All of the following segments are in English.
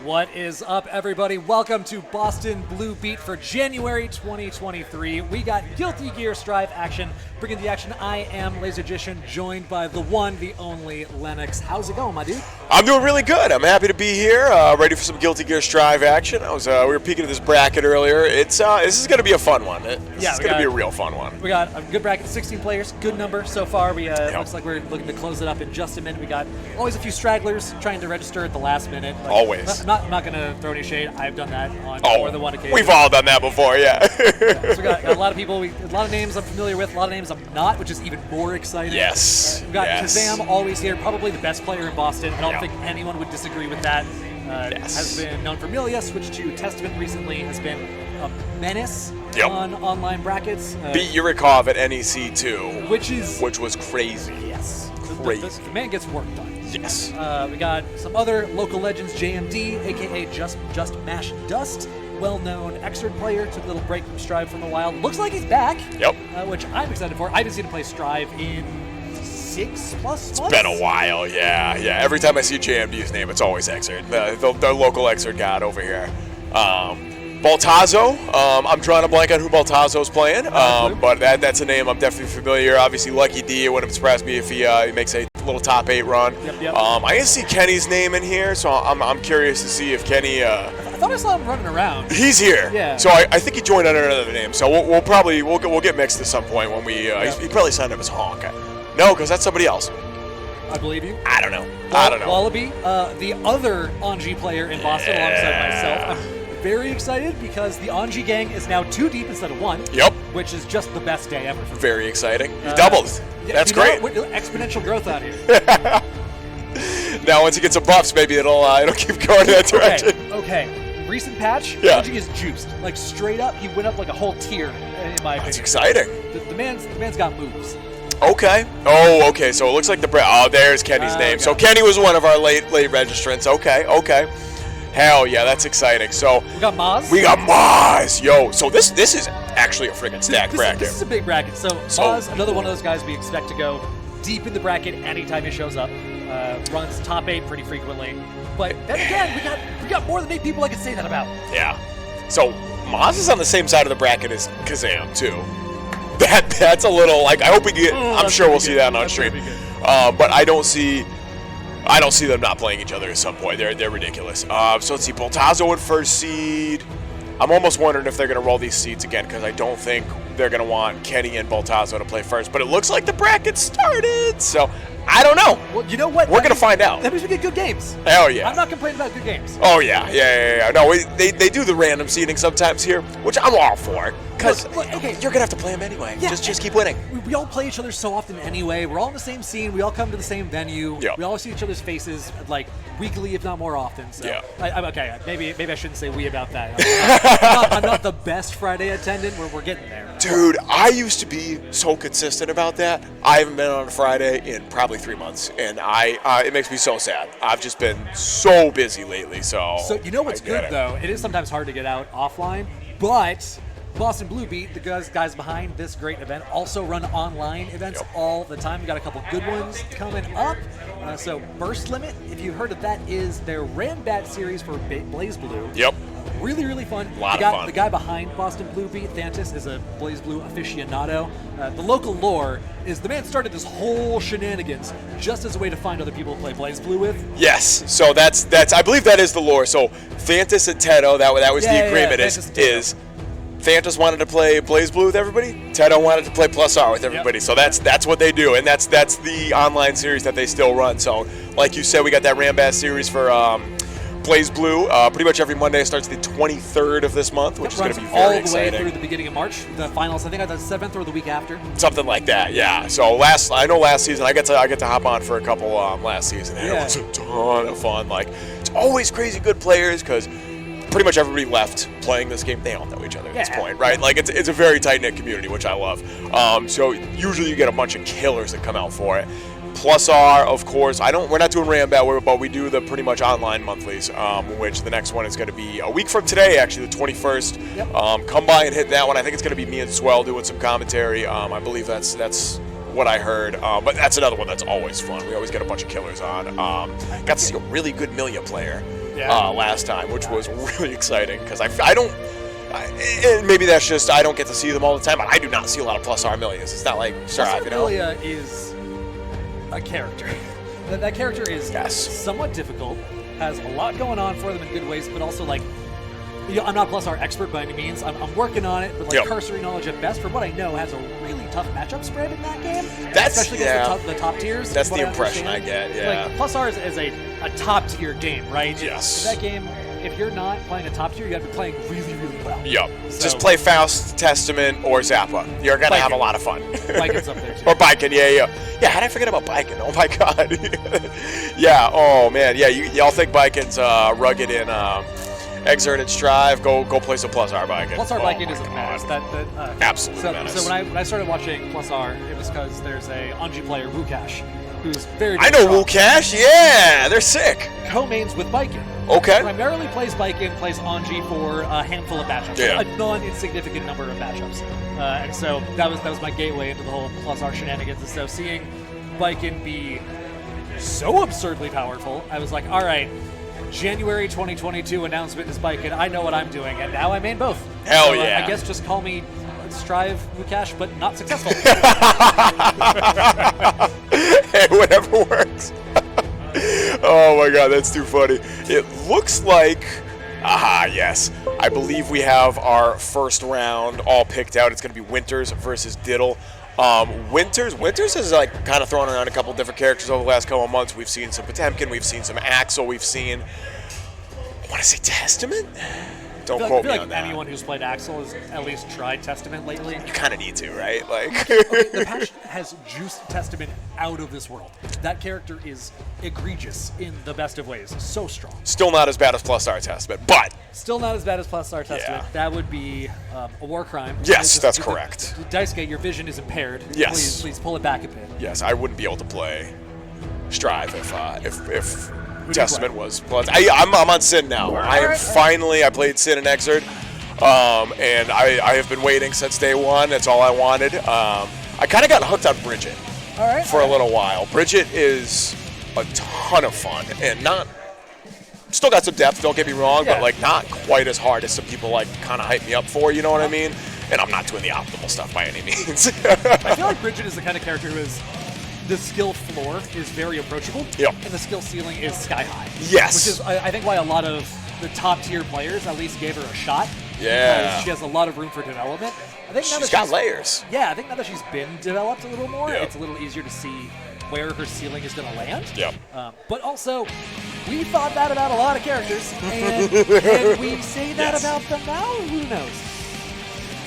What is up, everybody? Welcome to Boston Blue Beat for January 2023. We got Guilty Gear Strive action. Bringing the action, I am Lasergician, joined by the one, the only Lennox. How's it going, my dude? I'm doing really good. I'm happy to be here, ready for some Guilty Gear Strive action. We were peeking at this bracket earlier. This is going to be a fun one. This is going to be a real fun one. We got a good bracket, 16 players, good number so far. We looks like we're looking to close it up in just a minute. We got always a few stragglers trying to register at the last minute. Always. I'm not going to throw any shade. I've done that on more than one occasion. We've all done that before, yeah. So we got a lot of people, a lot of names I'm familiar with, a lot of names I'm not, which is even more exciting. Yes. We got Kazam always here, probably the best player in Boston. I don't think anyone would disagree with that. Has been known for Milia, switched to Testament recently, has been a menace on online brackets. Beat Yurikov at NEC too, which was crazy. Yes. Crazy. The man gets work done. Yes. We got some other local legends, JMD, aka Just Mash Dust. Well-known Xrd player, took a little break from Strive from a while. Looks like he's back. Yep. Which I'm excited for. I haven't seen him play Strive in 6+ months. It's been a while, yeah. Every time I see JMD's name, it's always Xrd. The local Xrd god over here. Boltazo. I'm drawing a blank on who Boltazo's playing, but that's a name I'm definitely familiar. Obviously, Lucky D. It wouldn't surprise me if he makes a little top 8 run. Yep. I didn't see Kenny's name in here, so I'm curious to see if Kenny. I thought I saw him running around. He's here. Yeah. So I think he joined under another name. So we'll get mixed at some point when we. He probably signed up as Honk. No, because that's somebody else. I believe you. I don't know. Wallaby, the other Anji player in Boston alongside myself. I'm very excited because the Anji gang is now 2 deep instead of 1. Yep. Which is just the best day ever. Very exciting. You doubled. That's great. Exponential growth out here. Now, once he gets some buffs, maybe it'll keep going in that direction. Okay. Recent patch, Anji is juiced. Like, straight up, he went up like a whole tier, in my opinion. That's exciting. The man's got moves. Okay. Okay. So it looks like there's Kenny's name. So Kenny was one of our late registrants. Okay. Hell yeah, that's exciting. So we got Mozz. Yo, so this is actually a friggin' stacked bracket. This is a big bracket. So Mozz, another one of those guys we expect to go deep in the bracket anytime he shows up. Runs top 8 pretty frequently. But then again, we got more than 8 people I can say that about. Yeah. So Mozz is on the same side of the bracket as Kazam too. That's a little like I hope we get. I'm sure we'll see that on stream. But I don't see them not playing each other at some point. They're ridiculous. So let's see. Boltazo in first seed. I'm almost wondering if they're going to roll these seeds again because I don't think they're going to want Kenny and Boltazo to play first. But it looks like the bracket started. So I don't know. Well, you know what? We're going to find out. That means we get good games. Hell yeah. I'm not complaining about good games. Oh, yeah. No, they do the random seeding sometimes here, which I'm all for. Because you're going to have to play them anyway. Yeah, just keep winning. We all play each other so often anyway. We're all in the same scene. We all come to the same venue. Yep. We all see each other's faces like weekly, if not more often. So I'm okay. Maybe I shouldn't say we about that. I'm not the best Friday attendant. We're getting there. Dude, I used to be so consistent about that. I haven't been on a Friday in probably 3 months, and it makes me so sad. I've just been so busy lately. So you know what's good though? It is sometimes hard to get out offline, but Boston Blue Beat, the guys behind this great event, also run online events all the time. We got a couple good ones coming up. So Burst Limit, if you've heard of that, is their Rambat series for Blaze Blue. Yep. Really, really fun. A lot of fun. The guy behind Boston Blue Beat, Thantis, is a Blaze Blue aficionado. The local lore is the man started this whole shenanigans just as a way to find other people to play Blaze Blue with. Yes. So that's I believe that is the lore. So Thantis and Tedo, that was the agreement is Thantis wanted to play Blaze Blue with everybody. Tedo wanted to play Plus R with everybody. So that's what they do, and that's the online series that they still run. So like you said, we got that Rambat series for Blaze Blue. Pretty much every Monday. It starts the 23rd of this month, which is going to be very exciting. All the way through the beginning of March. The finals, I think, are the 7th or the week after. Something like that, yeah. So last season, I get to hop on for a couple last season, and it was a ton of fun. Like, it's always crazy good players because pretty much everybody left playing this game. They all know each other at this point, right? Like, it's a very tight-knit community, which I love. So usually you get a bunch of killers that come out for it. Plus R, of course. We're not doing Rambat, but we do the pretty much online monthlies, which the next one is going to be a week from today, actually, the 21st. Come by and hit that one. I think it's going to be me and Swell doing some commentary. I believe that's what I heard. But that's another one that's always fun. We always get a bunch of killers on. Got to see a really good Milia player last time, which was really exciting because I don't. And maybe that's just I don't get to see them all the time, but I do not see a lot of plus R Milias. It's not like Strive, you know. Milia is a character. That character is somewhat difficult, has a lot going on for them in good ways, but also like, I'm not plus R expert by any means. I'm working on it, but like cursory knowledge at best. From what I know, has a really tough matchup spread in that game, especially against the top tiers. That's the impression I get. Yeah, like plus R is a top tier game, right? Yes. In that game, if you're not playing a top tier, you have to be playing really, really well. Yep. So, just play Faust, Testament, or Zappa. You're gonna have a lot of fun. Biken's up there too. Or Biken, yeah. How did I forget about Biken? Oh my god. Yeah. Oh man. Yeah. Y'all think Biken's rugged in Exert and Strive? Go play some plus R Biken. Plus R Biken is a menace. Absolutely menace. So when I started watching plus R, it was because there's a Anji player, Wukash, who's very. I know Wukash. Yeah, they're sick. Co-mains with Biken. Okay. Primarily plays Biken, plays Anji for a handful of matchups, a non-insignificant number of matchups, and so that was my gateway into the whole plus R shenanigans. And so seeing Biken be so absurdly powerful, I was like, all right, January 2022 announcement is Biken. I know what I'm doing, and now I main both. Hell so, yeah! I guess just call me Strive Wukash, but not successful. Hey, whatever works. Oh my god, that's too funny. It looks like, yes. I believe we have our first round all picked out. It's going to be Winters versus Diddle. Winters has like kind of thrown around a couple different characters over the last couple of months. We've seen some Potemkin, we've seen some Axel, we've seen, I want to say Testament? Don't quote me on that. Anyone who's played Axel has at least tried Testament lately. You kind of need to, right? Like, the patch has juiced Testament out of this world. That character is egregious in the best of ways. So strong. Still not as bad as plus R Testament, but still not as bad as plus R Testament. Yeah. That would be a war crime. Yes, that's correct. Daisuke, your vision is impaired. Yes. Please pull it back a bit. Yes, I wouldn't be able to play Strive if Testament was plus. I'm on Sin now. I played Sin and Exert, and I have been waiting since day one. That's all I wanted. I kind of got hooked on Bridget for a little while. Bridget is a ton of fun and still got some depth. Don't get me wrong, but like not quite as hard as some people like kind of hype me up for. You know what I mean? And I'm not doing the optimal stuff by any means. I feel like Bridget is the kind of character who is. The skill floor is very approachable, and the skill ceiling is sky high. Yes. Which is, I think, why a lot of the top tier players at least gave her a shot. Yeah. Because she has a lot of room for development. I think now she's got layers. Yeah, I think now that she's been developed a little more, it's a little easier to see where her ceiling is going to land. Yep. But also, we thought that about a lot of characters, and can we say that about them now? Who knows?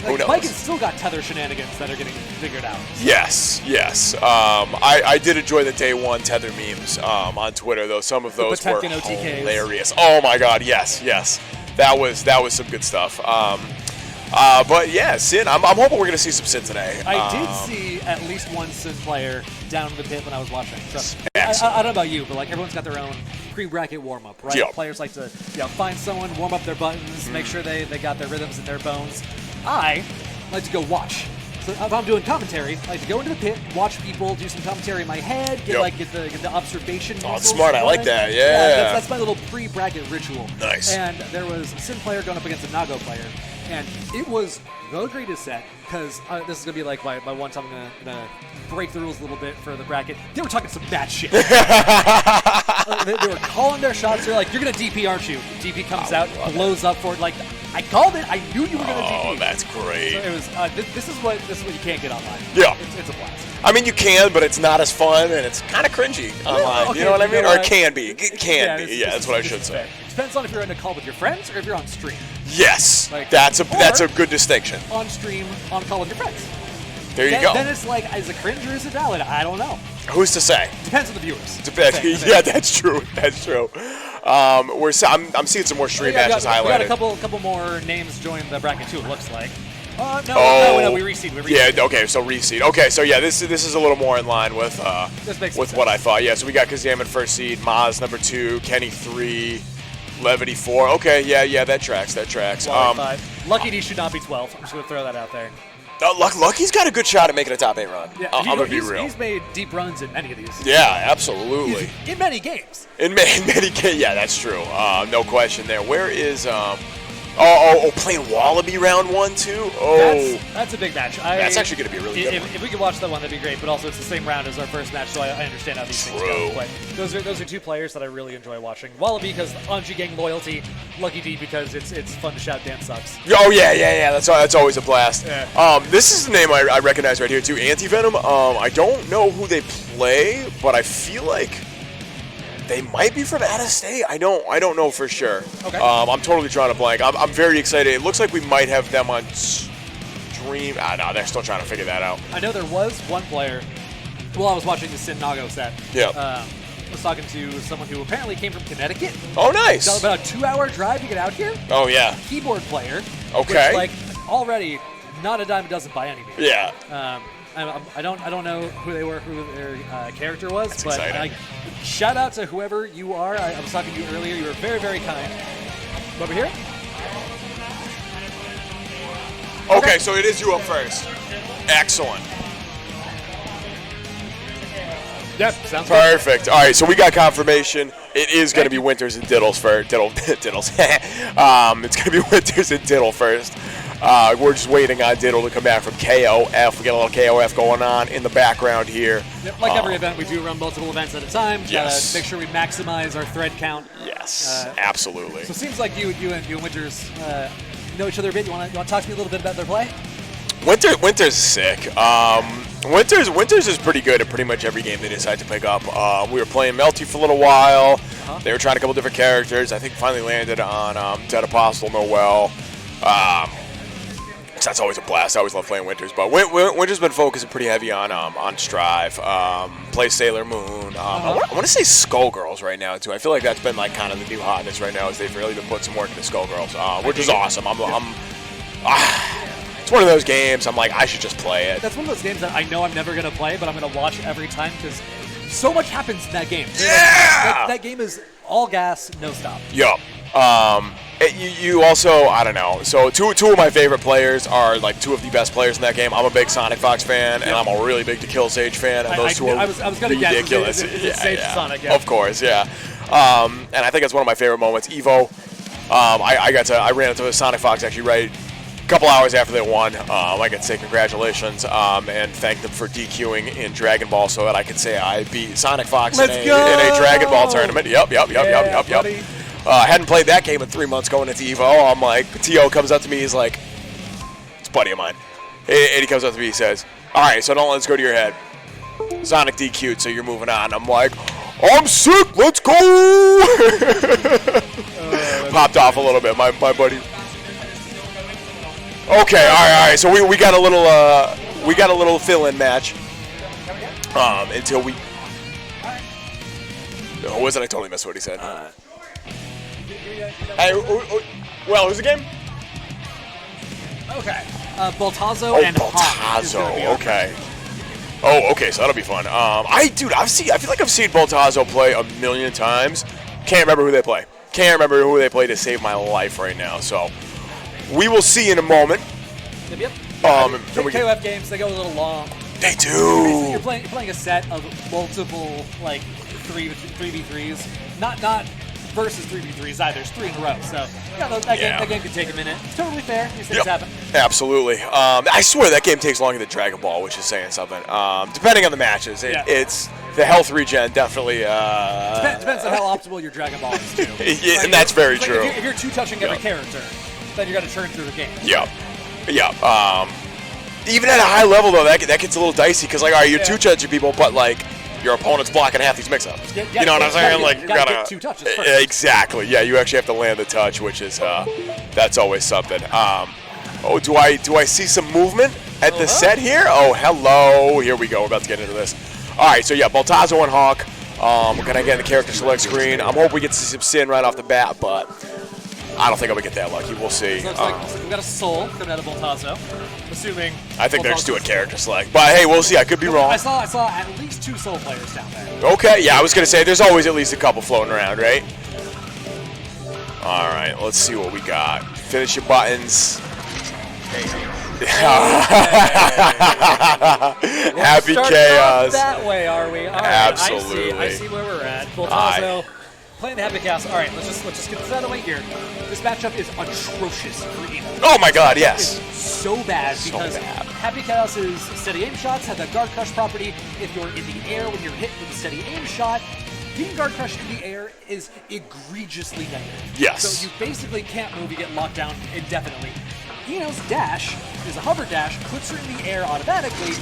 Mike has still got tether shenanigans that are getting figured out. Yes. I did enjoy the day one tether memes on Twitter, though. Some of those were hilarious. Oh my god, yes. That was some good stuff. But yeah, Sin. I'm hoping we're gonna see some Sin today. I did see at least one Sin player down in the pit when I was watching. So I don't know about you, but like everyone's got their own pre-bracket warm-up, right? Yep. Players like to find someone, warm up their buttons, make sure they got their rhythms in their bones. I like to go watch. So if I'm doing commentary, I like to go into the pit, watch people, do some commentary in my head, get the observation. Oh, it's smart. I like that. Yeah. That's my little pre-bracket ritual. Nice. And there was a Sin player going up against a Nago player, and it was the greatest set because this is gonna be like my one time I'm gonna break the rules a little bit for the bracket. They were talking some bad shit. They were calling their shots. They're like, "You're gonna DP, aren't you?" DP comes out, blows up for it. Like, I called it. I knew you were gonna DP. Oh, that's great. So it was. This is what you can't get online. Yeah, it's a blast. I mean, you can, but it's not as fun, and it's kind of cringy online. Okay, you know what I mean? Or it can be. It can be. Yeah, that's what I should say. Depends on if you're in a call with your friends or if you're on stream. Yes, that's a good distinction. On stream, on call with your friends. There you go. Then it's like, is it cringe or is it valid? I don't know. Who's to say? Depends on the viewers. Yeah, that's true. That's true. I'm seeing some more stream matches highlighted. We got a couple more names join the bracket too. It looks like. No, we reseed. Yeah, okay, so reseed. Okay, so yeah, this is a little more in line with what I thought. Yeah, so we got Kazam in first seed, Mozz number 2, Kenny 3, Levity 4. Okay, yeah, that tracks. Wallaby 5. Lucky D should not be 12. I'm just gonna throw that out there. Lucky's got a good shot at making a top 8 run. Yeah, I'm going to be real. He's made deep runs in many of these. Yeah, absolutely. In many games. In many games, yeah, that's true. No question there. Where is playing Wallaby round 1 too? Oh, that's a big match. That's actually going to be a really good one. If we could watch that one, that'd be great. But also, it's the same round as our first match, so I understand how these things go. But those are two players that I really enjoy watching. Wallaby because on G Gang loyalty, Lucky D because it's fun to shout Dan sucks. Oh yeah. That's always a blast. Yeah. This is the name I recognize right here too. Anti-Venom. I don't know who they play, but I feel like they might be from out of state. I don't know for sure. Okay. I'm totally drawing a blank. I'm very excited. It looks like we might have them on stream. No, they're still trying to figure that out. I know there was one player. Well, I was watching the Sin Nago set. Yeah. I was talking to someone who apparently came from Connecticut. Oh, nice. It's about a 2-hour drive to get out here. Oh, yeah. Keyboard player. Okay. Which, like, already not a dime a dozen by any means. Yeah. I don't know who they were, who their character was, That's but exciting. shout out to whoever you are. I was talking to you earlier. You were very, very kind. Over here. Okay, so it is you up first. Excellent. Yep, sounds perfect. All right, so we got confirmation. It is going to be Winters and Diddles for Diddles. It's going to be Winters and Diddle first. We're just waiting on Diddle to come back from KOF. We got a little KOF going on in the background here. Yep, like every event, we do run multiple events at a time. Yes. Make sure we maximize our thread count. Yes, absolutely. So it seems like you and Winters know each other a bit. You want to talk to me a little bit about their play? Winters is sick. Winters is pretty good at pretty much every game they decide to pick up. We were playing Melty for a little while. They were trying a couple different characters. I think finally landed on Dead Apostle Noel. So that's always a blast. I always love playing Winters. But Winters been focusing pretty heavy on Strive. Play Sailor Moon. I want to say Skullgirls right now too. I feel like that's been like kind of the new hotness right now. Is they've really been putting some work into Skullgirls, which is awesome. It's one of those games. I'm like, I should just play it. That's one of those games that I know I'm never going to play, but I'm going to watch every time because so much happens in that game. Yeah! That game is all gas, no stop. Yup. You also, I don't know. So two of my favorite players are like two of the best players in that game. I'm a big Sonic Fox fan, and I'm a really big The Kill Sage fan. And those two are ridiculous. Sage Sonic, yeah. Of course, yeah. And I think it's one of my favorite moments. Evo. I ran into Sonic Fox actually right a couple hours after they won. I got to say congratulations and thank them for DQing in Dragon Ball so that I could say I beat Sonic Fox in a Dragon Ball tournament. Yep. Hadn't played that game in 3 months going into Evo. I'm like, T.O. comes up to me. He's like, it's a buddy of mine. And he comes up to me. He says, all right, so don't let this go to your head. Sonic DQ'd, so you're moving on. I'm like, I'm sick. Let's go. Popped off a little bit, my buddy. Okay, all right. So we got a little fill-in match. Until we. No, wasn't I totally missed what he said? Hey, well, who's the game? Okay. Boltazo and Honk. Boltazo, okay. Oh, okay, so that'll be fun. I feel like I've seen Boltazo play a million times. Can't remember who they play. To save my life right now. So we will see in a moment. Yep. KOF games, they go a little long. They do. You're playing a set of multiple like 3v3s. Not versus 3v3s either. It's 3 in a row. So that game could take a minute. It's totally fair. These things happen. Absolutely. I swear that game takes longer than Dragon Ball, which is saying something. Depending on the matches, it's the health regen definitely. Depends on how optimal your Dragon Ball is too. And that's very true. If you're two-touching every character, then you're gonna turn through the game. Yeah. Even at a high level though, that gets a little dicey because like, all right, you're two-touching people, but like. Your opponent's blocking half these mix-ups. You know what I'm saying? Like you gotta get 2 touches first. Exactly. Yeah, you actually have to land the touch, which is that's always something. Do I see some movement at the set here? Oh, hello. Here we go. We're about to get into this. All right. So yeah, Boltazo and Honk. We're gonna get in the character select screen. I'm hoping we get to see some Sin right off the bat, but I don't think I'm gonna get that lucky. We'll see. Looks like we got a soul coming out of Boltazo. Assuming. I think they're just doing character select, but hey, we'll see. I could be wrong. I saw at least 2 soul players down there. Okay, yeah, I was gonna say there's always at least a couple floating around, right? All right, let's see what we got. Finish your buttons. Happy chaos. That way, are we? All right, Absolutely. I see where we're at. Boltazo playing the Happy Chaos. All right, let's just get this out of the way here. This matchup is atrocious for Eno. Oh my God, yes. It's so bad because Happy Chaos's steady aim shots have that guard crush property. If you're in the air when you're hit with a steady aim shot, being guard crushed in the air is egregiously negative. Yes. So you basically can't move, you get locked down indefinitely. Eno's dash is a hover dash, puts her in the air automatically,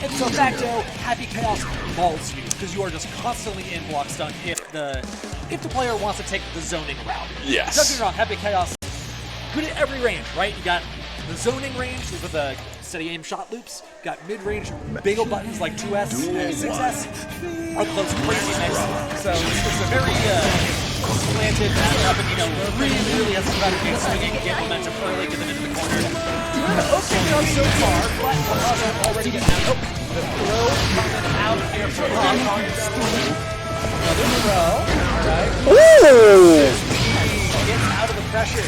and so facto, Happy Chaos mauls you because you are just constantly in block stun if the player wants to take the zoning route. Yes. Don't get me wrong, Happy Chaos, good at every range, right? You got the zoning range with the steady aim shot loops, got mid-range bagel buttons like 2S and 6S, up close crazy mix. So it's a very slanted matchup, and really has to try to get swinging, get momentum early, get them into the corner. Okay job so far, but Boltazo already getting out. The throw coming out here from Honk. Another throw, alright. Ooh! Gets out of the pressure.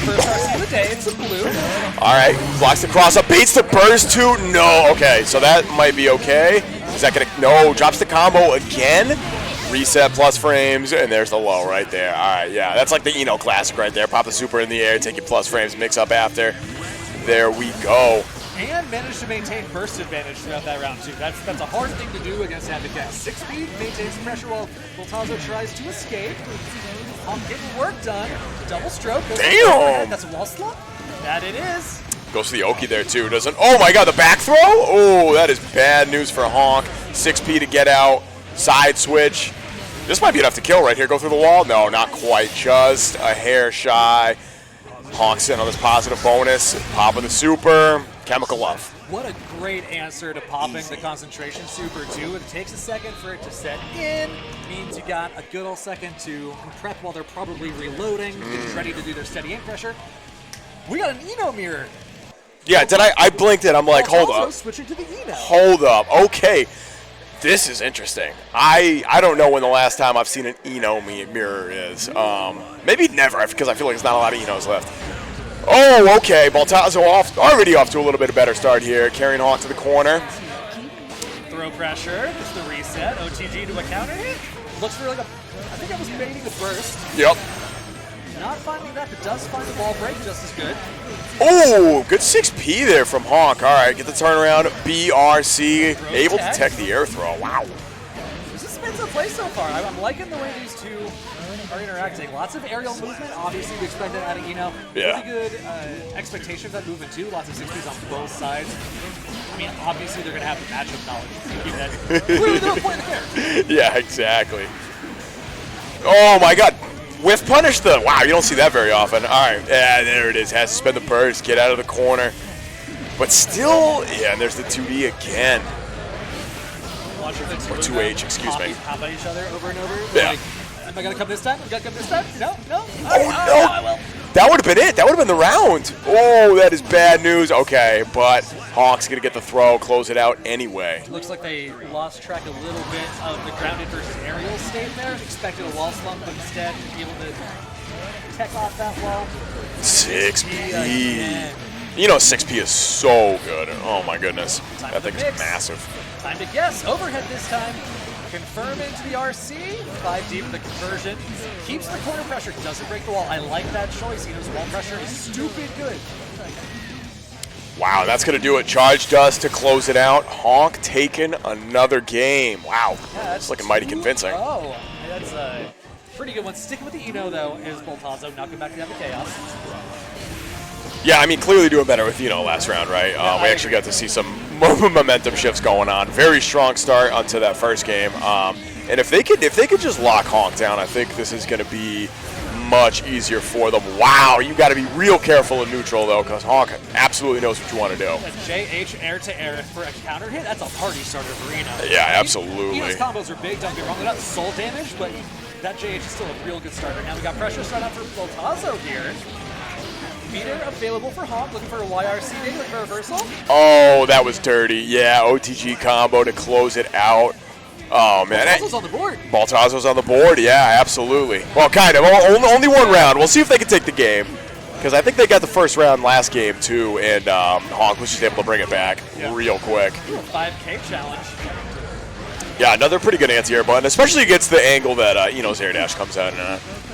First RC of the day, it's a blue. All right, blocks the cross up, baits the burst too. No, okay, so that might be okay. Is that gonna, no, drops the combo again. Reset plus frames, and there's the low right there. All right, yeah, that's like the Eno classic right there. Pop the super in the air, take your plus frames, mix up after. There we go. And managed to maintain burst advantage throughout that round too. That's a hard thing to do against Happy Chaos. 6 speed, maintains pressure while Boltazo tries to escape. Honk getting work done. Double stroke. Damn! That's a wall slump. That it is. Goes to the Oki there too, doesn't? Oh my God, the back throw? Oh, that is bad news for Honk. 6P to get out. Side switch. This might be enough to kill right here. Go through the wall? No, not quite. Just a hair shy. Honk's in on this positive bonus. Pop of the super. Chemical love. What a great answer to popping the concentration super too. It takes a second for it to set in. Means you got a good old second to prep while they're probably reloading, getting ready to do their steady aim pressure. We got an Eno mirror. Yeah, did I blinked it. I'm like, hold up. Switching to the Eno. Hold up. Okay. This is interesting. I don't know when the last time I've seen an Eno mirror is. Maybe never, because I feel like there's not a lot of Enos left. Oh, okay. Boltazo already off to a little bit better start here. Carrying Honk to the corner. Throw pressure. It's the reset. OTG to a counter hit. Looks for like a, I think I was baiting the burst. Yep. Not finding that, but does find the ball break just as good. Oh, good 6P there from Honk. All right, get the turnaround. BRC, able to detect the air throw. Wow. This has been some play so far. I'm liking the way these two are interacting. Lots of aerial movement. Obviously, we expect that out of Eno. Yeah. Really good expectation of that movement, too. Lots of 6Ps on both sides. I mean, obviously, they're going to have the matchup knowledge. Clearly, they're playing the character. Yeah, exactly. Oh, my God. Whiff punish the, wow, you don't see that very often. All right, yeah, there it is. Has to spend the burst, get out of the corner. But still, yeah, and there's the 2D again. Or 2H, excuse me. Hop at each other over and over. Yeah. Like, am I going to come this time? Am I going to come this time? No, no. Oh, no. I will. That would have been it. That would have been the round. Oh, that is bad news. Okay, but Honk's going to get the throw, close it out anyway. Looks like they lost track a little bit of the grounded versus aerial state there. Expected a wall slump, but instead able to tech off that wall. 6P. Again. You know 6P is so good. Oh, my goodness. That thing is massive. Time to guess. Overhead this time. Confirm into the RC. 5 deep in the conversion. Keeps the corner pressure. Doesn't break the wall. I like that choice. Eno's wall pressure is stupid good. Wow, that's going to do it. Charge Dust to close it out. Honk taking another game. Wow. Yeah, it's looking mighty convincing. Oh, that's a pretty good one. Sticking with the Eno, though, is Boltazo. Knocking back the Happy Chaos. Yeah, I mean, clearly doing better with Eno last round, right? We actually got to see some momentum shifts going on. Very strong start onto that first game. And if they could just lock Honk down, I think this is going to be much easier for them. Wow, you got to be real careful in neutral, though, because Honk absolutely knows what you want to do. A JH air to air for a counter hit, that's a party starter for Eno. Yeah, absolutely. Eno's combos are big, don't get me wrong. They're not soul damage, but that JH is still a real good starter. Now we got pressure start out for Boltazo here. Meter available for Honk, looking for a YRC, maybe looking for a reversal. Oh, that was dirty. Yeah, OTG combo to close it out. Oh, man. Boltazo's on the board. Boltazo's on the board, yeah, absolutely. Well, kind of. Only one round. We'll see if they can take the game. because I think they got the first round last game too, and Honk was just able to bring it back real quick. 5K challenge. Yeah, another pretty good anti-air button, especially against the angle that Eno's air dash comes out in.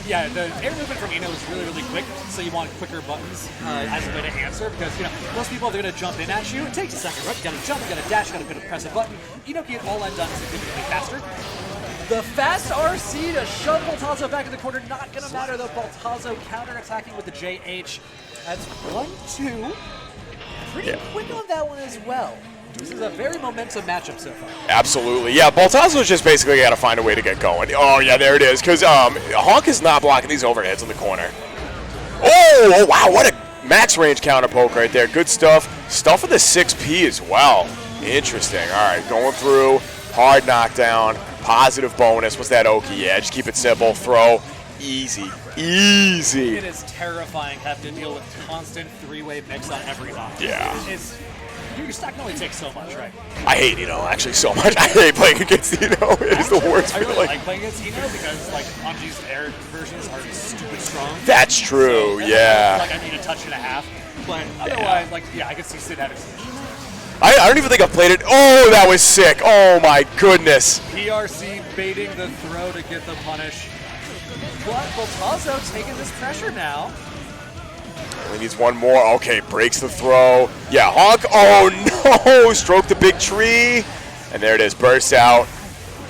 Yeah, the air movement from Eno is really, really quick, so you want quicker buttons as a way to answer, because, you know, most people, they're going to jump in at you. It takes a second, right? You got to jump, you got to dash, you got to press a button. Eno can get all that done significantly faster. The fast RC to shove Boltazo back in the corner, not going to matter, though. Boltazo counter-attacking with the JH. That's 1-2. Pretty quick on that one as well. This is a very momentum matchup so far. Absolutely. Yeah, Boltazo's just basically got to find a way to get going. Oh, yeah, there it is. Because Honk is not blocking these overheads in the corner. Oh, wow, what a max range counter poke right there. Good stuff. Stuff with the 6P as well. Interesting. All right, going through. Hard knockdown. Positive bonus. What's that, Oki? Yeah, just keep it simple. Throw. Easy. Easy. It is terrifying having to deal with constant three-way mix on every box. Yeah. Your stack can only take so much, right? I hate Eno actually so much. I hate playing against Eno. It is the worst I really feeling. like playing against Eno because like Anji's air conversions are stupid strong. That's true, so, yeah. Like I need a touch and a half. But otherwise, like, yeah, I could see Sid having some issues. I don't even think I've played it. Oh, that was sick. Oh my goodness. PRC baiting the throw to get the punish. But Boltazo taking this pressure now. Only needs one more. Okay, breaks the throw. Yeah, Honk. Oh no! Stroke the big tree. And there it is. Bursts out.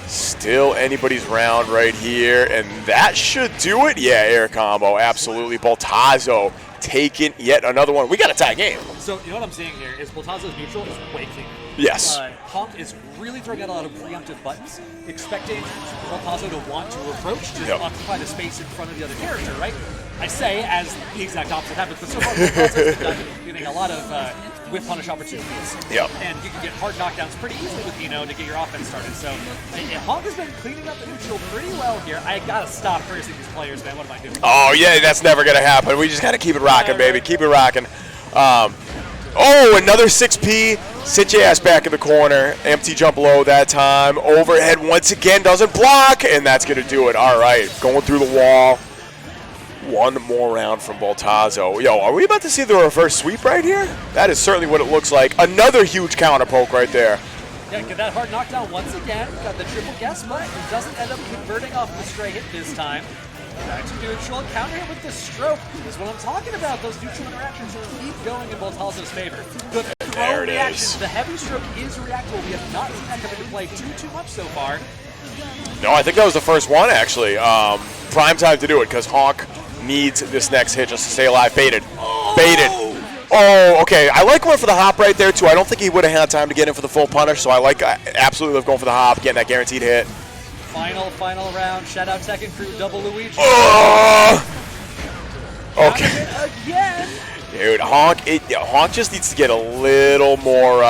Still anybody's round right here. And that should do it. Yeah, air combo. Absolutely. Boltazo taking yet another one. We got a tie game. So, you know what I'm seeing here is Boltazo's neutral is waking. Yes. Honk is really throwing out a lot of preemptive buttons, expecting Boltazo to want to approach to occupy the space in front of the other character, right? I say as the exact opposite happens, but so far Boltazo's been getting a lot of whiff punish opportunities. Yep. And you can get hard knockdowns pretty easily with Eno to get your offense started. So Honk has been cleaning up the neutral pretty well here. I gotta stop cursing these players, man. What am I doing? Oh yeah, that's never gonna happen. We just gotta keep it rocking, baby. Keep it rocking. Oh, another 6P. Sit your ass back in the corner. Empty jump low that time. Overhead once again doesn't block, and that's going to do it. All right, going through the wall. One more round from Boltazo. Yo, are we about to see the reverse sweep right here? That is certainly what it looks like. Another huge counter poke right there. Yeah, get that hard knockdown once again. Got the triple guess, but it doesn't end up converting off the stray hit this time. Back to neutral, counter hit with the stroke. This is what I'm talking about. Those neutral interactions keep going in Boltazo's favor. The throw reaction, the heavy stroke is reactable. We have not seen that come into play too much so far. No, I think that was the first one, actually. Prime time to do it, because Honk needs this next hit just to stay alive. Baited. Oh! Baited. Oh, okay. I like going for the hop right there, too. I don't think he would have had time to get in for the full punish, so I absolutely love going for the hop, getting that guaranteed hit. Final round. Shout out Tekken Crew, double Luigi. Okay. Again. Dude, Honk just needs to get a little more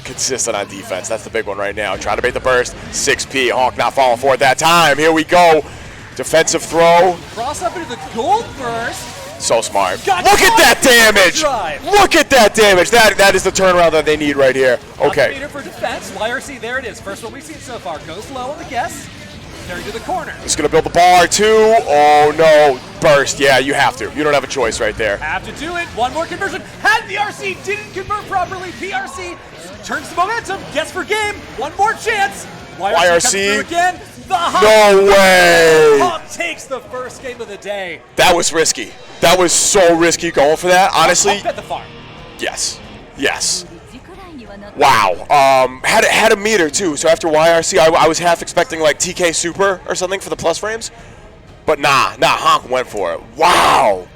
consistent on defense. That's the big one right now. Trying to bait the burst. 6P. Honk not falling for it that time. Here we go. Defensive throw. Cross up into the gold burst. So smart. Look at that damage. Look at that damage. That is the turnaround that they need right here. Okay. Meter for defense. YRC, there it is. First one we've seen so far. Goes low on the guess. Carry to the corner. It's going to build the bar, too. Oh, no. Burst. Yeah, you have to. You don't have a choice right there. Have to do it. One more conversion. Had the RC. Didn't convert properly. PRC turns the momentum. Guess for game. One more chance. YRC comes through again. The Honk. No way. Honk takes the first game of the day. That was risky. That was so risky going for that. Honestly. Honk bet the farm. Yes. Yes. Wow. Had a meter too. So after YRC, I was half expecting like TK Super or something for the plus frames, but nah. Honk went for it. Wow.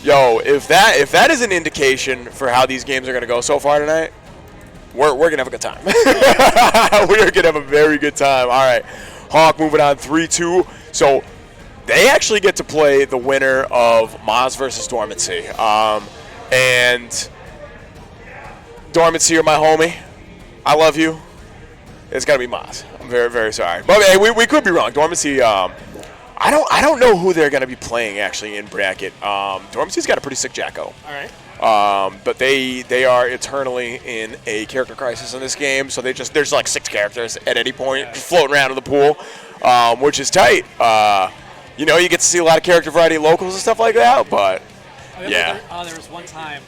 Yo, if that is an indication for how these games are gonna go so far tonight, we're gonna have a good time. We are gonna have a very good time. All right. Honk moving on 3-2. So they actually get to play the winner of Mozz versus Dormancy, and. Dormancy, you're my homie. I love you. It's got to be Mozz. I'm very, very sorry. But hey, we could be wrong. Dormancy, I don't know who they're going to be playing actually in bracket. Dormancy's got a pretty sick Jacko. All right. But they are eternally in a character crisis in this game. So there's like 6 characters at any point floating around in the pool, which is tight. You get to see a lot of character variety locals and stuff like that, but Yeah. There was one time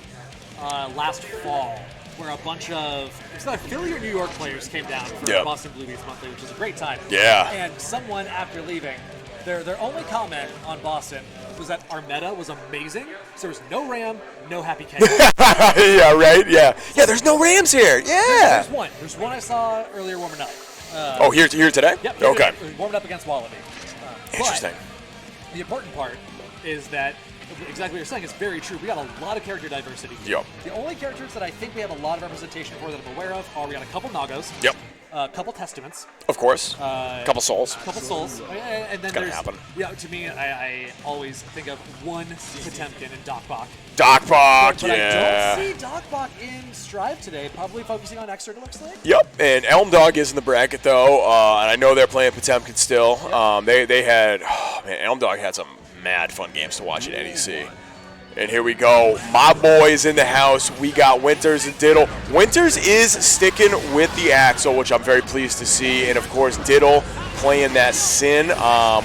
last fall where a bunch of either Philly or New York players came down for Boston BlueBeats Monthly, which was a great time. Yeah. And someone, after leaving, their only comment on Boston was that our meta was amazing, so there was no Ram, no Happy K. Yeah, right? Yeah. Yeah, there's no Rams here. Yeah. There's one. There's one I saw earlier warming up. Here today? Yep. Okay. Warming up against Wallaby. Interesting. But the important part is that exactly what you're saying is very true. We got a lot of character diversity. Yep. The only characters that I think we have a lot of representation for that I'm aware of are we got a couple Nagos. Yep. A couple Testaments. Of course. Couple Souls. Couple Souls. And then gonna there's... happen. Yeah, to me, I always think of one Potemkin and Docbach. Docbach, But yeah. I don't see Docbach in Strive today, probably focusing on Exert, it looks like. Yep, and Elm Dog is in the bracket, though, and I know they're playing Potemkin still. Yep. They had... Oh, man, Elm Dog had some mad fun games to watch at NEC. And here we go. My boys in the house. We got Winters and Diddle. Winters is sticking with the Axle, which I'm very pleased to see. And, of course, Diddle playing that Sin,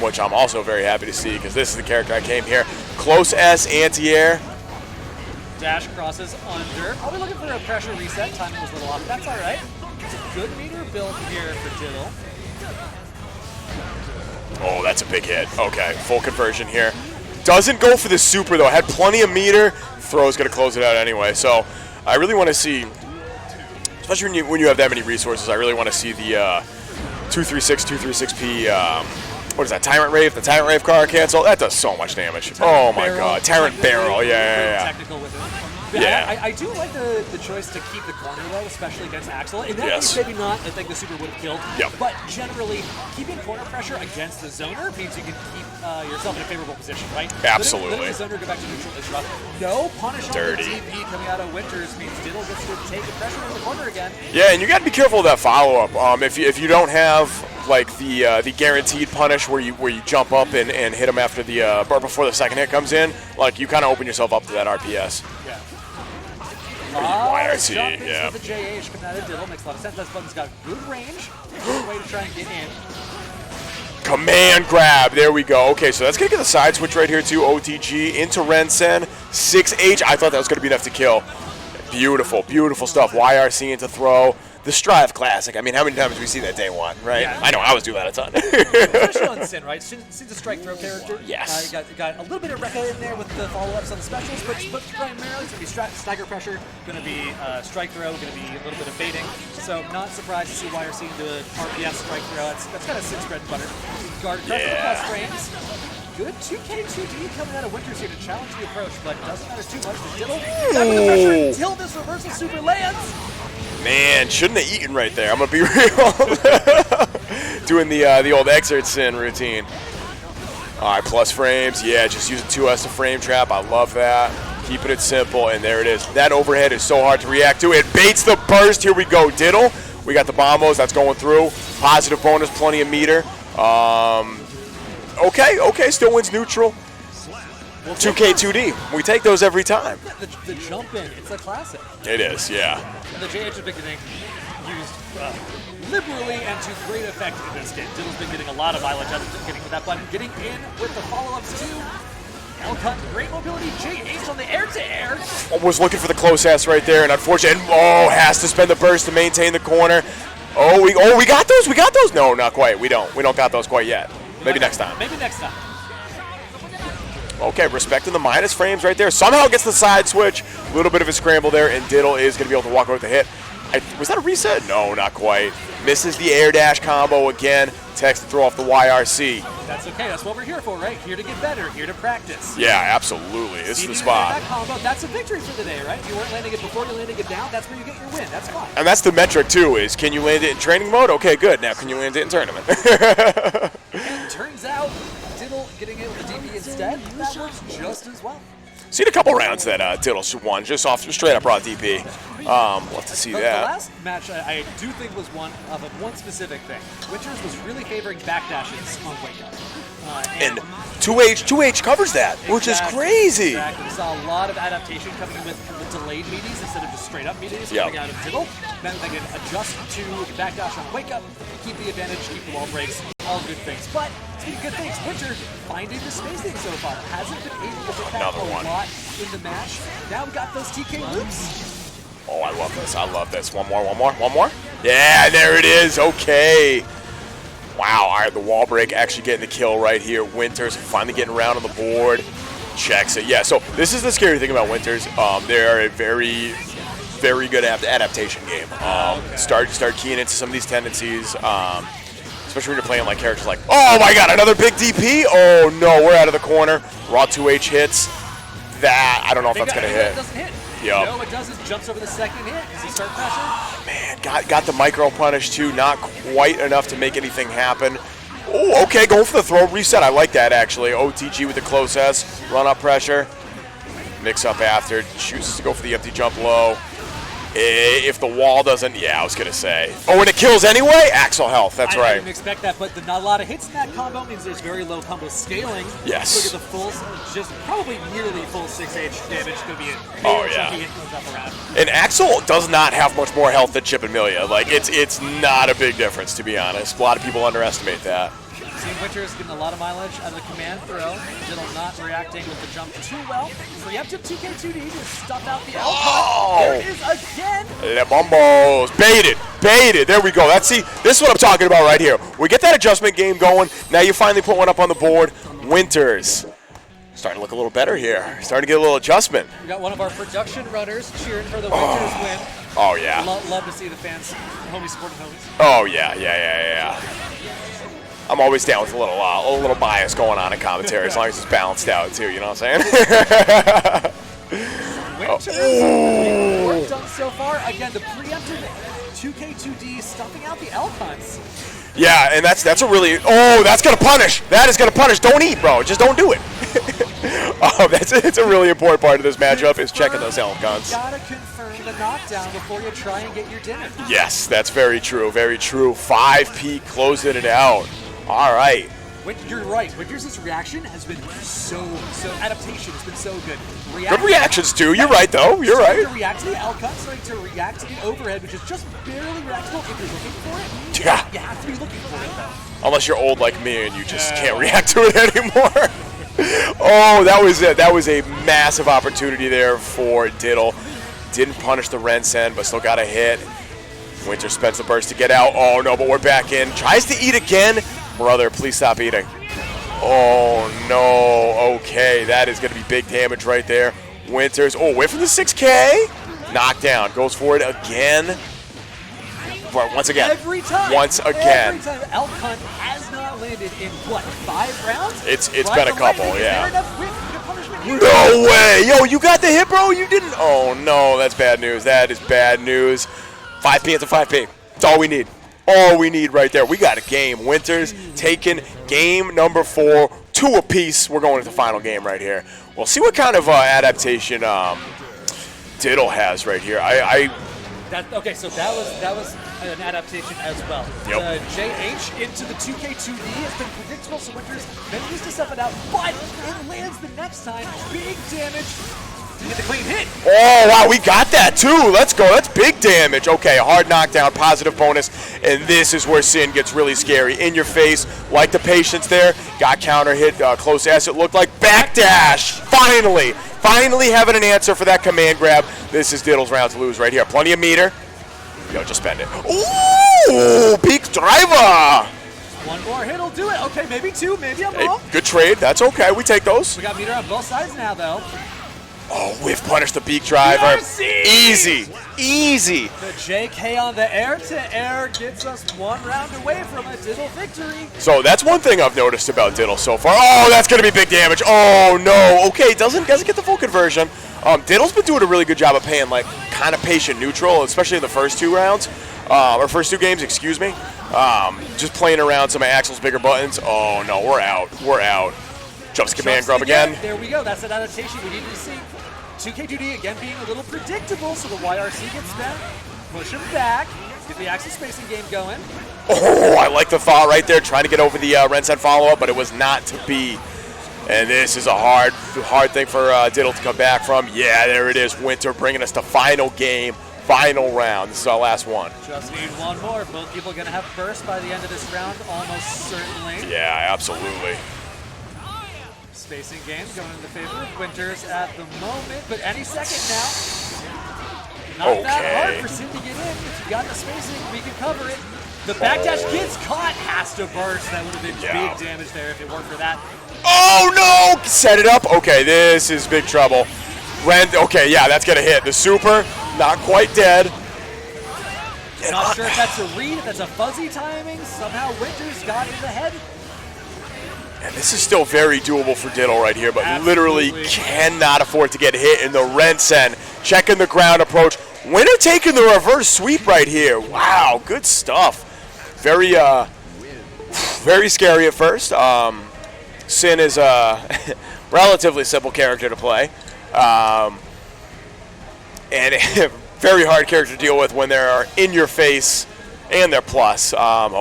which I'm also very happy to see because this is the character I came here. Close S, anti-air. Dash crosses under. I'll be looking for a pressure reset. Timing was a little off. That's all right. It's a good meter build here for Diddle. Oh, that's a big hit. Okay, full conversion here. Doesn't go for the super, though. Had plenty of meter. Throw's going to close it out anyway. So I really want to see, especially when you have that many resources, I really want to see the 236P, what is that, Tyrant Rave? The Tyrant Rave car cancel? That does so much damage. Oh, my God. Tyrant Barrel, yeah. Technical with it. Yeah. I do like the choice to keep the corner, though, especially against Axel. In that case, maybe not. I think the super would have killed. Yep. But generally, keeping corner pressure against the zoner means you can keep yourself in a favorable position, right? Absolutely. Letting the zoner go back to neutral is rough. No punish on the TP coming out of Winters means Diddle gets to take the pressure in the corner again. Yeah, and you got to be careful of that follow-up. If you don't have like the guaranteed punish where you jump up and hit him after the before the second hit comes in, like you kind of open yourself up to that RPS. Yeah. YRC, yeah. The JH coming out of Diddle makes a lot of sense. That button's got good range. Good way to try and get in. Command grab. There we go. Okay, so that's going to get the side switch right here, too. OTG into Rensen. 6H. I thought that was going to be enough to kill. Beautiful, beautiful stuff. YRC into throw. The Strive Classic. I mean, how many times have we seen that day one, right? Yeah. I know, I was doing that a ton. Especially on Sin, right? Sin's a strike throw character. Yes. Got a little bit of Rekka in there with the follow-ups on the specials, but primarily it's going to be stagger pressure, going to be strike throw, going to be a little bit of baiting. So not surprised to see YRC into an RPS strike throw. That's kind of Sin's bread and butter. Guard pressure plus frames. Good 2K2D coming out of Winters here to challenge the approach, but it doesn't matter too much for Diddle. Back with the pressure until this reversal super lands. Man, shouldn't have eaten right there. I'm going to be real. Doing the old Exert Sin routine. All right, plus frames. Yeah, just using 2S to frame trap. I love that. Keeping it simple, and there it is. That overhead is so hard to react to. It baits the burst. Here we go. Diddle. We got the bombos. That's going through. Positive bonus, plenty of meter. Okay, still wins neutral. 2K2D. We take those every time. The jump in, it's a classic. It is, yeah. And the JH has been getting used liberally and to great effect in this game. Diddle's been getting a lot of mileage out of getting with that button, getting in with the follow-ups too. L-cut, great mobility, JH on the air-to-air. Was looking for the close S right there, and unfortunately, has to spend the burst to maintain the corner. We got those? We got those? No, not quite. We don't got those quite yet. Maybe next time. Maybe next time. Okay, respecting the minus frames right there. Somehow gets the side switch. A little bit of a scramble there, and Diddle is going to be able to walk out with the hit. Was that a reset? No, not quite. Misses the air dash combo again. Text to throw off the YRC. That's okay. That's what we're here for, right? Here to get better. Here to practice. Yeah, absolutely. This is the spot. That combo, that's a victory for the day, right? If you weren't landing it before you're landing it down, that's where you get your win. That's fine. And that's the metric, too, is can you land it in training mode? Okay, good. Now can you land it in tournament? And turns out, Diddle getting it with the DP instead, that works just as well. Seen a couple rounds that Diddle won just off straight up raw DP. We'll have to see that. The last match I do think was one specific thing. Winters was really favoring backdashes on Wake Up. And 2H covers that, which is crazy. Exactly. We saw a lot of adaptation coming in with the delayed meaties instead of just straight up meaties coming out of Diddle. Then they can adjust to the backdash on wake up, keep the advantage, keep the wall breaks, all good things. But speaking of good things, Winter finding the spacing so far. Hasn't been able to hit that a lot in the match. Now we got those TK loops. Oh, I love this. I love this. One more. Yeah, there it is. Okay. Wow, all right, the wall break actually getting the kill right here. Winters finally getting around on the board. Checks it. Yeah, so this is the scary thing about Winters. They are a very, very good adaptation game. Start keying into some of these tendencies, especially when you're playing like characters like, oh my god, another big DP? Oh no, we're out of the corner. Raw 2H hits. That, I don't know if that's going to hit. It doesn't hit. Yep. No, it doesn't. Jumps over the second hit. Does he start pressure? Man, got the micro punish too. Not quite enough to make anything happen. Oh, okay, going for the throw reset. I like that actually. OTG with the close S. Run up pressure. Mix up after. Chooses to go for the empty jump low. If the wall doesn't, yeah, I was going to say. Oh, and it kills anyway? Axle health, that's right. I didn't expect that, but not a lot of hits in that combo means there's very low combo scaling. Yes. Look at the full, just probably nearly full 6H damage could be it. Oh, yeah. Hit goes up around. And Axel does not have much more health than Chip and Milia. Like, it's not a big difference, to be honest. A lot of people underestimate that. Team Winter's getting a lot of mileage out of the command throw. Diddle not reacting with the jump too well. Preemptive 2K2D to stuff out the L. Oh! There it is again. Le Bombos. Baited. There we go. This is what I'm talking about right here. We get that adjustment game going. Now you finally put one up on the board. Winters. Starting to look a little better here. Starting to get a little adjustment. We got one of our production runners cheering for the Winters win. Oh, yeah. Love to see the fans, homies supporting homies. Oh, yeah. I'm always down with a little bias going on in commentary, as long as it's balanced out too. You know what I'm saying? Winters, work done so far. Again, the preemptive 2K2D stuffing out the elk hunts. Yeah, and that's a really that's gonna punish. That is gonna punish. Don't eat, bro. Just don't do it. It's a really important part of this matchup is checking those elk hunts. You gotta confirm the knockdown before you try and get your dinner. Yes, that's very true. 5P closing it out. All right. You're right. Winters' reaction has been so adaptation has been so good. Good reactions too. You're right though. You're right. To react to the L cut, starting to react to the overhead, which is just barely reactable if you're looking for it. Yeah. You have to be looking for it though. Unless you're old like me and you just can't react to it anymore. Oh, that was it. That was a massive opportunity there for Diddle. Didn't punish the Rensen, but still got a hit. Winter spends the burst to get out. Oh no, but we're back in. Tries to eat again. Brother, please stop eating. Oh no, okay. That is gonna be big damage right there. Winters, away from the 6K. Knockdown, goes for it again. But once again. Every time. Elk Hunt has not landed in what, 5 rounds? It's been a couple, yeah. No No way! Yo, you got the hit, bro? You didn't? Oh no, that's bad news. That is bad news. 5P into 5P. That's all we need. All we need right there. We got a game. Winters taking game number 4, 2 apiece. We're going to the final game right here. We'll see what kind of adaptation Diddle has right here. Okay, so that was an adaptation as well. Yep. The JH into the 2K2D has been predictable, so Winters manages to step it out, but it lands the next time. Big damage. To get the clean hit. Oh, wow, we got that too. Let's go. That's big damage. Okay, a hard knockdown, positive bonus, and this is where Sin gets really scary. In your face, like the patience there. Got counter hit, close as it looked like. Backdash. Finally having an answer for that command grab. This is Diddle's round to lose right here. Plenty of meter. Yo, just spend it. Ooh, peak driver. One more hit will do it. Okay, maybe 2, maybe I'm wrong. Good trade. That's okay. We take those. We got meter on both sides now, though. Oh, we've punished the beak driver. Easy. The JK on the air-to-air gets us 1 round away from a Diddle victory. So that's one thing I've noticed about Diddle so far. Oh, that's going to be big damage. Oh, no. Okay, doesn't get the full conversion. Diddle's been doing a really good job of playing, like, kind of patient neutral, especially in the first 2 rounds. Or first 2 games, excuse me. Just playing around some of Axel's bigger buttons. Oh, no, we're out. Jumps command grub again. There we go. That's an adaptation we needed to see. 2K2D again being a little predictable, so the YRC gets spent. Push him back. Get the axis spacing game going. Oh, I like the thought right there, trying to get over the Renset follow-up, but it was not to be. And this is a hard thing for Diddle to come back from. Yeah, there it is. Winter bringing us to final game, final round. This is our last one. Just need one more. Both people going to have first by the end of this round, almost certainly. Yeah, absolutely. Spacing game going in the favor of Winters at the moment, but any second now. Not that hard for Sin to get in. If you got the spacing, we can cover it. The backdash gets caught, has to burst. That would have been big damage there if it weren't for that. Oh no! Set it up. Okay, this is big trouble. Okay, yeah, that's gonna hit. The super, not quite dead. Not sure if that's a read, if that's a fuzzy timing. Somehow Winters got in the head. And this is still very doable for Diddle right here, but literally cannot afford to get hit in the Rensen. Checking the ground approach. Winter taking the reverse sweep right here. Wow, good stuff. Very, very scary at first. Sin is a relatively simple character to play. And a very hard character to deal with when they're in your face and they're plus.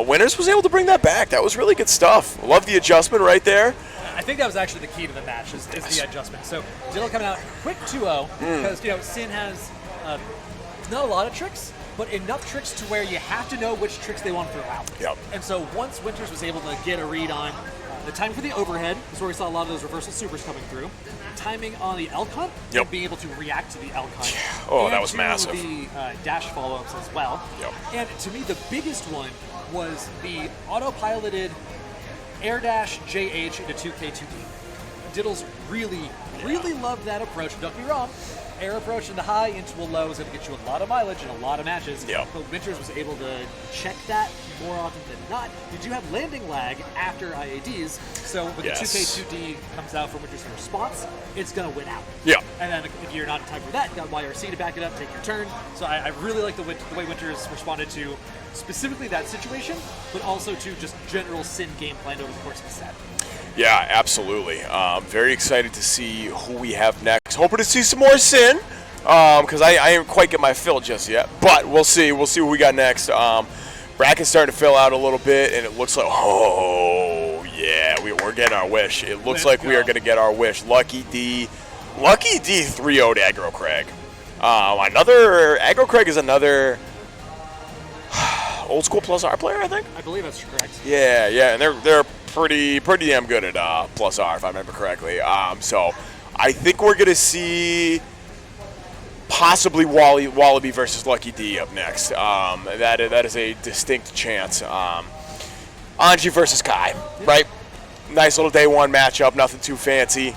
Winters was able to bring that back. That was really good stuff. Love the adjustment right there. I think that was actually the key to the match is the adjustment. So Diddle coming out quick 2-0 because Sin has not a lot of tricks, but enough tricks to where you have to know which tricks they want to throw out. Yep. And so once Winters was able to get a read on the timing for the overhead is where we saw a lot of those reversal supers coming through. Timing on the Elk Hunt, and being able to react to the Elk Hunt. Oh, that was massive. The dash follow-ups as well. Yep. And to me, the biggest one was the auto-piloted air dash JH into 2K2D. Diddles really loved that approach. Don't get me wrong. Air approach into high into a low is going to get you a lot of mileage in a lot of matches. Yep. But Winters was able to check that more often than not. You do have landing lag after IADs, so when the 2K2D comes out from Winters in response, it's going to win out. Yeah. And then if you're not in time for that, you got YRC to back it up, take your turn. So I really like the way Winters responded to specifically that situation, but also to just general Sin gameplay over the course of the set. Yeah, absolutely. Very excited to see who we have next. Hoping to see some more Sin, because I didn't quite get my fill just yet. But we'll see. We'll see what we got next. Bracket's starting to fill out a little bit, and it looks like, oh, yeah, we're getting our wish. It looks like we are going to get our wish. Lucky D 3-0'd Aggro Craig. Another, Aggro Craig is another old school plus R player, I think? I believe that's correct. Yeah, and they're pretty damn good at plus R, if I remember correctly. So I think we're going to see possibly Wallaby versus Lucky D up next. That is a distinct chance. Anji versus Kai, right? Nice little day one matchup, nothing too fancy.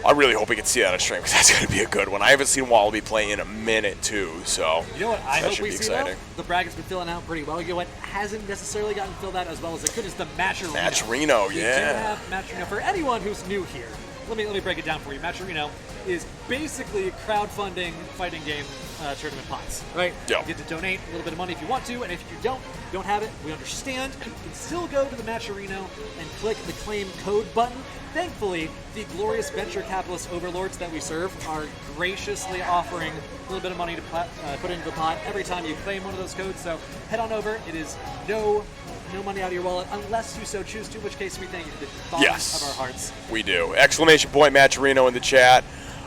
I really hope we can see that on stream because that's going to be a good one. I haven't seen Wallaby play in a minute, too, so you know what I hope we see, exciting. The bracket's been filling out pretty well. You know what hasn't necessarily gotten filled out as well as it could is the Matcherino. Matcherino, We do have Matcherino. For anyone who's new here, let me break it down for you. Matcherino is basically crowdfunding fighting game tournament pots, right? Yeah. You get to donate a little bit of money if you want to, and if you don't have it, we understand. You can still go to the Matcherino and click the claim code button. Thankfully, the glorious venture capitalist overlords that we serve are graciously offering a little bit of money to put into the pot every time you claim one of those codes. So head on over. It is no money out of your wallet unless you so choose to, in which case we thank you to the bottom of our hearts. We do. Exclamation point Matcherino in the chat.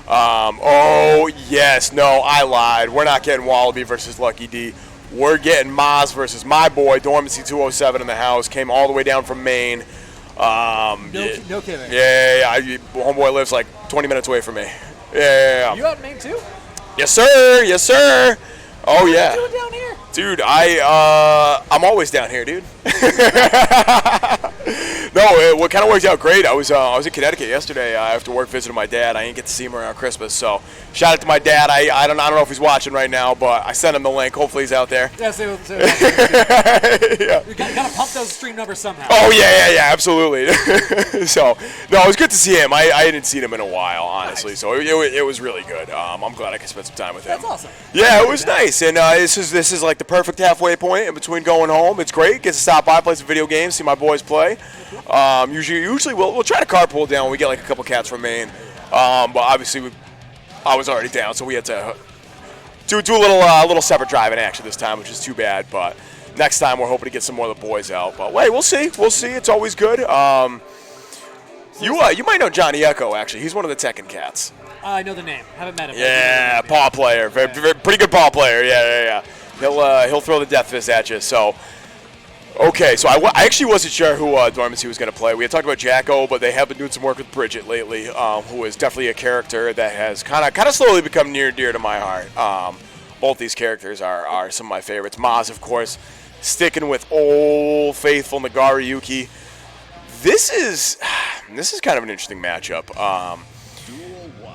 Oh, yes. No, I lied. We're not getting Wallaby versus Lucky D. We're getting Mozz versus my boy, Dormancy 207 in the house. Came all the way down from Maine. No kidding. Yeah. Homeboy lives like 20 minutes away from me. Yeah. You out in Maine too? Yes, sir. Oh, yeah. What are you doing down here? Dude, I'm always down here, dude. No, it kind of worked out great. I was in Connecticut yesterday after work visiting my dad. I didn't get to see him around Christmas, so shout out to my dad. I don't know if he's watching right now, but I sent him the link. Hopefully he's out there. Yeah, Yeah. You gotta pump those stream numbers somehow. Oh yeah, absolutely. So no, it was good to see him. I hadn't seen him in a while, honestly. Nice. So it was really good. I'm glad I could spend some time with him. That's awesome. Yeah, it was nice, and this is like the perfect halfway point in between going home. It's great. Get to stop by, play some video games, see my boys play. Usually we'll try to carpool down when we get like a couple cats from Maine. But obviously I was already down, so we had to do a little separate driving action this time, which is too bad. But next time we're hoping to get some more of the boys out. But wait, we'll see. We'll see. It's always good. You might know Johnny Echo, actually. He's one of the Tekken cats. I know the name. Haven't met him. Yeah, paw player. Very, pretty good paw player. Yeah. He'll throw the death fist at you. So, okay. So I actually wasn't sure who Dormancy was going to play. We had talked about Jacko, but they have been doing some work with Bridget lately, who is definitely a character that has kind of slowly become near and dear to my heart. Both these characters are some of my favorites. Mozz, of course, sticking with old faithful Nagari Yuki. This is kind of an interesting matchup.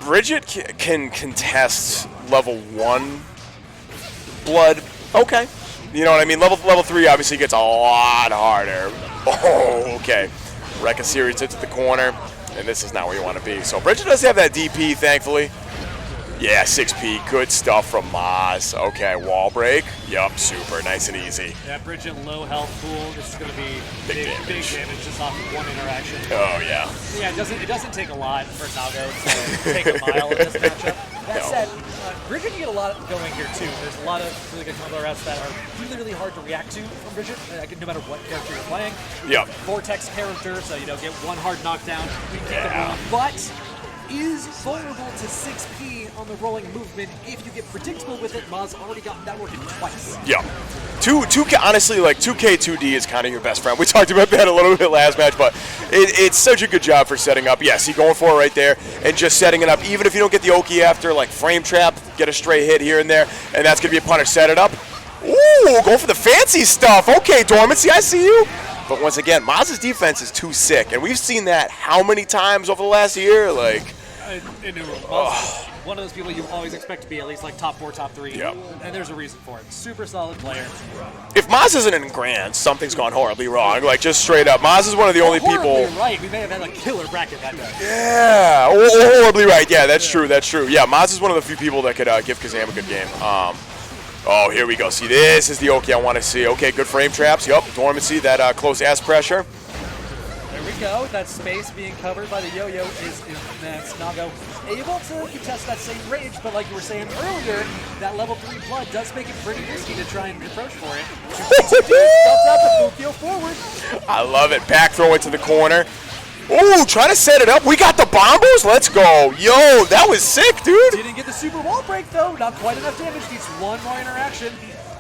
Bridget can contest level 1 blood. Okay. You know what I mean? Level 3 obviously gets a lot harder. Oh, okay. Wreck a series into the corner, and this is not where you want to be. So Bridget does have that DP, thankfully. Yeah, 6P. Good stuff from Mozz. Okay, wall break. Yup, super. Nice and easy. Yeah, Bridget low health pool. This is going to be big damage just off of one interaction. Oh, yeah. Yeah, it doesn't take a lot for Nago to take a mile in this matchup. That said, Bridget can get a lot going here, too. There's a lot of really good combo routes that are really, really hard to react to from Bridget, no matter what character you're playing. Yep. Vortex character, so, get one hard knockdown. You can keep the round, but is vulnerable to 6P on the rolling movement. If you get predictable with it, Mozz already got that working twice. Yeah. 2K, honestly, like 2K2D is kind of your best friend. We talked about that a little bit last match, but it's such a good job for setting up. Yeah, see, going for it right there and just setting it up. Even if you don't get the Oki after, like frame trap, get a stray hit here and there, and that's going to be a punish. Set it up. Ooh, going for the fancy stuff. Okay, Dormancy, I see you. But once again, Mozz's defense is too sick, and we've seen that how many times over the last year? Like, one of those people you always expect to be at least like top 4, top 3. Yep. And there's a reason for it. Super solid player. If Mozz isn't in Grand, something's gone horribly wrong. Like, just straight up. Mozz is one of the only people. Right. We may have had a killer bracket that day. Yeah. Horribly right. Yeah, that's true. Yeah, Mozz is one of the few people that could give Kazam a good game. Oh, here we go. See, this is the Oki I want to see. Okay, good frame traps. Yup, Dormancy, that close ass pressure. There we go. That space being covered by the yo-yo is next. Nago able to contest that same range, but like you were saying earlier, that level 3 blood does make it pretty risky to try and approach for it. Stuffs out the Fukio forward. I love it. Back throw into the corner. Ooh, trying to set it up. We got the bombos. Let's go. Yo, that was sick, dude. Didn't get the super wall break, though. Not quite enough damage. Needs one more interaction.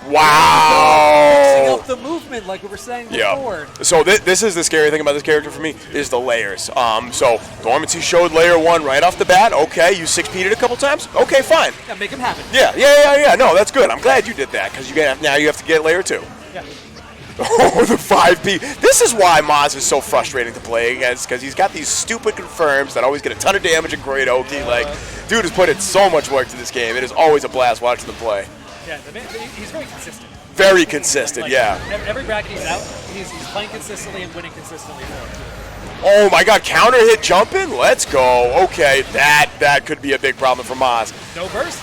Wow. Mixing up the movement like we were saying before. So this is the scary thing about this character for me, is the layers. So Dormancy showed layer 1 right off the bat. Okay, you 6P'd it a couple times. Okay, fine. Yeah, make him happen. Yeah. No, that's good. I'm glad you did that, because now you have to get layer 2. Yeah. Oh, the 5P. This is why Mozz is so frustrating to play against, because he's got these stupid confirms that always get a ton of damage and great Oki. Like, dude has put in so much work to this game. It is always a blast watching them play. Yeah, he's very consistent. Very consistent, like, yeah. Every bracket he's out, he's playing consistently and winning consistently for it. Oh my god, counter hit jumping? Let's go. Okay, that could be a big problem for Mozz. No burst.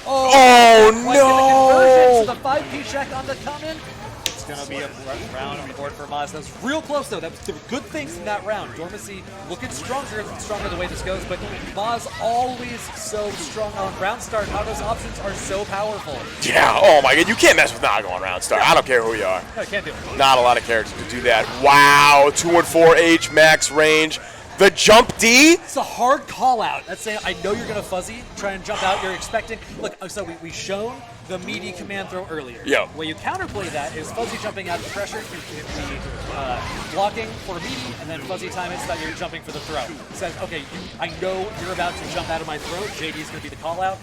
Oh no! So the 5P check on the come-in. It's going to be a round on board for Mozz. That was real close, though. There were good things in that round. Dormancy looking stronger the way this goes, but Mozz always so strong on round start. Nago's options are so powerful. Yeah, oh my god, you can't mess with Nago on round start. I don't care who you are. No, can't do it. Not a lot of characters can do that. Wow, 214H max range. The jump D? It's a hard call out. That's saying, I know you're going to fuzzy, try and jump out. You're expecting. Look, so we shown the meaty command throw earlier. Yeah. Where you counterplay that is fuzzy jumping out of pressure. You can be blocking for meaty, and then fuzzy time it so that you're jumping for the throw. It says, okay, I know you're about to jump out of my throat. JD is going to be the call out.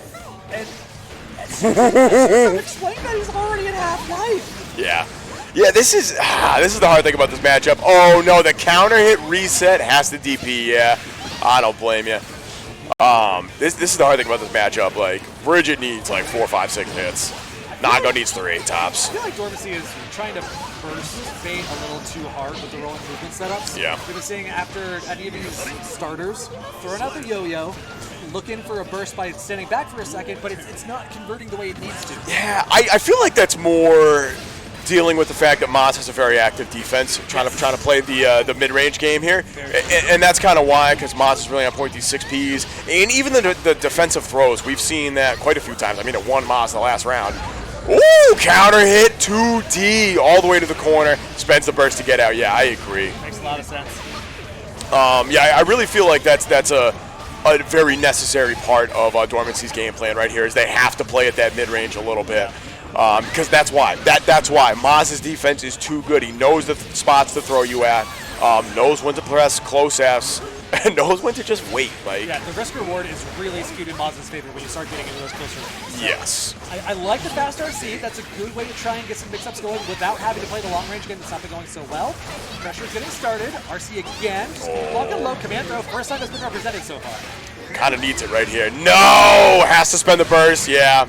And explain that he's already in half-life. Yeah. Yeah, this is the hard thing about this matchup. Oh no, the counter hit reset has to DP. Yeah, I don't blame you. This is the hard thing about this matchup. Like, Bridget needs like 4, 5, 6 hits. Nago needs 3 tops. I feel like Dormancy is trying to burst bait a little too hard with the rolling movement setups. Yeah. We've been seeing after any of these starters, throwing out the yo-yo, looking for a burst by standing back for a second, but it's not converting the way it needs to. Yeah, I feel like that's more dealing with the fact that Mozz has a very active defense, trying to play the mid-range game here, and that's kind of why, because Mozz is really on point these 6Ps, and even the defensive throws, we've seen that quite a few times. I mean, it won Mozz the last round. Ooh, counter hit 2D all the way to the corner. Spends the burst to get out. Yeah, I agree. Makes a lot of sense. Yeah, I really feel like that's a very necessary part of Dormancy's game plan right here is they have to play at that mid-range a little bit. Because that's why. That's why. Mozz's defense is too good. He knows the spots to throw you at, knows when to press close Fs, and knows when to just wait. Yeah, the risk reward is really skewed in Mozz's favor when you start getting into those closer ranges. So yes. I like the fast RC. That's a good way to try and get some mix-ups going without having to play the long range game that's not been going so well. Pressure's getting started. RC again. Just walking low. Command throw. First time that's been represented so far. Kind of needs it right here. No! Has to spend the burst. Yeah.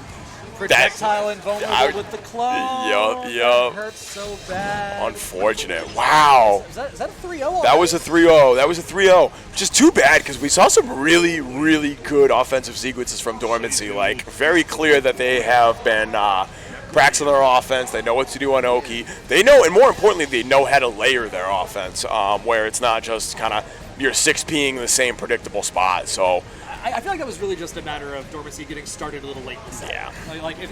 Projectile invulnerable with the clone. Yup. That hurts so bad. Unfortunate. Wow. Is that a 3-0? That was a 3-0. That was a 3-0. Which is too bad because we saw some really, really good offensive sequences from Dormancy. Like, very clear that they have been practicing their offense. They know what to do on Oki. They know, and more importantly, they know how to layer their offense where it's not just kind of you're 6P'ing the same predictable spot. So I feel like that was really just a matter of Dormancy getting started a little late in the set. Yeah.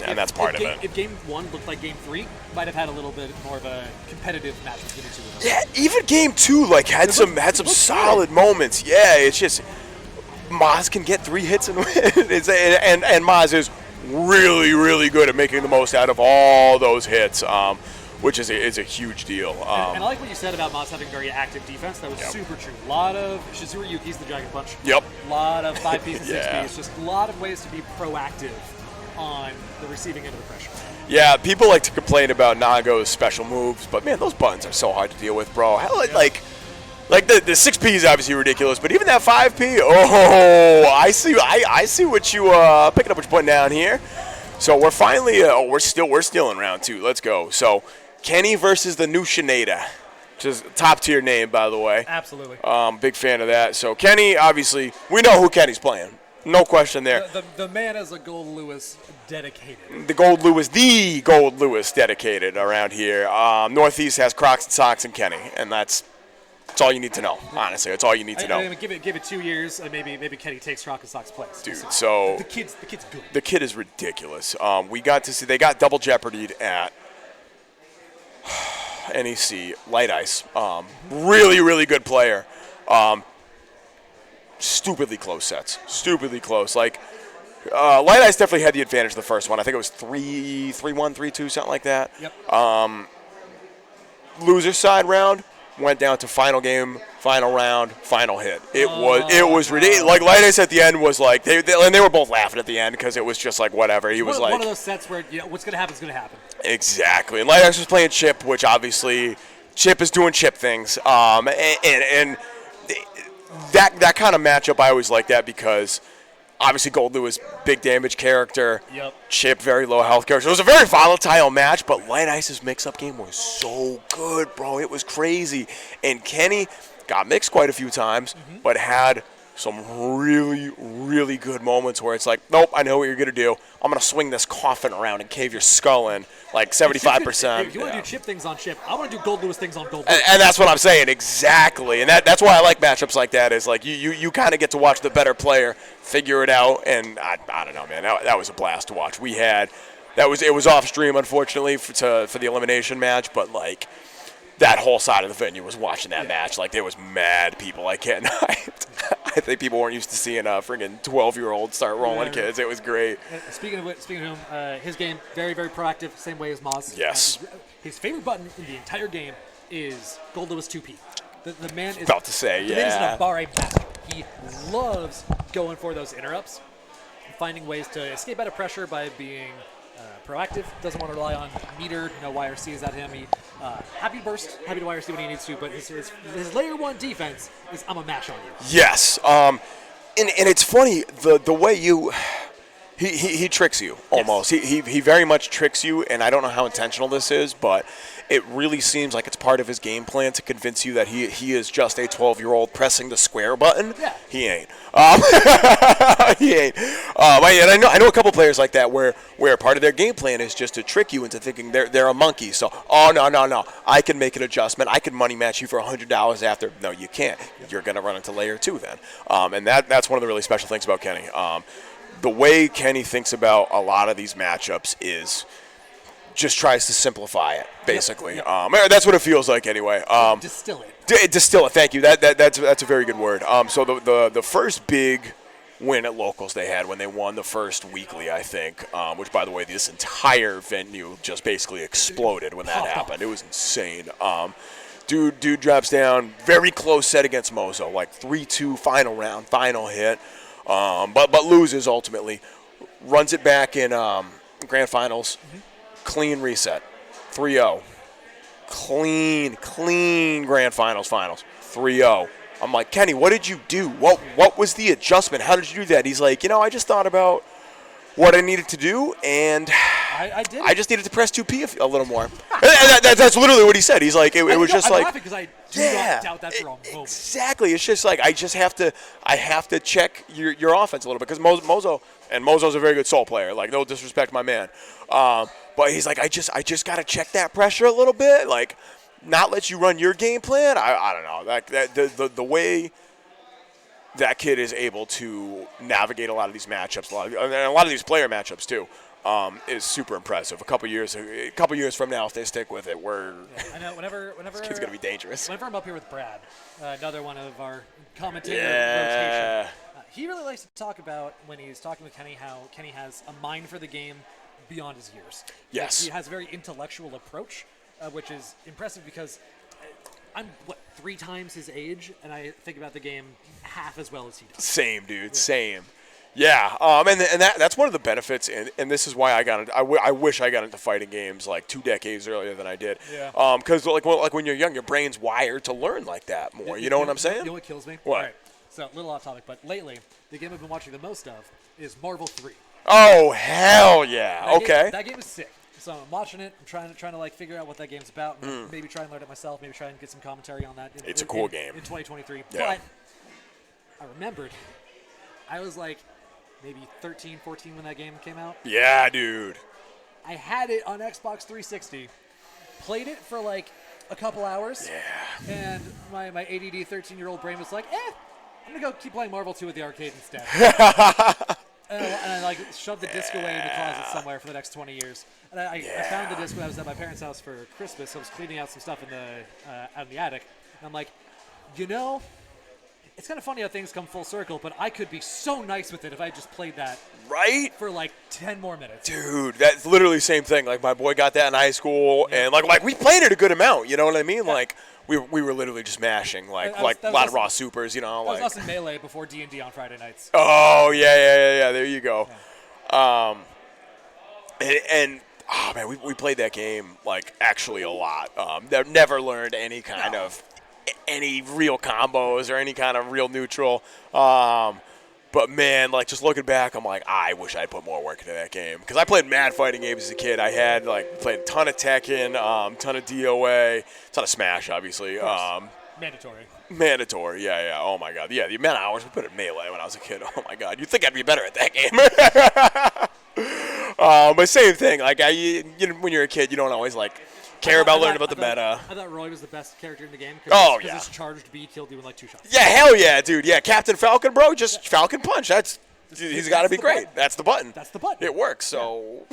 And that's part of it. If game 1 looked like game 3, might have had a little bit more of a competitive match between the two of them. Yeah, even game 2 had some solid moments. Yeah, it's just Mozz can get 3 hits and win. And Mozz is really, really good at making the most out of all those hits. Which is a huge deal. And I like what you said about Mozz having very active defense. That was super true. A lot of Shizuru Yuki's the Dragon Punch. Yep. A lot of 5Ps and 6Ps. Just a lot of ways to be proactive on the receiving end of the pressure. Yeah, people like to complain about Nago's special moves, but man, those buttons are so hard to deal with, bro. Like the 6P is obviously ridiculous, but even that 5P, I see what you picking up what you're putting down here. So we're finally we're still in round 2. Let's go. So Kenny versus the Nushinator, which is a top tier name, by the way. Absolutely. Big fan of that. So Kenny, obviously, we know who Kenny's playing. No question there. The man is a Gold Lewis dedicated. The Gold Lewis dedicated around here. Northeast has Crocs and Socks and Kenny, and that's all you need to know. Honestly, that's all you need to know. Give it 2 years, and maybe Kenny takes Crocs and Socks' place. Dude, so the kid's good. The kid is ridiculous. We got to see they got double jeopardied at NEC Light Ice. Really, really good player. Stupidly close sets. Stupidly close. Light Ice definitely had the advantage of the first one. I think it was 3-1, 3-2, something like that. Yep. Loser side round went down to final game, final round, final hit. It was ridiculous. Like Light Ice at the end was like they were both laughing at the end because it was just like whatever. He was like one of those sets where what's gonna happen is gonna happen. Exactly. And Light Ice was playing Chip, which obviously Chip is doing Chip things. And that kind of matchup I always like that because obviously Gold Lewis, big damage character. Yep. Chip, very low health character. It was a very volatile match, but Light Ice's mix-up game was so good, bro. It was crazy. And Kenny got mixed quite a few times, but had some really, really good moments where it's like, nope, I know what you're going to do. I'm going to swing this coffin around and cave your skull in like 75%. If you want to do Chip things on Chip, I want to do Gold Lewis things on Gold Lewis. And that's what I'm saying, exactly. And that's why I like matchups like that is like you kind of get to watch the better player figure it out. And I don't know, man, that was a blast to watch. It was off stream, unfortunately, for the elimination match, but like that whole side of the venue was watching that match. Like there was mad people like at night. I think people weren't used to seeing a friggin' 12-year-old start rolling kids. It was great. Speaking of him, his game, very, very proactive, same way as Mozz. Yes. His favorite button in the entire game is Gold Lewis 2P. The man is about to say, the man is an Abare master. He loves going for those interrupts, finding ways to escape out of pressure by being proactive. Doesn't want to rely on meter. No YRCs at him. He happy to YRC when he needs to, but his layer 1 defense is I'm a mash on you. Yes. And it's funny the way he tricks you almost. Yes. He very much tricks you, and I don't know how intentional this is, but it really seems like it's part of his game plan to convince you that he is just a 12-year-old pressing the square button. Yeah. He ain't. He ain't. And I know a couple players like that where part of their game plan is just to trick you into thinking they're a monkey. So, no, I can make an adjustment. I can money match you for $100 after. No, you can't. You're going to run into layer 2 then. And that's one of the really special things about Kenny. The way Kenny thinks about a lot of these matchups is just tries to simplify it, basically. Yep. That's what it feels like anyway. Distill it. Distill it. Thank you. That's a very good word. So the first big win at locals they had when they won the first weekly, I think, which, by the way, this entire venue just basically exploded when that happened. It was insane. Dude drops down, very close set against Mozz, like 3-2 final round, final hit, but loses ultimately. Runs it back in grand finals, clean reset, 3-0. Clean grand finals, 3-0. I'm like, Kenny, what did you do? What was the adjustment? How did you do that? He's like, I just thought about what I needed to do, and I did. I just needed to press 2P a little more. That's literally what he said. He's like, it was just I'm like, laughing because I do not doubt that for a moment. Exactly. It's just like I have to check your offense a little bit because Mozzo's a very good soul player. Like, no disrespect, my man. But he's like, I just got to check that pressure a little bit. Like, not let you run your game plan. I don't know. The way that kid is able to navigate a lot of these matchups, and a lot of these player matchups too, is super impressive. A couple years from now, if they stick with it, I know. Whenever this kid's gonna be dangerous. Whenever I'm up here with Brad, another one of our commentator rotation, he really likes to talk about when he's talking with Kenny how Kenny has a mind for the game beyond his years. Yes, he has a very intellectual approach, which is impressive because I'm 3 times his age, and I think about the game half as well as he does. Same, dude. Same. Yeah, and that's one of the benefits, and this is why I got into. I wish I got into fighting games like 2 decades earlier than I did. Yeah. Because like when you're young, your brain's wired to learn like that more. You know what I'm saying? You know what kills me? What? All right. So a little off topic, but lately the game I've been watching the most of is Marvel 3. Oh hell yeah! That game is sick. So I'm watching it. I'm trying to like figure out what that game's about. And maybe try and learn it myself. Maybe try and get some commentary on that. It's a cool game in 2023. Yeah. But I remembered I was like maybe 13, 14 when that game came out. Yeah, dude. I had it on Xbox 360. Played it for like a couple hours. Yeah. And my ADD 13-year-old brain was like, I'm gonna go keep playing Marvel 2 at the arcade instead. And I like shoved the disc away in the closet somewhere for the next 20 years. And I found the disc when I was at my parents' house for Christmas. I was cleaning out some stuff out in the attic. And I'm like, it's kind of funny how things come full circle, but I could be so nice with it if I just played that right for like 10 more minutes. Dude, that's literally the same thing. Like my boy got that in high school, and like we played it a good amount. You know what I mean? Yeah. Like we were literally just mashing like a lot of raw supers. You know, that was us in Melee before D&D on Friday nights. Oh yeah. There you go. Yeah. And oh man, we played that game like actually a lot. Never learned any kind of any real combos or any kind of real neutral. But man, like just looking back, I'm like, I wish I'd put more work into that game because I played mad fighting games as a kid. I had played a ton of Tekken, ton of DOA, ton of Smash, obviously. Mandatory, yeah. Oh my god, yeah. The amount of hours we put in Melee when I was a kid. Oh my god, you'd think I'd be better at that game. But same thing. Like when you're a kid, you don't always care about learning about the meta. I thought Roy was the best character in the game because his charged B killed you in like 2 shots. Yeah, hell yeah, dude. Yeah, Captain Falcon, bro. Just Falcon Punch. He's got to be great. That's the button. It works, so.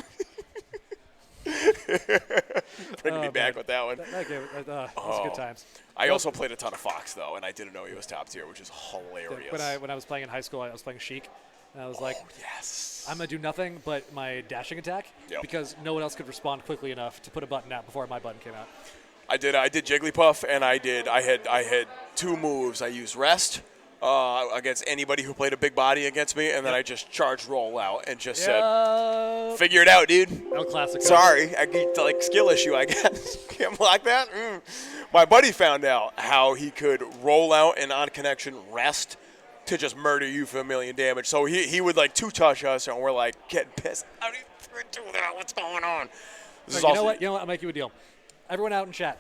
Bring me back with that one. That game, was good times. I also played a ton of Fox, though, and I didn't know he was top tier, which is hilarious. When I was playing in high school, I was playing Sheik. And I was like, yes. I'm going to do nothing but my dashing attack because no one else could respond quickly enough to put a button out before my button came out. I did Jigglypuff, and I had 2 moves. I used Rest against anybody who played a big body against me, and then I just charged Roll out and just said, figure it out, dude. El Clasico. Sorry. Skill issue, I guess. Can't block that. My buddy found out how he could roll out and on connection Rest to just murder you for 1 million damage. So he would 2-touch us, and we're getting pissed. How do you do that? What's going on? You know what? I'll make you a deal. Everyone out in chat,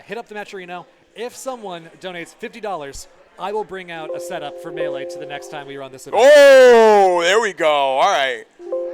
hit up the Matcherino. If someone donates $50, I will bring out a setup for Melee to the next time we run this event. Oh, there we go. All right.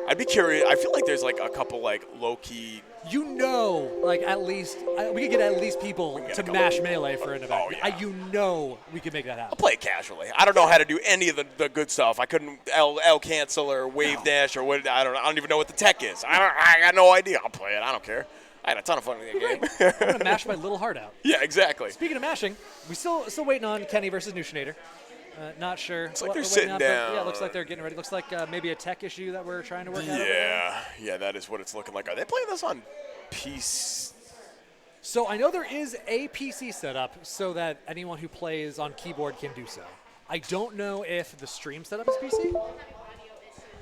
I'd be curious. I feel like there's a couple low-key You know, like at least we could get at least people to mash melee for an event. Oh, yeah. You know, we could make that happen. I'll play it casually. I don't know how to do any of the good stuff. I couldn't L cancel or wave dash or what. I don't even know what the tech is. I got no idea. I'll play it. I don't care. I had a ton of fun in the game. I'm gonna mash my little heart out. Yeah, exactly. Speaking of mashing, we still waiting on Kenny versus Nushinator. Not sure. Looks like they're sitting down. Yeah, looks like they're getting ready. Looks like maybe a tech issue that we're trying to work out. Yeah, that is what it's looking like. Are they playing this on PC? So I know there is a PC setup so that anyone who plays on keyboard can do so. I don't know if the stream setup is PC.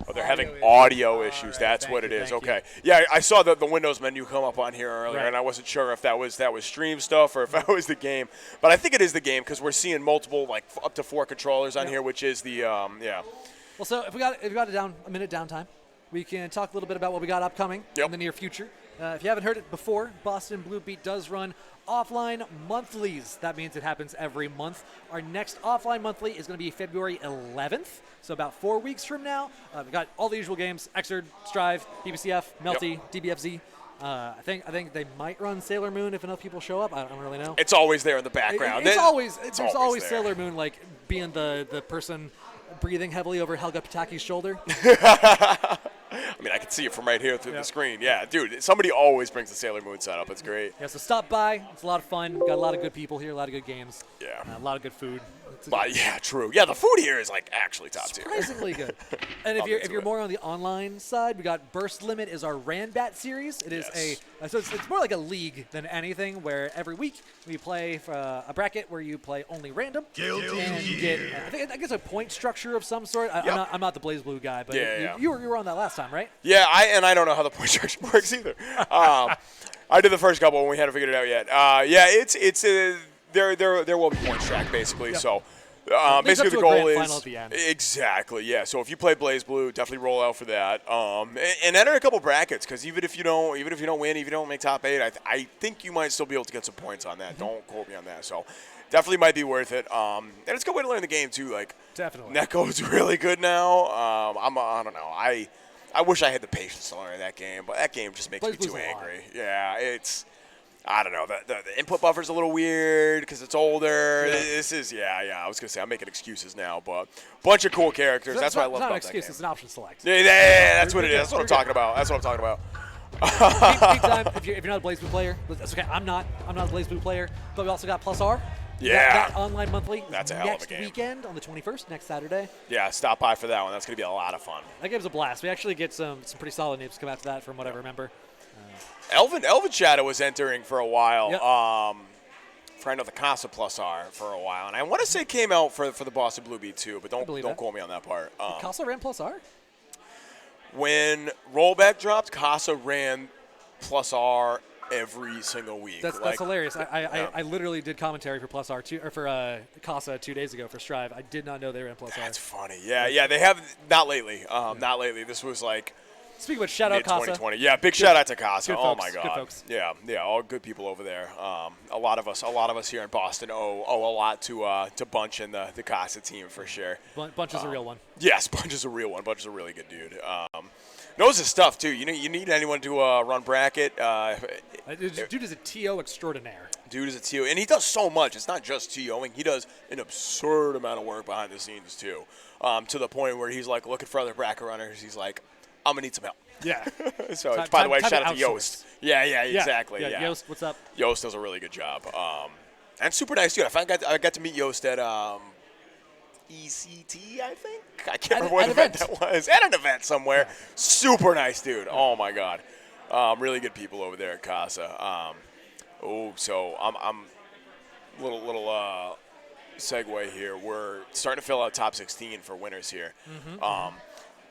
Oh, they're having audio issues. Right, That's what it is. thank Okay. Yeah, I saw the Windows menu come up on here earlier, Right. and I wasn't sure if that was stream stuff or if that was the game. But I think it is the game because we're seeing multiple, like up to 4 controllers on here, which is the yeah. Well, so if we got a minute downtime, we can talk a little bit about what we got upcoming in the near future. If you haven't heard it before, Boston Blue Beat does run offline monthlies. That means it happens every month. Our next offline monthly is going to be February 11th, so about 4 weeks from now. We've got all the usual games: Xrd, Strive, BBCF, Melty, DBFZ. I think they might run Sailor Moon if enough people show up. I don't really know. It's always there in the background. There's always there. Sailor Moon, like being the person breathing heavily over Helga Pataki's shoulder. I mean, I can see it from right here through the screen. Yeah, dude, somebody always brings the Sailor Moon setup. It's great. Yeah, so stop by. It's a lot of fun. Got a lot of good people here, a lot of good games. Yeah. A lot of good food. Yeah, true. Yeah, the food here is like actually top tier. Surprisingly good. And if you're more on the online side, we got Burst Limit is our Ranbat series. It is so it's more like a league than anything, where every week we play for a bracket where you play only random. And you get I guess a point structure of some sort. I'm not the Blaze Blue guy, but you were on that last time, right? Yeah, I don't know how the point structure works either. I did the first couple and we hadn't figured it out yet. It's there will be points track basically. So basically the goal is final at the end. Exactly, yeah. So if you play Blaze Blue, definitely roll out for that. And enter a couple brackets because even if you don't win, if you don't make top 8, I think you might still be able to get some points on that. Don't quote me on that. So definitely might be worth it. And it's a good way to learn the game too. Like definitely, Neko's really good now. I don't know. I wish I had the patience to learn that game, but that game just makes me too angry. Yeah, I don't know. The input buffer's a little weird because it's older. Yeah. This is, I was going to say, I'm making excuses now, but bunch of cool characters. That's what I love about that game. It's not an excuse. It's an option select. Yeah, that's what it is. That's what I'm talking about. Big time. If you're not a Blaze Blue player, that's okay. I'm not a Blaze Blue player, but we also got Plus R. Yeah. That online monthly. That's a hell of a game. Next weekend on the 21st, next Saturday. Yeah, stop by for that one. That's going to be a lot of fun. That game's a blast. We actually get some pretty solid names come after that from what I remember. Elvin Shadow was entering for a while. For I know the Casa Plus R for a while, and I want to say it came out for the Boston Blue Beat too, but don't quote me on that part. Casa ran Plus R? When Rollback dropped, Casa ran Plus R every single week. That's hilarious. I literally did commentary for Plus R for Casa 2 days ago for Strive. I did not know they ran Plus R. That's funny. Yeah, they have not lately. Not lately. This was like. Speaking of which, shout out Casa. 2020. Yeah, big shout out to Casa. Oh my God. Good folks. Yeah, all good people over there. A lot of us here in Boston owe a lot to Bunch and the Casa team for sure. Bunch is a real one. Yes, Bunch is a real one. Bunch is a really good dude. Knows his stuff too. You need anyone to run bracket. Dude is a TO extraordinaire. Dude is a TO, and he does so much. It's not just TOing. He does an absurd amount of work behind the scenes too, to the point where he's like looking for other bracket runners. He's like, I'm going to need some help. Yeah. So, by the way, shout out to Yost. Yeah, exactly. Yeah. Yost, what's up? Yost does a really good job. And super nice dude. I got to meet Yost at ECT, I think. I can't remember what event that was. At an event somewhere. Yeah. Super nice dude. Oh, my God. Really good people over there at Casa. So I'm little segue here. We're starting to fill out top 16 for winners here.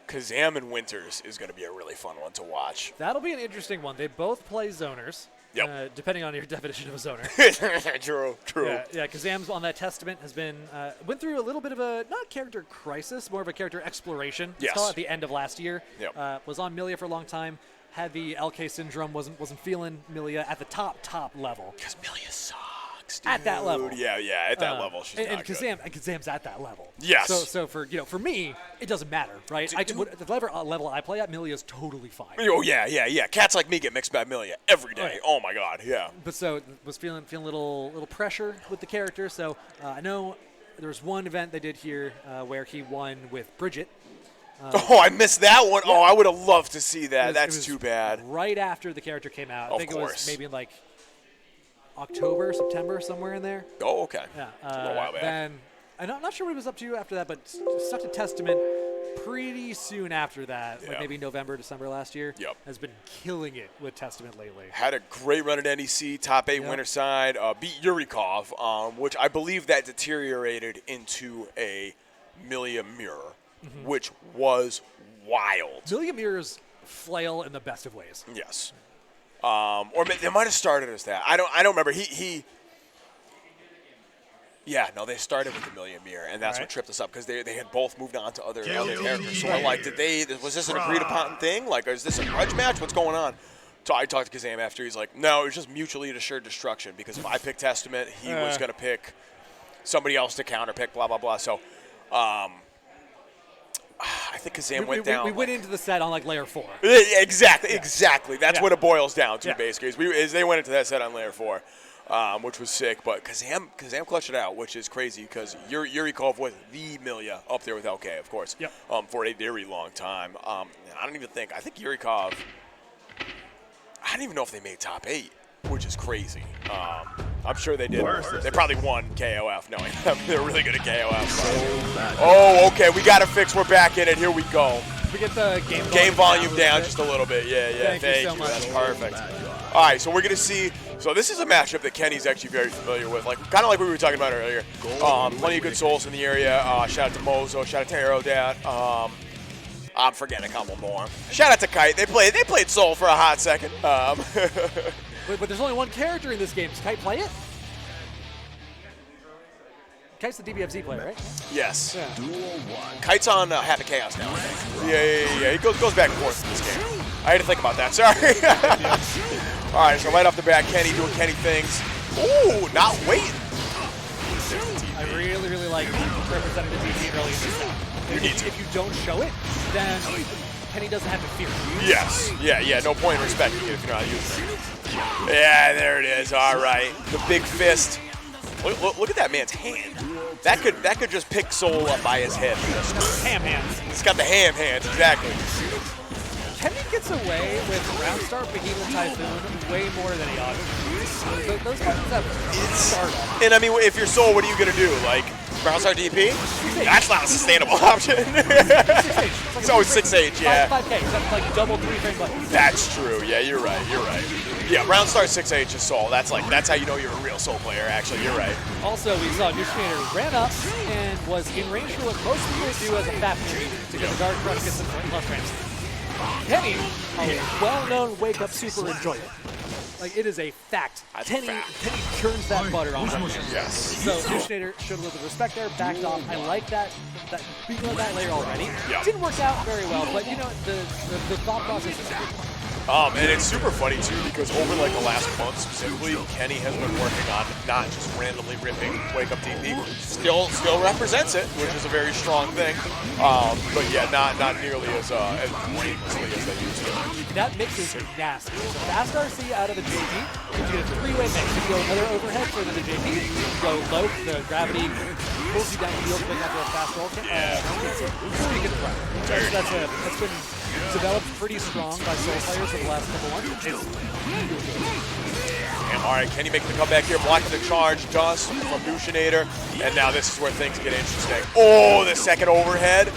Kazam and Winters is going to be a really fun one to watch. That'll be an interesting one. They both play zoners, depending on your definition of a zoner. True. Yeah, Kazam's on that Testament has been went through a little bit of a, not character crisis, more of a character exploration. Yes. Saw at the end of last year. Yep. Was on Milia for a long time. Had the LK syndrome, wasn't feeling Milia at the top level. Because Milia sucks. sucks, dude. At that level. Yeah, at that level, she's and not good. Kazam's at that level. Yes. So for for me, it doesn't matter, right? The level I play at, Milia's totally fine. Oh yeah. Cats like me get mixed by Milia every day. Oh my god, yeah. But so was feeling a little pressure with the character. So I know there was one event they did here where he won with Bridget. I missed that one. Yeah. Oh, I would have loved to see that. It was That's too bad. Right after the character came out. I think course. It was maybe in like October, September, somewhere in there. Oh, okay. Yeah. A while back. Then I'm not sure what he was up to after that, but stuck to Testament pretty soon after that, like maybe November, December last year. Yep. Has been killing it with Testament lately. Had a great run at NEC, top 8 winter side, beat Yurikov, which I believe that deteriorated into a Milia mirror, which was wild. Milia mirrors flail in the best of ways. Yes. Or they might have started as that. I don't remember. They started with the Milia mirror, and that's what tripped us up because they had both moved on to other characters. So we're like, was this an agreed upon thing? Like, is this a grudge match? What's going on? So I talked to Kazam after. He's like, no, it was just mutually assured destruction because if I picked Testament, he was going to pick somebody else to counter pick, blah, blah, blah. So I think Kazam went down. We went into the set on like layer 4. Exactly. That's what it boils down to, basically. Is they went into that set on layer 4, which was sick. But Kazam clutched it out, which is crazy because Yurikov was the Milia up there with LK, of course, for a very long time. And I think Yurikov, I don't even know if they made top 8, which is crazy. I'm sure they did. They probably won KOF knowing them. They're really good at KOF. Oh, okay. We got it fixed. We're back in it. Here we go. We get the game volume down just a little bit. Yeah. Thank you so much. That's perfect. All right, so we're going to see. So this is a matchup that Kenny's actually very familiar with, kind of like we were talking about earlier. Plenty of good souls in the area. Shout out to Mozz. Shout out to Aerodad. I'm forgetting a couple more. Shout out to Kite. They played Soul for a hot second. But there's only one character in this game. Does Kite play it? Kite's the DBFZ player, right? Yes. Yeah. Kite's on Happy Chaos now. Yeah. He goes back and forth in this game. I had to think about that. Sorry. All right, so right off the bat, Kenny doing Kenny things. Ooh, not waiting. I really like representing the DP early in this set. If you don't show it, then Kenny doesn't have to fear. Yes. Yeah. No point in respecting it if you're not using it. Yeah, there it is. All right. The big fist. Look at that man's hand. That could just pick Soul up by his head. Ham hands. He's got the ham hands, exactly. Kenny gets away with Round Start, Behemoth, Typhoon way more than he ought to. Those buttons have startup. And I mean, if you're Soul, what are you going to do? Like, Round Start DP? That's not a sustainable option. It's always 6H, yeah. 5K, that's like double 3-frame buttons. That's true. Yeah, you're right. Yeah, Round Start 6H is Soul. That's how you know you're a real Soul player, actually. You're right. Also, we saw Nushinator ran up and was in range for what most people do as a fat man to get the guard crush, get some plus frames. Kenny, a well-known wake-up super enjoyer. Like, it is a fact. Kenny turns that butter on. Yes. So Nushinator showed a little bit of respect there, backed off. I like that being on that layer already. Yeah. Didn't work out very well, but you know, the thought process is a good one. And it's super funny too because over like the last month specifically, Kenny has been working on not just randomly ripping Wake Up DP, still represents it, which is a very strong thing. But yeah, not nearly as blamelessly as they used to. That mix is nasty. So fast RC out of the JP, you get a 3-way mix. You go another overhead further to JP, you go low, the gravity pulls you down the field quick after a fast roll. Pretty good run. That's been developed pretty strong by Soul players for the last couple months. And all right, Kenny making the comeback here, blocking the charge, dust from Nushinator, and now this is where things get interesting. Oh, the second overhead.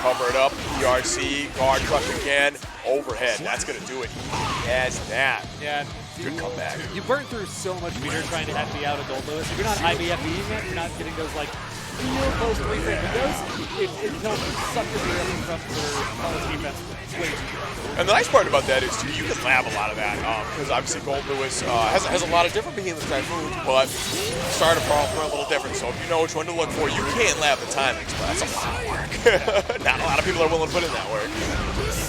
Cover it up, ERC, guard crush again, overhead. That's going to do it. He has that. Yeah. Good comeback. You burn through so much meter trying to FB out Adult Lewis. If you're not IBFBing it, you're not getting those like real close 3-frame windows. It don't suck your meter from college defense. And the nice part about that is too, you can lab a lot of that because obviously Gold Lewis has a lot of different Behemoth typhoons, but starter problem are a little different. So if you know which one to look for, you can't lab the timings, but that's a lot of work. Not a lot of people are willing to put in that work.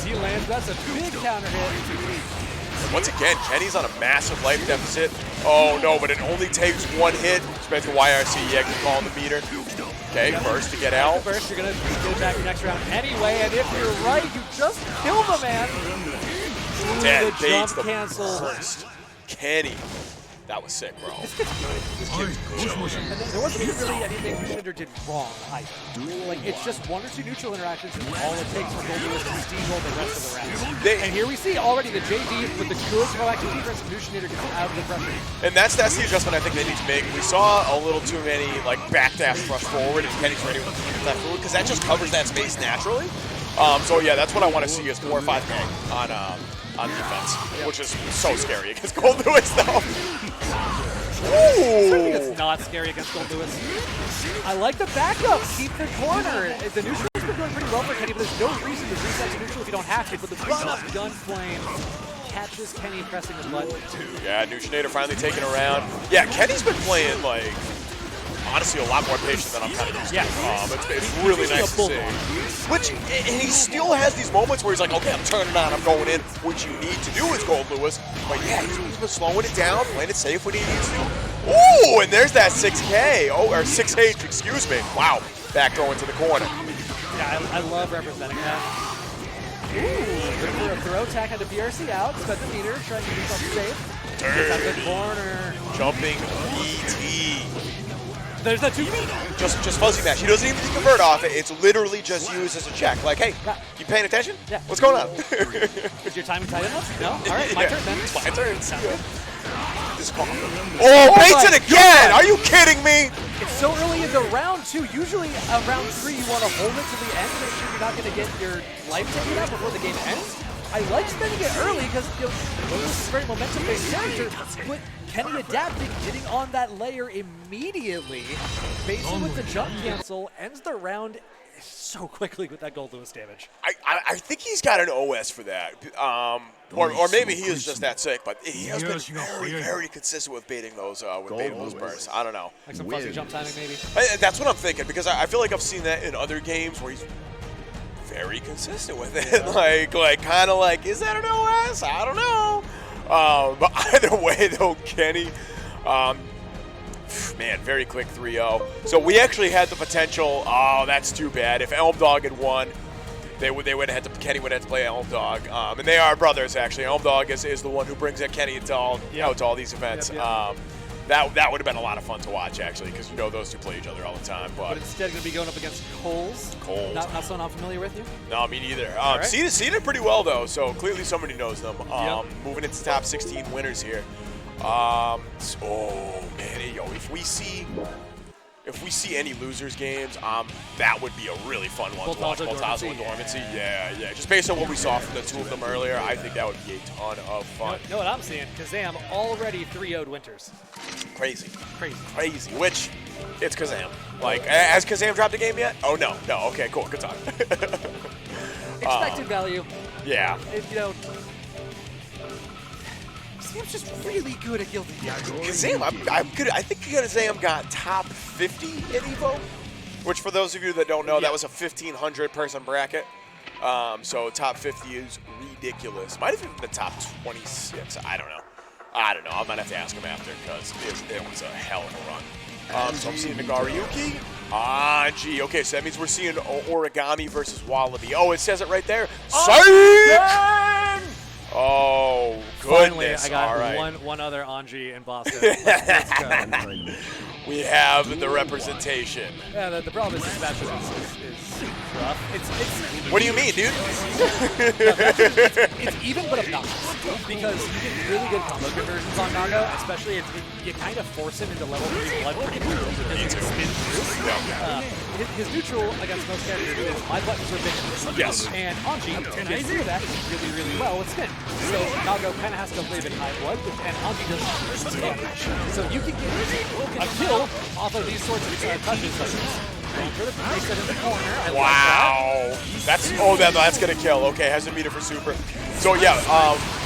He lands. That's a big counter hit. And once again, Kenny's on a massive life deficit. Oh no, but it only takes one hit. Spencer YRC, yeah, can call the meter. Okay, first to get out. First, you're going to get it back next round anyway, and if you're right, you just kill the man. Dead, the baits jump the cancel. first. Kenny. That was sick, bro. This kid's good. This kid's good. And there wasn't even really anything Nushinator did wrong either. Like, it's just one or two neutral interactions, and all it takes for Gold Lewis to steamroll the rest of the round. And here we see already the JD with the good proactive defense of Nushinator gets out of the pressure. And that's the adjustment I think they need to make. We saw a little too many, like, backdash rush forward, and Kenny's ready with that forward, because that just covers that space naturally. So, yeah, that's what I want to see is more 5K on defense, which is so scary against Gold Lewis, though. Ooh. It's not scary against Gold Lewis. I like the backup. Keep the corner. The neutral's been doing pretty well for Kenny, but there's no reason to reset to neutral if you don't have to. But the run-up gun flame catches Kenny pressing his button. Yeah, Nushinator finally taking a round. Yeah, Kenny's been playing, like, honestly, a lot more patient than I'm kind of used to. It's really nice to see. Which, and he still has these moments where he's like, okay, I'm turning on, I'm going in, which you need to do with Gold Lewis. But yeah, he's been slowing it down, playing it safe when he needs to. Ooh, and there's that 6K, or 6H, excuse me. Wow, back throw into the corner. Yeah, I love representing that. Ooh, good for a throw, attack on the PRC out, spend the meter, trying to keep himself safe. Gets out the corner. Jumping BT. There's that 2 Just fuzzy mash. He doesn't even convert off it. It's literally just used as a check. Like, hey, you paying attention? Yeah. What's going on? Is your timing tight enough? No? All right, my turn then. It's my turn. This call. Oh, baits it again! Are you kidding me? It's so early into round 2. Usually round 3 you want to hold it to the end to make sure you're not going to get your life taken out before the game ends. I like spending it early because it's a very momentum-based character, but Kenny adapting, getting on that layer immediately, basing with the jump cancel, ends the round so quickly with that Gold Lewis damage. I think he's got an OS for that, or maybe he is just that sick, but he has been very consistent with baiting those bursts. I don't know. Like some fuzzy jump timing, maybe? That's what I'm thinking, because I feel like I've seen that in other games where he's very consistent with it. like kind of like, is that an OS? I don't know. But either way, though, Kenny, man, very quick 3-0. So we actually had the potential. Oh, that's too bad. If Elm Dog had won, Kenny would have had to play Elm Dog. And they are brothers, actually. Elm Dog is the one who brings in Kenny to all these events. That would have been a lot of fun to watch, actually, because those two play each other all the time. But instead, going to be going up against Coles. Not someone I'm familiar with you? No, me neither. Seen it pretty well, though, so clearly somebody knows them. Moving into top 16 winners here. Oh, man, if we see any losers games, that would be a really fun one to watch. Boltazo and Dormancy. Yeah. Just based on what we saw from the two of them earlier, I think that would be a ton of fun. You know what I'm seeing? Kazam already 3-0'd Winters. Crazy. Which, it's Kazam. Like, has Kazam dropped a game yet? Oh, no. Okay, cool. Good talk. Expected value. Yeah. Kazam's just really good at Guilty Gear. Kazam, I'm good. I think Kazam got top 50 at EVO, which for those of you that don't know, that was a 1,500 person bracket. So top 50 is ridiculous. Might have even been top 26. I don't know. I might have to ask him after because it was a hell of a run. So I'm seeing Nagariuki. Gee. Okay, so that means we're seeing Origami versus Wallaby. Oh, it says it right there. Oh, goodness. Finally, I got one other Anji in Boston. Let's go. We have the representation. Yeah, the problem is this matchup is rough. What do you mean, dude? It's even but obnoxious because you get really good combo conversions on Naga, especially if you kind of force him into level 3 blood pretty quickly because he can spin through. His neutral against most characters is my buttons are big. Yes. And Anji gets through that really, really well with spin. So Naga kind of has to live in high blood, and Anji doesn't damage. So you can get a kill off of these sorts of touches. Like, going for the place in the corner. Wow. That's gonna kill. Okay, has a meter for super. So yeah,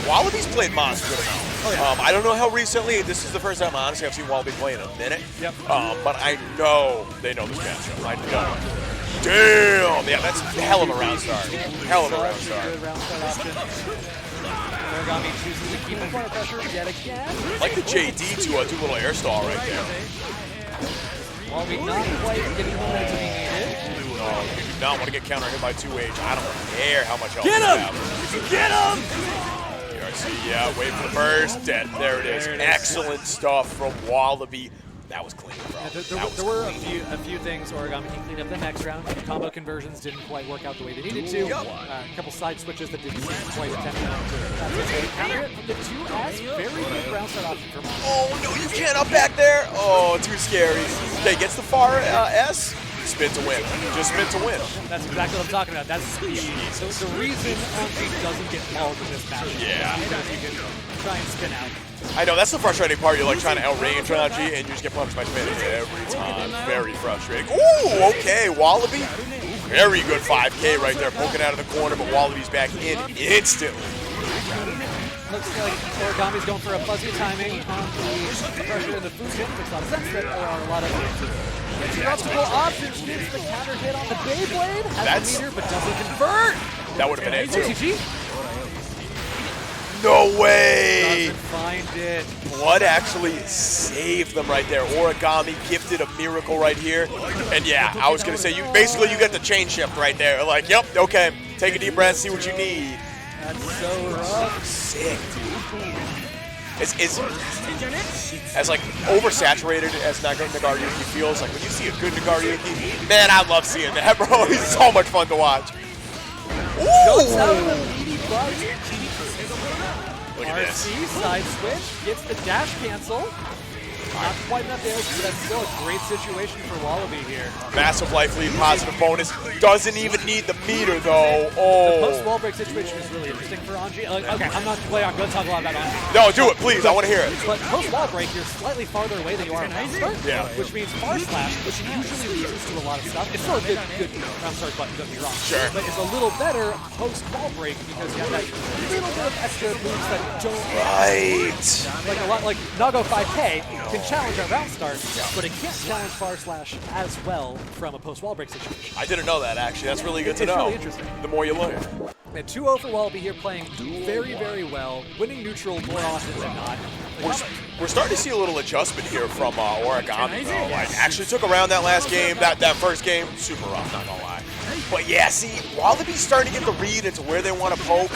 Wallaby's played Mozz good enough. I don't know how recently. This is the first time honestly I've seen Wallaby play in a minute. Yep. But I know they know this matchup. I know. Damn. Yeah, that's a hell of a round start. Good round start option. Origami chooses to keep the corner pressure yet again. Like the JD to do a little air stall right there. Wallaby not quite getting the momentum he needed. No, you do not want to get counter hit by 2H. I don't care how much health Get you him! have. Get him! BRC, yeah, wait for the burst. Dead. There it is. Excellent stuff from Wallaby. That was clean, bro. Yeah, there were a few things Origami can clean up the next round. Combo conversions didn't quite work out the way they needed to. A couple side switches that didn't quite attempt to. Counter hit from the 2S. Very good ground start option for Mozz. Oh, no, you can't up back there. Oh, too scary. Okay, gets the far S. Spin to win. Just spin to win. That's exactly what I'm talking about. That's the reason Honk doesn't get mauled in this match. Yeah. Because you can try and spin out. I know, that's the frustrating part. You're like trying to outrange Raji and you just get punished by spinning every time. Very frustrating. Ooh, okay, Wallaby. Very good 5K right there, poking out of the corner, but Wallaby's back in instantly. Looks like Origami's going for a fuzzy timing on the pressure in the food hit. Makes a lot of sense that there are a lot of multiple options. Gets the counter hit on the Beyblade. Has the meter, but doesn't convert. That would have been it, too. OTG. No way! Doesn't find it. Blood actually saved them right there. Origami gifted a miracle right here. And yeah, I was going to say, you get the chain shift right there. Like, yep, okay, take a deep breath, see what you need. That's so rough. Sick, dude. As like oversaturated as Nagaryuki feels, like when you see a good Nagaryuki, man, I love seeing that, bro. He's so much fun to watch. Ooh! Look at this. RC side switch, gets the dash cancel. Not quite enough there, but that's still a great situation for Wallaby here. Massive life lead, positive bonus. Doesn't even need the meter though. Oh. The post-wall break situation is really interesting for Anji. Okay, I'm not going to talk a lot about Anji. No, do it, please. I want to hear it. But post-wall break, you're slightly farther away than you are on round start. Yeah. Which means far slash, which usually leads to a lot of stuff. It's still a good round start button, don't get me wrong. Sure. But it's a little better post-wall break because you have that little bit of extra moves that don't. Right. Like a lot, like Nago 5K can challenge a round start, but it can't challenge far slash as well from a post-wall break situation. I didn't know that, actually. That's really good to know. It's really interesting. The more you learn. And 2-0 for Wallaby here, playing very, very well, winning neutral more often than not. We're starting to see a little adjustment here from Origami, though. Like, actually took around that last game, that first game, super rough, not gonna lie. But yeah, see, Wallaby's starting to get the read into where they want to poke.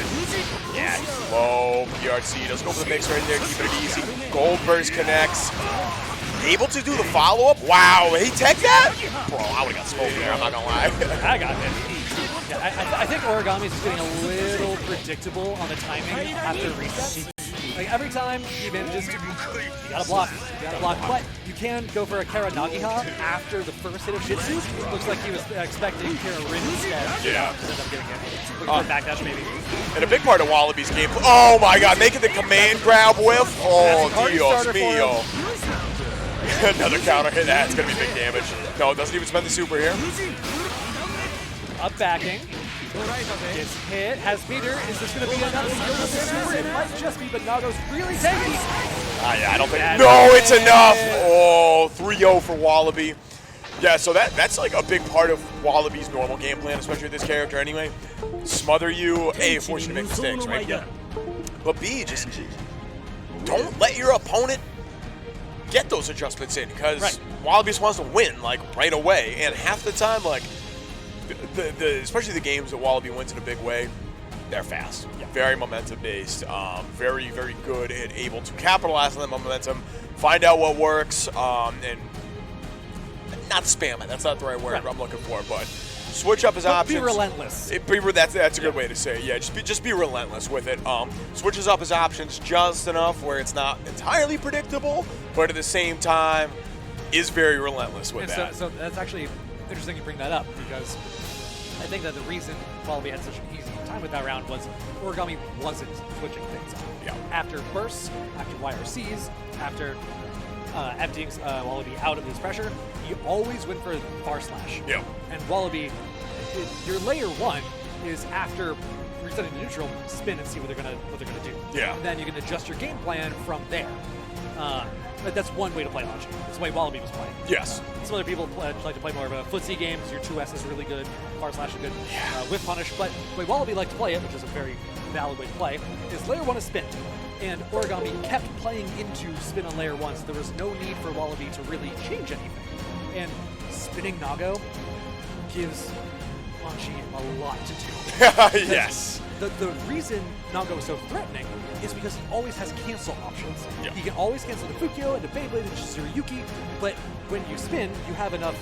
Yeah, low, PRC, doesn't go for the mix right there, keeping it easy. Gold burst connects. Able to do the follow-up? Wow, he teched that? Bro, I would've got smoked there, I'm not gonna lie. I got it. Yeah, I think Origami's just getting a little predictable on the timing after reset. Like every time he manages to, you gotta block, but you can go for a Kara Nagiha after the first hit of Jitsu. Looks like he was expecting Kara Rin instead. Yeah. Ended up getting it. Looking for a backdash maybe. And a big part of Wallaby's game, oh my god, making the command grab whiff. Oh, Dios mío. Another counter hit, that's gonna be big damage. No, it doesn't even spend the super here. Up backing. Gets hit, has meter. Is this going to be enough to kill the super? It might just be, but Nago's really tanky. Yeah, I don't think. No, it's enough. Oh, 3-0 for Wallaby. Yeah, so that's like a big part of Wallaby's normal game plan, especially with this character anyway. Smother you, A, force you to make mistakes, right? Yeah. But B, just don't let your opponent get those adjustments in, because Wallaby just wants to win, like, right away. And half the time, like, especially the games that Wallaby wins in a big way, they're fast. Yeah. Very momentum-based. Very, very good and able to capitalize on that momentum, find out what works, and not spam it. That's not the right word I'm looking for, but switch up his options. Be relentless. That's a good way to say it. Yeah, just be relentless with it. Switches up his options just enough where it's not entirely predictable, but at the same time is very relentless with that. So that's actually interesting you bring that up, because I think that the reason Wallaby had such an easy time with that round was Origami wasn't switching things up. Yeah. After bursts, after YRCs, after emptying Wallaby out of his pressure, he always went for far slash. Yeah. And Wallaby, your layer one is after resetting to neutral, spin and see what they're gonna do. Yeah. And then you can adjust your game plan from there. But that's one way to play Anji. That's the way Wallaby was playing. Yes. Some other people like to play more of a footsie game, because your 2S is really good, R/slash is good with punish. But the way Wallaby liked to play it, which is a very valid way to play, is layer 1 is spin. And Origami kept playing into spin on layer 1, so there was no need for Wallaby to really change anything. And spinning Nago gives Anji a lot to do. Yes. The reason Nago is so threatening is because he always has cancel options. Yeah. He can always cancel the Fukyo and the Beyblade and Shizuryuki, but when you spin, you have enough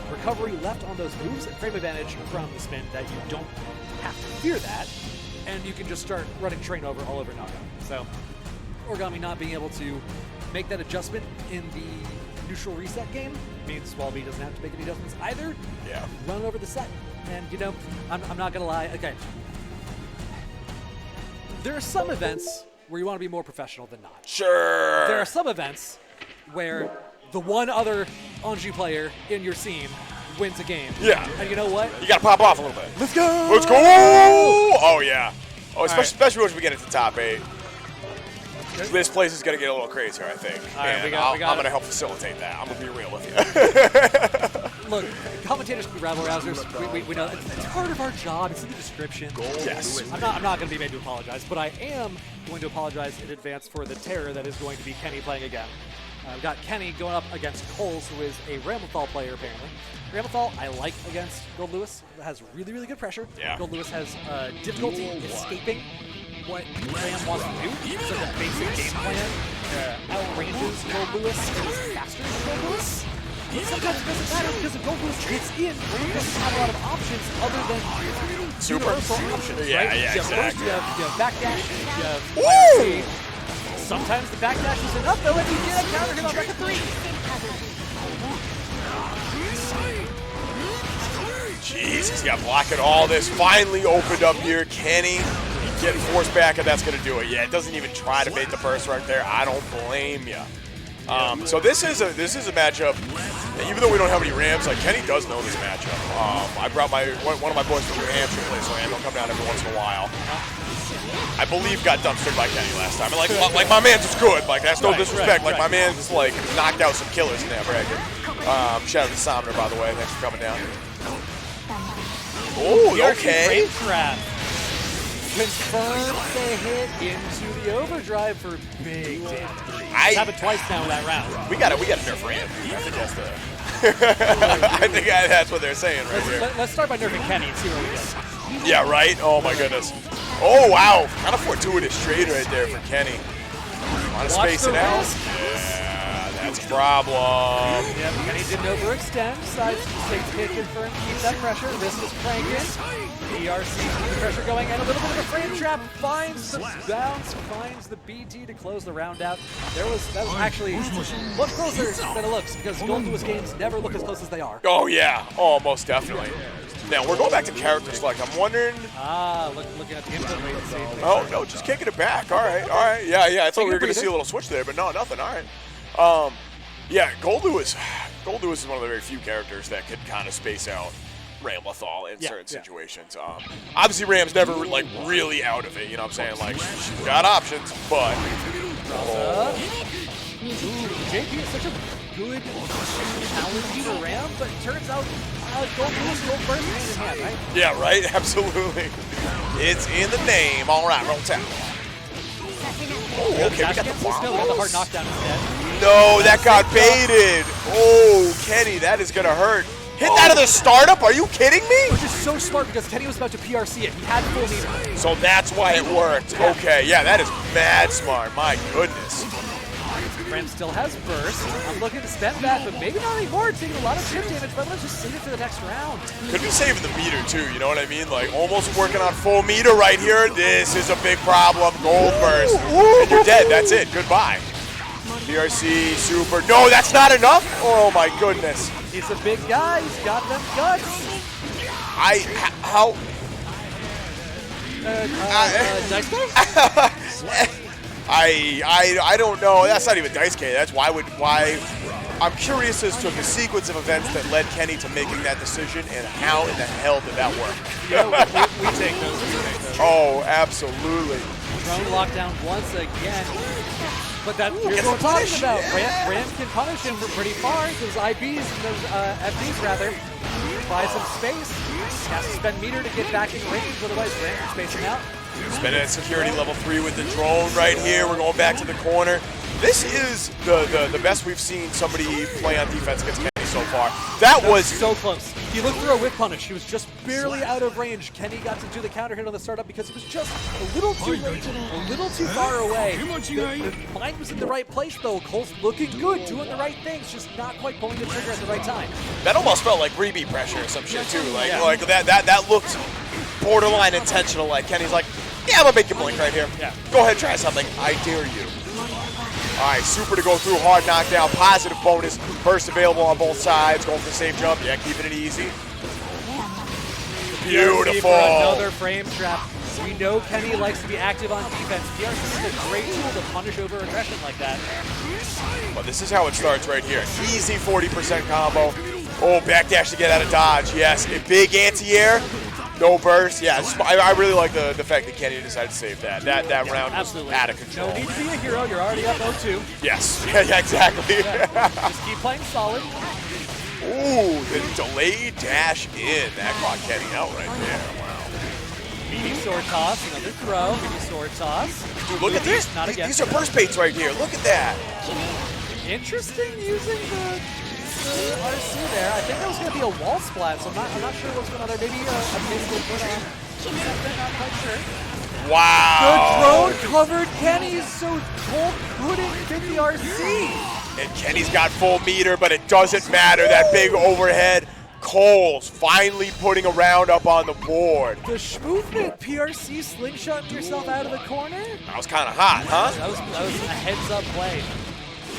recovery left on those moves and frame advantage from the spin that you don't have to fear that, and you can just start running train over all over Nago. So Origami not being able to make that adjustment in the neutral reset game means Wallaby doesn't have to make any adjustments either. Yeah. Run over the set. And, you know, I'm not going to lie. Okay. There are some events where you want to be more professional than not. Sure. There are some events where the one other Anji player in your scene wins a game. Yeah. And you know what? You got to pop off a little bit. Let's go! Let's go! Oh, yeah. Oh, especially once we get into top 8. This place is going to get a little crazier, I think. All right, and I'm going to help facilitate that. I'm going to be real with you. Look, commentators can be rabble-rousers. We know it's part of our job. It's in the description. Yes. I'm not going to be made to apologize, but I am going to apologize in advance for the terror that is going to be Kenny playing again. We've got Kenny going up against Coles, who is a Ramblethal player, apparently. Ramblethal, I like against Gold Lewis. It has really, really good pressure. Yeah. Gold Lewis has difficulty escaping what Ram wants to do. So the basic game plan outranges Gold Lewis and is faster than Gold Lewis. But sometimes it doesn't matter because if Gold Lewis gets in, he doesn't have a lot of options other than universal options. Yeah, right? yeah, You have exactly. you have backdash, you have IRC. Sometimes the backdash is enough though, and you get a counter hit on back to 3. Jeez, he's got blocking all this. Finally opened up here. Kenny getting forced back, and that's going to do it. Yeah, it doesn't even try to make the burst right there. I don't blame you. So this is a matchup. Even though we don't have any Rams, like Kenny does know this matchup. I brought one of my boys from New Hampshire plays Ram. He'll come down every once in a while. I believe got dumpstered by Kenny last time. Like my man's is good. Like that's no disrespect. Like my man's like knocked out some killers in that bracket. Shout out to Somner, by the way. Thanks for coming down. Oh, okay. Frame trap. Confirms the hit into the overdrive for big damage. It's happened twice now in that round. We got to nerf Ram. I think that's what they're saying right here. Let's start by nerfing Kenny and see where we go. Yeah, right? Oh, my goodness. Oh, wow. Kind of fortuitous trade right there for Kenny. Want to space it out? Yeah, that's a problem. Yep, Kenny didn't overextend. Decides to take the hit confirm, keep that pressure. Wrist is cranking. ERC, keep the pressure going, and a little bit of a frame trap. Finds the bounce, finds the BT to close the round out. That was actually much closer than it looks, because Gold Lewis games never look as close as they are. Oh, yeah. Oh, most definitely. Now, we're going back to character select. I'm wondering... Looking at the input rate. Oh, no, just kicking it back. All right. Yeah. I thought we were going to see a little switch there, but no, nothing. All right. Yeah, Gold Lewis is one of the very few characters that could kind of space out Ramblethal in certain situations. Obviously, Ram's never, like, really out of it. You know what I'm saying? Like, she's got options, but... JP is such a good challenge for Ram, but it turns out Gold Lewis, Gold first, hand in hand, right? Yeah, right? Absolutely. It's in the name. All right, roll tap. Oh, okay, we got the bomb. No, we got the hard knockdown instead. No, that got baited. Oh, Kenny, that is going to hurt. Hit that of the startup? Are you kidding me? Which is so smart because Kenny was about to PRC it. He had full meter. So that's why it worked. Okay, yeah, that is mad smart. My goodness. Ram still has burst. I'm looking to spend that, but maybe not anymore. Taking a lot of chip damage, but let's just save it for the next round. Could be saving the meter too, you know what I mean? Like almost working on full meter right here. This is a big problem. Gold burst. And you're dead. That's it. Goodbye. PRC, super. No, that's not enough? Oh my goodness. He's a big guy. He's got them guts. Dice guy? I don't know. That's not even Dice K. That's why. I'm curious as to the sequence of events that led Kenny to making that decision and how in the hell did that work? Yeah, we take those. Oh, absolutely. Drone lockdown once again. But that's what we're talking about. Brand can punish him from pretty far. Those IBs, those FDs rather, buy some space. Has to spend meter to get back in range, otherwise Brand can space him out. Spending at security level 3 with the drone right here. We're going back to the corner. This is the best we've seen somebody play on defense against Kenny so far. That was so close. He looked for a whip punish. He was just barely out of range. Kenny got to do the counter hit on the startup because it was just a little too late, a little too far away. The mind was in the right place though. Cole's looking good, doing the right things, just not quite pulling the trigger at the right time. That almost felt like rebeat pressure or some shit too. Like that looked borderline intentional. Like Kenny's like, yeah, I'm gonna make you blink right here. Yeah. Go ahead, try something. I dare you. All right, super to go through, hard knockdown, positive bonus. Burst available on both sides, going for the safe jump. Yeah, keeping it easy. Beautiful. Another frame trap. We know Kenny likes to be active on defense. PRC is a great tool to punish over aggression like that. Well, this is how it starts right here. Easy 40% combo. Oh, backdash to get out of dodge. Yes, a big anti-air. No burst. Yeah, I really like the fact that Kenny decided to save that. That round was out of control. No need to be a hero. You're already up 0-2. Yes. Yeah, exactly. Just keep playing solid. Ooh, the delayed dash in. That caught Kenny out right there. Wow. Mini sword toss. Another throw. Mini sword toss. Dude, look at these. These are burst baits right here. Look at that. Interesting using the RC there. I think that was going to be a wall splat, so I'm not sure what's going on there. Maybe a physical put on something, not quite sure. Wow. The drone covered Kenny, so Cole couldn't get the RC. And Kenny's got full meter, but it doesn't matter. That big overhead. Cole's finally putting a round up on the board. The movement PRC slingshot yourself out of the corner. That was kind of hot, huh? That was a heads-up play.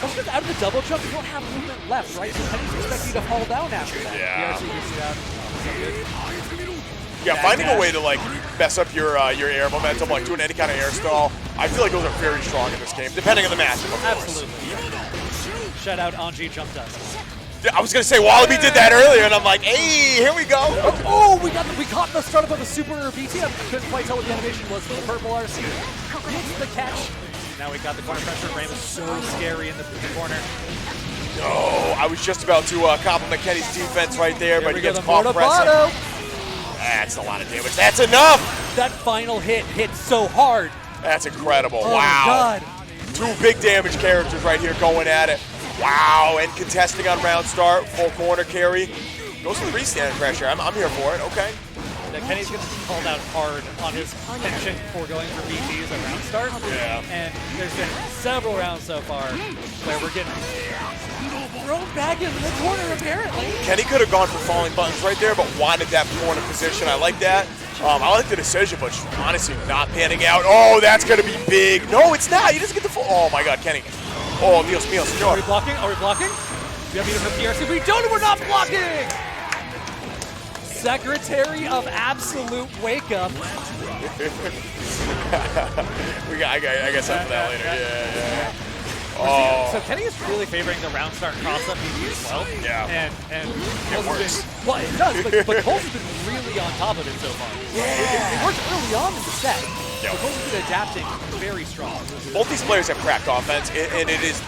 Also, out of the double jump, you don't have movement left, right? So Kenny's expecting you to fall down after that. Yeah. PRC gets you out. Yeah, finding a way to like mess up your air momentum, like doing any kind of air stall, I feel like those are very strong in this game, depending on the matchup, of course. Absolutely. Shout out Anji Jump Dust. I was gonna say Wallaby did that earlier, and I'm like, hey, here we go. Oh, we caught the startup of a super BT. I couldn't quite tell what the animation was for the purple RC. It's the catch. Now we got the corner pressure. Ram is so scary in the corner. No, I was just about to compliment Kenny's defense right there, but he gets caught Mortal pressing. Botto. That's a lot of damage. That's enough. That final hit hit so hard. That's incredible. Oh wow. God. 2 big damage characters right here going at it. Wow, and contesting on round start, full corner carry. Goes for 3 stand pressure. I'm here for it. Okay. That Kenny's going to be called out hard on his penchant for going for BTs at round start. Yeah. And there's been several rounds so far where we're getting thrown back into the corner, apparently. Kenny could have gone for falling buttons right there, but wanted that corner position. I like that. I like the decision, but honestly, not panning out. Oh, that's going to be big. No, it's not. He doesn't get the full. Oh, my God, Kenny. Oh, Dios mío, señor. Are we blocking? Are we blocking? We have meter from PRC. We don't, we're not blocking! Secretary of Absolute Wake Up. I got something for that later. Yeah. Oh. So Kenny is really favoring the round start cross-up BT as well. Yeah. And it works. Well, it does, but Cole's has been really on top of it so far. It worked early on in the set. Yep. But Cole's has been adapting very strong. Both these players have cracked offense, and it is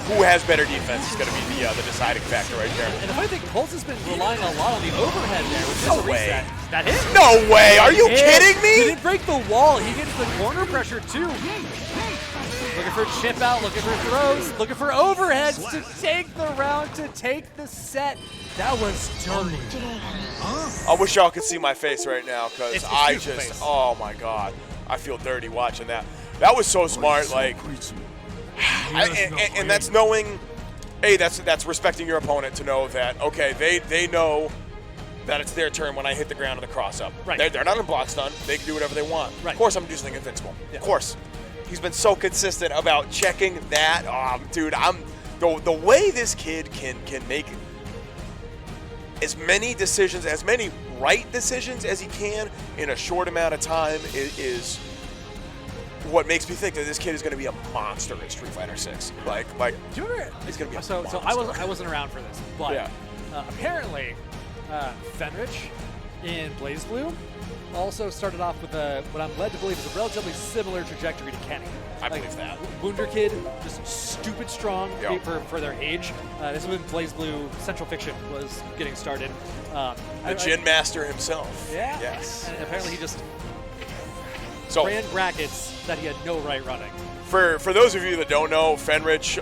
who has better defense is going to be the deciding factor right there. And the funny thing, Cole's has been relying a lot on the overhead there, which is a reset. That hit? No way! Are you kidding me? He didn't break the wall. He gets the corner pressure too. Looking for chip out, looking for throws, looking for overheads to take the round, to take the set. That was dirty. I wish y'all could see my face right now, because I just, face. oh my God, I feel dirty watching that. That was so smart, like, and that's knowing, hey, that's respecting your opponent to know that, okay, they know that it's their turn when I hit the ground on the cross-up. Right. They're not in block stun. They can do whatever they want. Right. Of course I'm using invincible. Yeah. Of course. He's been so consistent about checking that. Dude, the way this kid can make as many decisions, as many right decisions as he can in a short amount of time is what makes me think that this kid is going to be a monster in Street Fighter 6. Like, do you remember? He's going to be a so monster. I wasn't around for this, but Yeah. apparently Fenrich in Blaze Blue also started off with what I'm led to believe is a relatively similar trajectory to Kenny. I believe that. Wunder Kid, just stupid strong for their age. This is when Blaze Blue Central Fiction was getting started. The Gin Master himself. Yeah. Yes. And apparently he just ran brackets that he had no right running. For those of you that don't know, Fenrich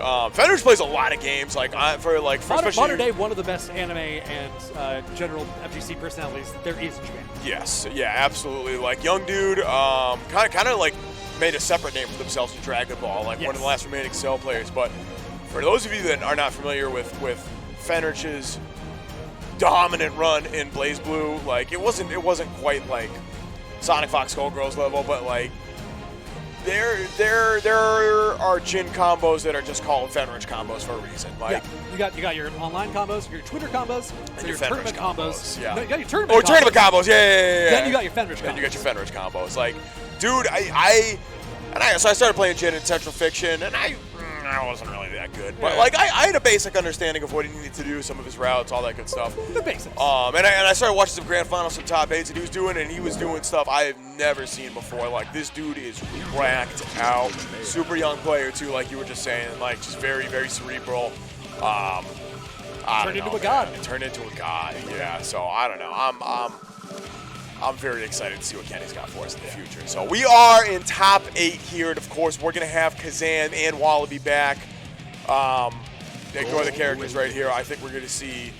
plays a lot of games. Modern day, one of the best anime and general FGC personalities there is in Japan. Yes, yeah, absolutely. Like young dude, kind of like made a separate name for themselves in Dragon Ball, like one of the last remaining Cell players. But for those of you that are not familiar with Fenrich's dominant run in Blaze Blue, like it wasn't quite like Sonic Fox Skullgirls level, but like. There are Jin combos that are just called Fenrich combos for a reason. Like you got your online combos, your Twitter combos, and your tournament combos. Yeah. No, you got your tournament. Tournament combos. Yeah. Then you got your Fenrich combos. Then you got your Fenrich combos. Like, dude, so I started playing Jin in Central Fiction, and I wasn't really that good, but like I had a basic understanding of what he needed to do, some of his routes, all that good stuff. The basics. And I started watching some grand finals, some top 8s that he was doing, and he was doing stuff I have never seen before. Like this dude is racked out, super young player too, like you were just saying, like just very very cerebral. Turned into a god. Turned into a god. Yeah. So I don't know. I'm very excited to see what Kenny's got for us in the future. So we are in top 8 here, and of course we're going to have Kazam and Wallaby back. Ignore the characters right here. I think we're going to see...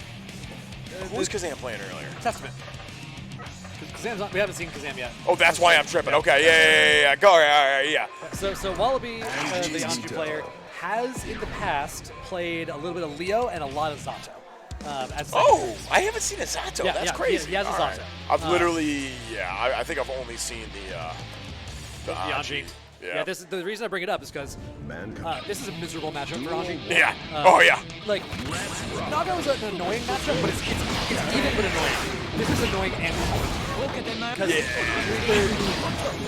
Who was Kazam playing earlier? Testament. We haven't seen Kazam yet. Oh, that's why I'm tripping. Okay, yeah. Go, all right, yeah. So Wallaby, the Anju player, has in the past played a little bit of Leo and a lot of Zato. I haven't seen a Zato. That's crazy. He has a Zato. Right. I've literally, I think I've only seen the Anji. Yeah, this is the reason I bring it up is because this is a miserable matchup for Anji. Yeah. Like, Naga was an annoying matchup, but it's even but annoying. This is annoying and because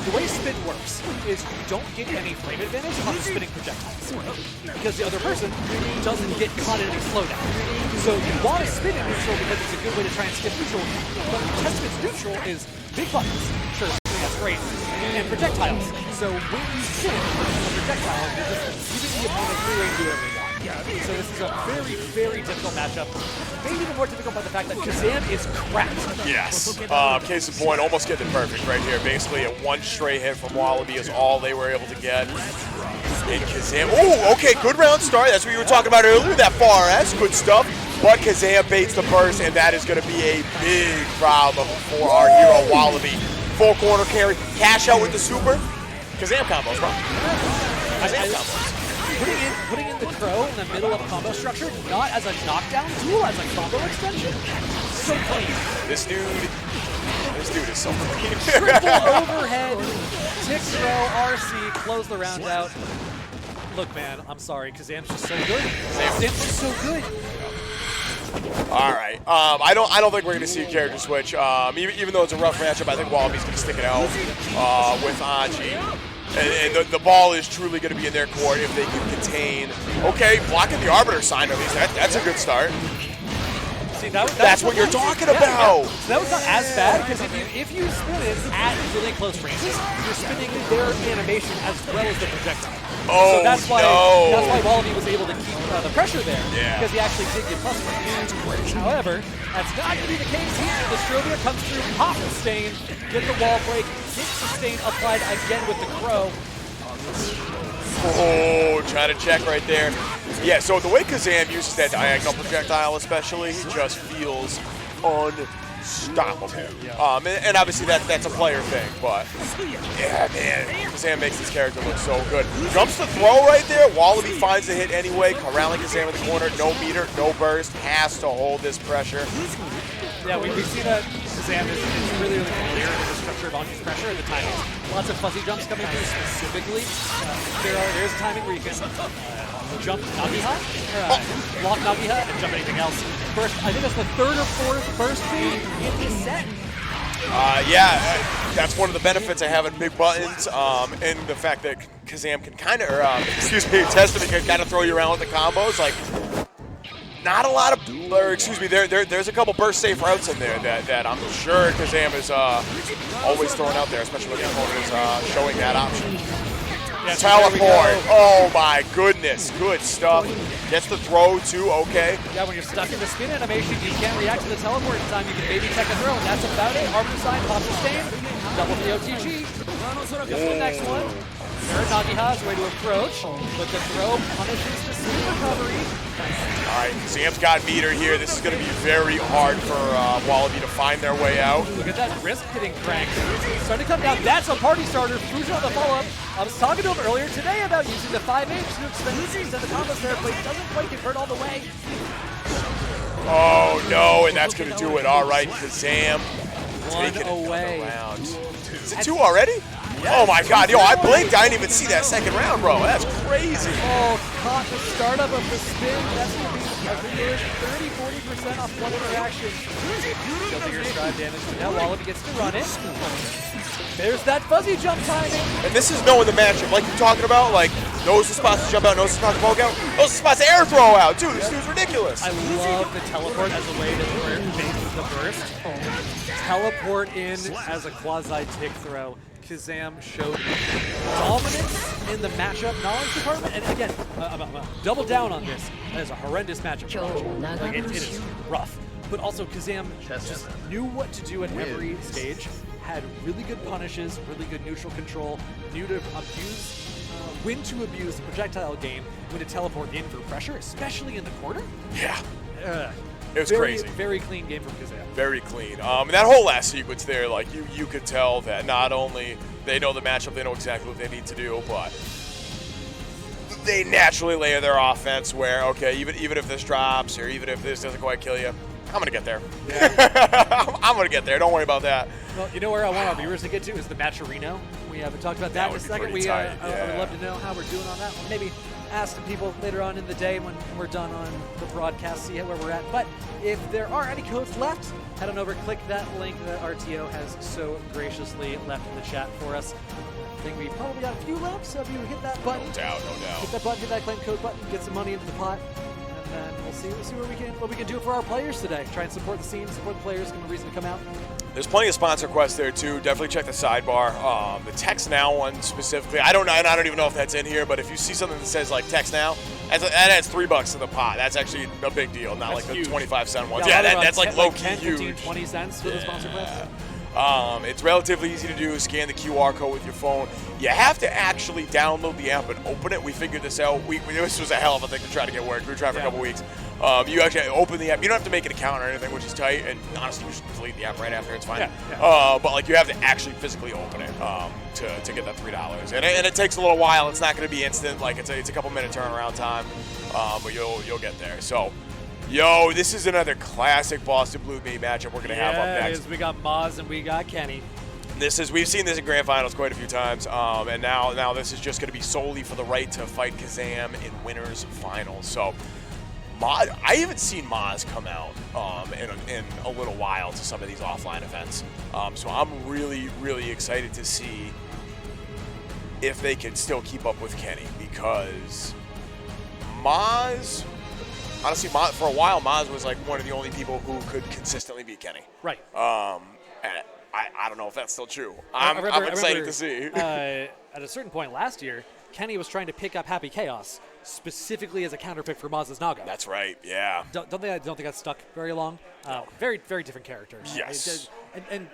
the way spin works is you don't get any frame advantage on spinning projectiles because the other person doesn't get caught in any slowdown. So you want to spin in neutral because it's a good way to try and skip neutral, but Testament's neutral is big buttons. Sure, that's great. And projectiles. So when you spin a projectile, you're just giving the opponent free reign to do whatever they want. So this is a very, very difficult matchup. Maybe even more difficult by the fact that Kazam is cracked. Yes. Case in point, almost getting it perfect right here. Basically, a one straight hit from Wallaby is all they were able to get. And Kazam, okay, good round start. That's what you were talking about earlier, that far S, good stuff. But Kazam baits the burst, and that is going to be a big problem for our hero Wallaby. Full corner carry, cash out with the super. Kazam combos, bro. Kazam combos. Putting in the Crow in the middle of a combo structure, not as a knockdown tool, as a combo extension. So clean. This dude is so clean. Triple overhead, tick throw, RC, close the round out. Look, man, I'm sorry, Kazam's just so good. Kazam's just so good. All right. I don't think we're going to see a character switch. Even though it's a rough matchup, I think Wallaby's going to stick it out with Anji. And the ball is truly going to be in their court if they can contain. Okay, blocking the Arbiter sign at least. That's a good start. See, that's what you're talking about. So that was not as bad because if you spin it at really close ranges, you're spinning their animation as well as the projectile. Oh, so that's why Wallaby was able to keep the pressure there because he actually did get plus range. However, that's not going to be the case here. Dystrovia comes through, pop the stain, get the wall break, get the stain applied again with the Crow. Oh, trying to check right there. Yeah, so the way Kazam uses that diagonal projectile especially, he just feels unstoppable. And obviously that's a player thing, but yeah, man, Kazam makes this character look so good. Jumps the throw right there. Wallaby finds the hit anyway. Corralling Kazam in the corner. No meter, no burst. Has to hold this pressure. Yeah, we've seen that Kazam is really, really clear in the structure of Anji's pressure and the timing. Lots of fuzzy jumps coming through specifically. There's a timing where you can jump Nagiha, block Nagiha, and jump anything else. First, I think that's the third or fourth burst move in the set. That's one of the benefits of having big buttons, and the fact that Kazam can kind of, Testament can kind of throw you around with the combos. Like, not a lot of, or excuse me, there's a couple burst safe routes in there that I'm sure Kazam is always throwing out there, especially when the opponent is showing that option. Yeah, Teleport. Oh my goodness. Good stuff. Gets the throw too. Okay. Yeah, when you're stuck in the spin animation, you can't react to the teleport in time. You can maybe tech a throw, and that's about it. Arbor Sign, Pop Sustain, double the OTG. Gets the next one. Nagiha is way to approach, but the throw punishes the speed recovery. All right, Sam's got meter here. This is going to be very hard for Wallaby to find their way out. Look at that wrist getting cranked. Starting to come down. That's a party starter. Fusion on the follow-up. I was talking to him earlier today about using the 5H to extend the season. The combos there, but it doesn't quite convert all the way. Oh no, and that's going to do it. All right, Kazam. One away. Round. Is it 2 already? Oh my god, yo, I blinked. I didn't even see that second round, bro. That's crazy. Oh, caught the startup of the spin. That's going to be a good 30-40% off one interaction. Still bigger stride damage, but now Wallaby gets to run it. There's that fuzzy jump timing. And this is knowing the matchup, like you're talking about, like knows the spots to jump out, knows the spots to poke out, knows the spots to air throw out. Dude, this dude's ridiculous. I love the teleport as a way to base the burst. Teleport in as a quasi-tick throw. Kazam showed dominance in the matchup knowledge department, and again, double down on this. That is a horrendous matchup. Like, it is rough, but also Kazam just knew what to do at every stage. Had really good punishes, really good neutral control, knew to abuse, when to abuse the projectile game, when to teleport in for pressure, especially in the corner. Yeah. It was crazy. Very clean game from Kazam. Very clean. That whole last sequence there, like you could tell that not only they know the matchup, they know exactly what they need to do, but they naturally layer their offense where, okay, even if this drops or even if this doesn't quite kill you, I'm going to get there. Yeah. I'm going to get there. Don't worry about that. Well, you know where I want our viewers to get to is the Matcherino. We haven't talked about that in a second. I would love to know how we're doing on that one. Maybe ask some people later on in the day when we're done on the broadcast, see where we're at. But if there are any codes left, head on over, click that link that RTO has so graciously left in the chat for us. I think we probably got a few left, so if you hit that button, no doubt. Hit that button, hit that claim code button, get some money into the pot. And we'll see what we can do for our players today. Try and support the scene, support the players, give them a reason to come out. There's plenty of sponsor requests there too. Definitely check the sidebar. The text now one specifically. I don't even know if that's in here, but if you see something that says like text now, that adds $3 to the pot. That's actually a big deal, not that's like huge. the 25-cent ones. Yeah, that's like low key 10, huge. 15, 20 cents for the sponsor request. It's relatively easy to do. Scan the QR code with your phone. You have to actually download the app and open it. We figured this out. This was a hell of a thing to try to get work. We were trying for a couple weeks. You actually open the app. You don't have to make an account or anything, which is tight. And honestly, you should delete the app right after. It's fine. Yeah. But like you have to actually physically open it to get that $3. And it takes a little while. It's not going to be instant. Like it's a couple minute turnaround time. But you'll get there. So. Yo, this is another classic BostonBlueBeat matchup we're going to have up next. We got Mozz and we got Kenny. We've seen this in grand finals quite a few times, and now this is just going to be solely for the right to fight Kazam in winners finals. So, Mozz, I haven't seen Mozz come out in a little while to some of these offline events. So I'm really, really excited to see if they can still keep up with Kenny, because Mozz. Honestly, for a while, Mozz was like one of the only people who could consistently beat Kenny. Right. And I don't know if that's still true. I'm excited to see. At a certain point last year, Kenny was trying to pick up Happy Chaos specifically as a counterpick for Mozz's Naga. That's right. Yeah. Don't think that stuck very long. Very, very different characters. Yes. And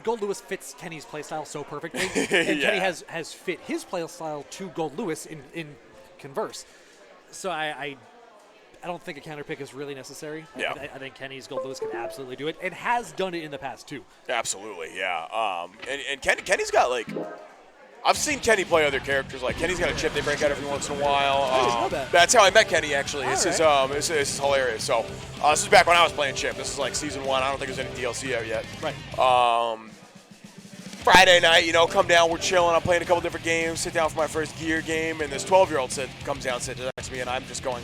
Gold Lewis fits Kenny's playstyle so perfectly, and Kenny has fit his playstyle to Gold Lewis in converse. So I don't think a counterpick is really necessary. Yeah. I think Kenny's Gold Lewis can absolutely do it, and has done it in the past too. Absolutely, yeah. And Kenny's got like, I've seen Kenny play other characters. Like Kenny's got a chip they break out every once in a while. I didn't know that. That's how I met Kenny actually. This right. is hilarious. So this is back when I was playing chip. This is like season 1. I don't think there's any DLC out yet. Right. Friday night, come down, we're chilling. I'm playing a couple different games. Sit down for my first gear game, and this 12-year-old comes down, sits next to me, and I'm just going.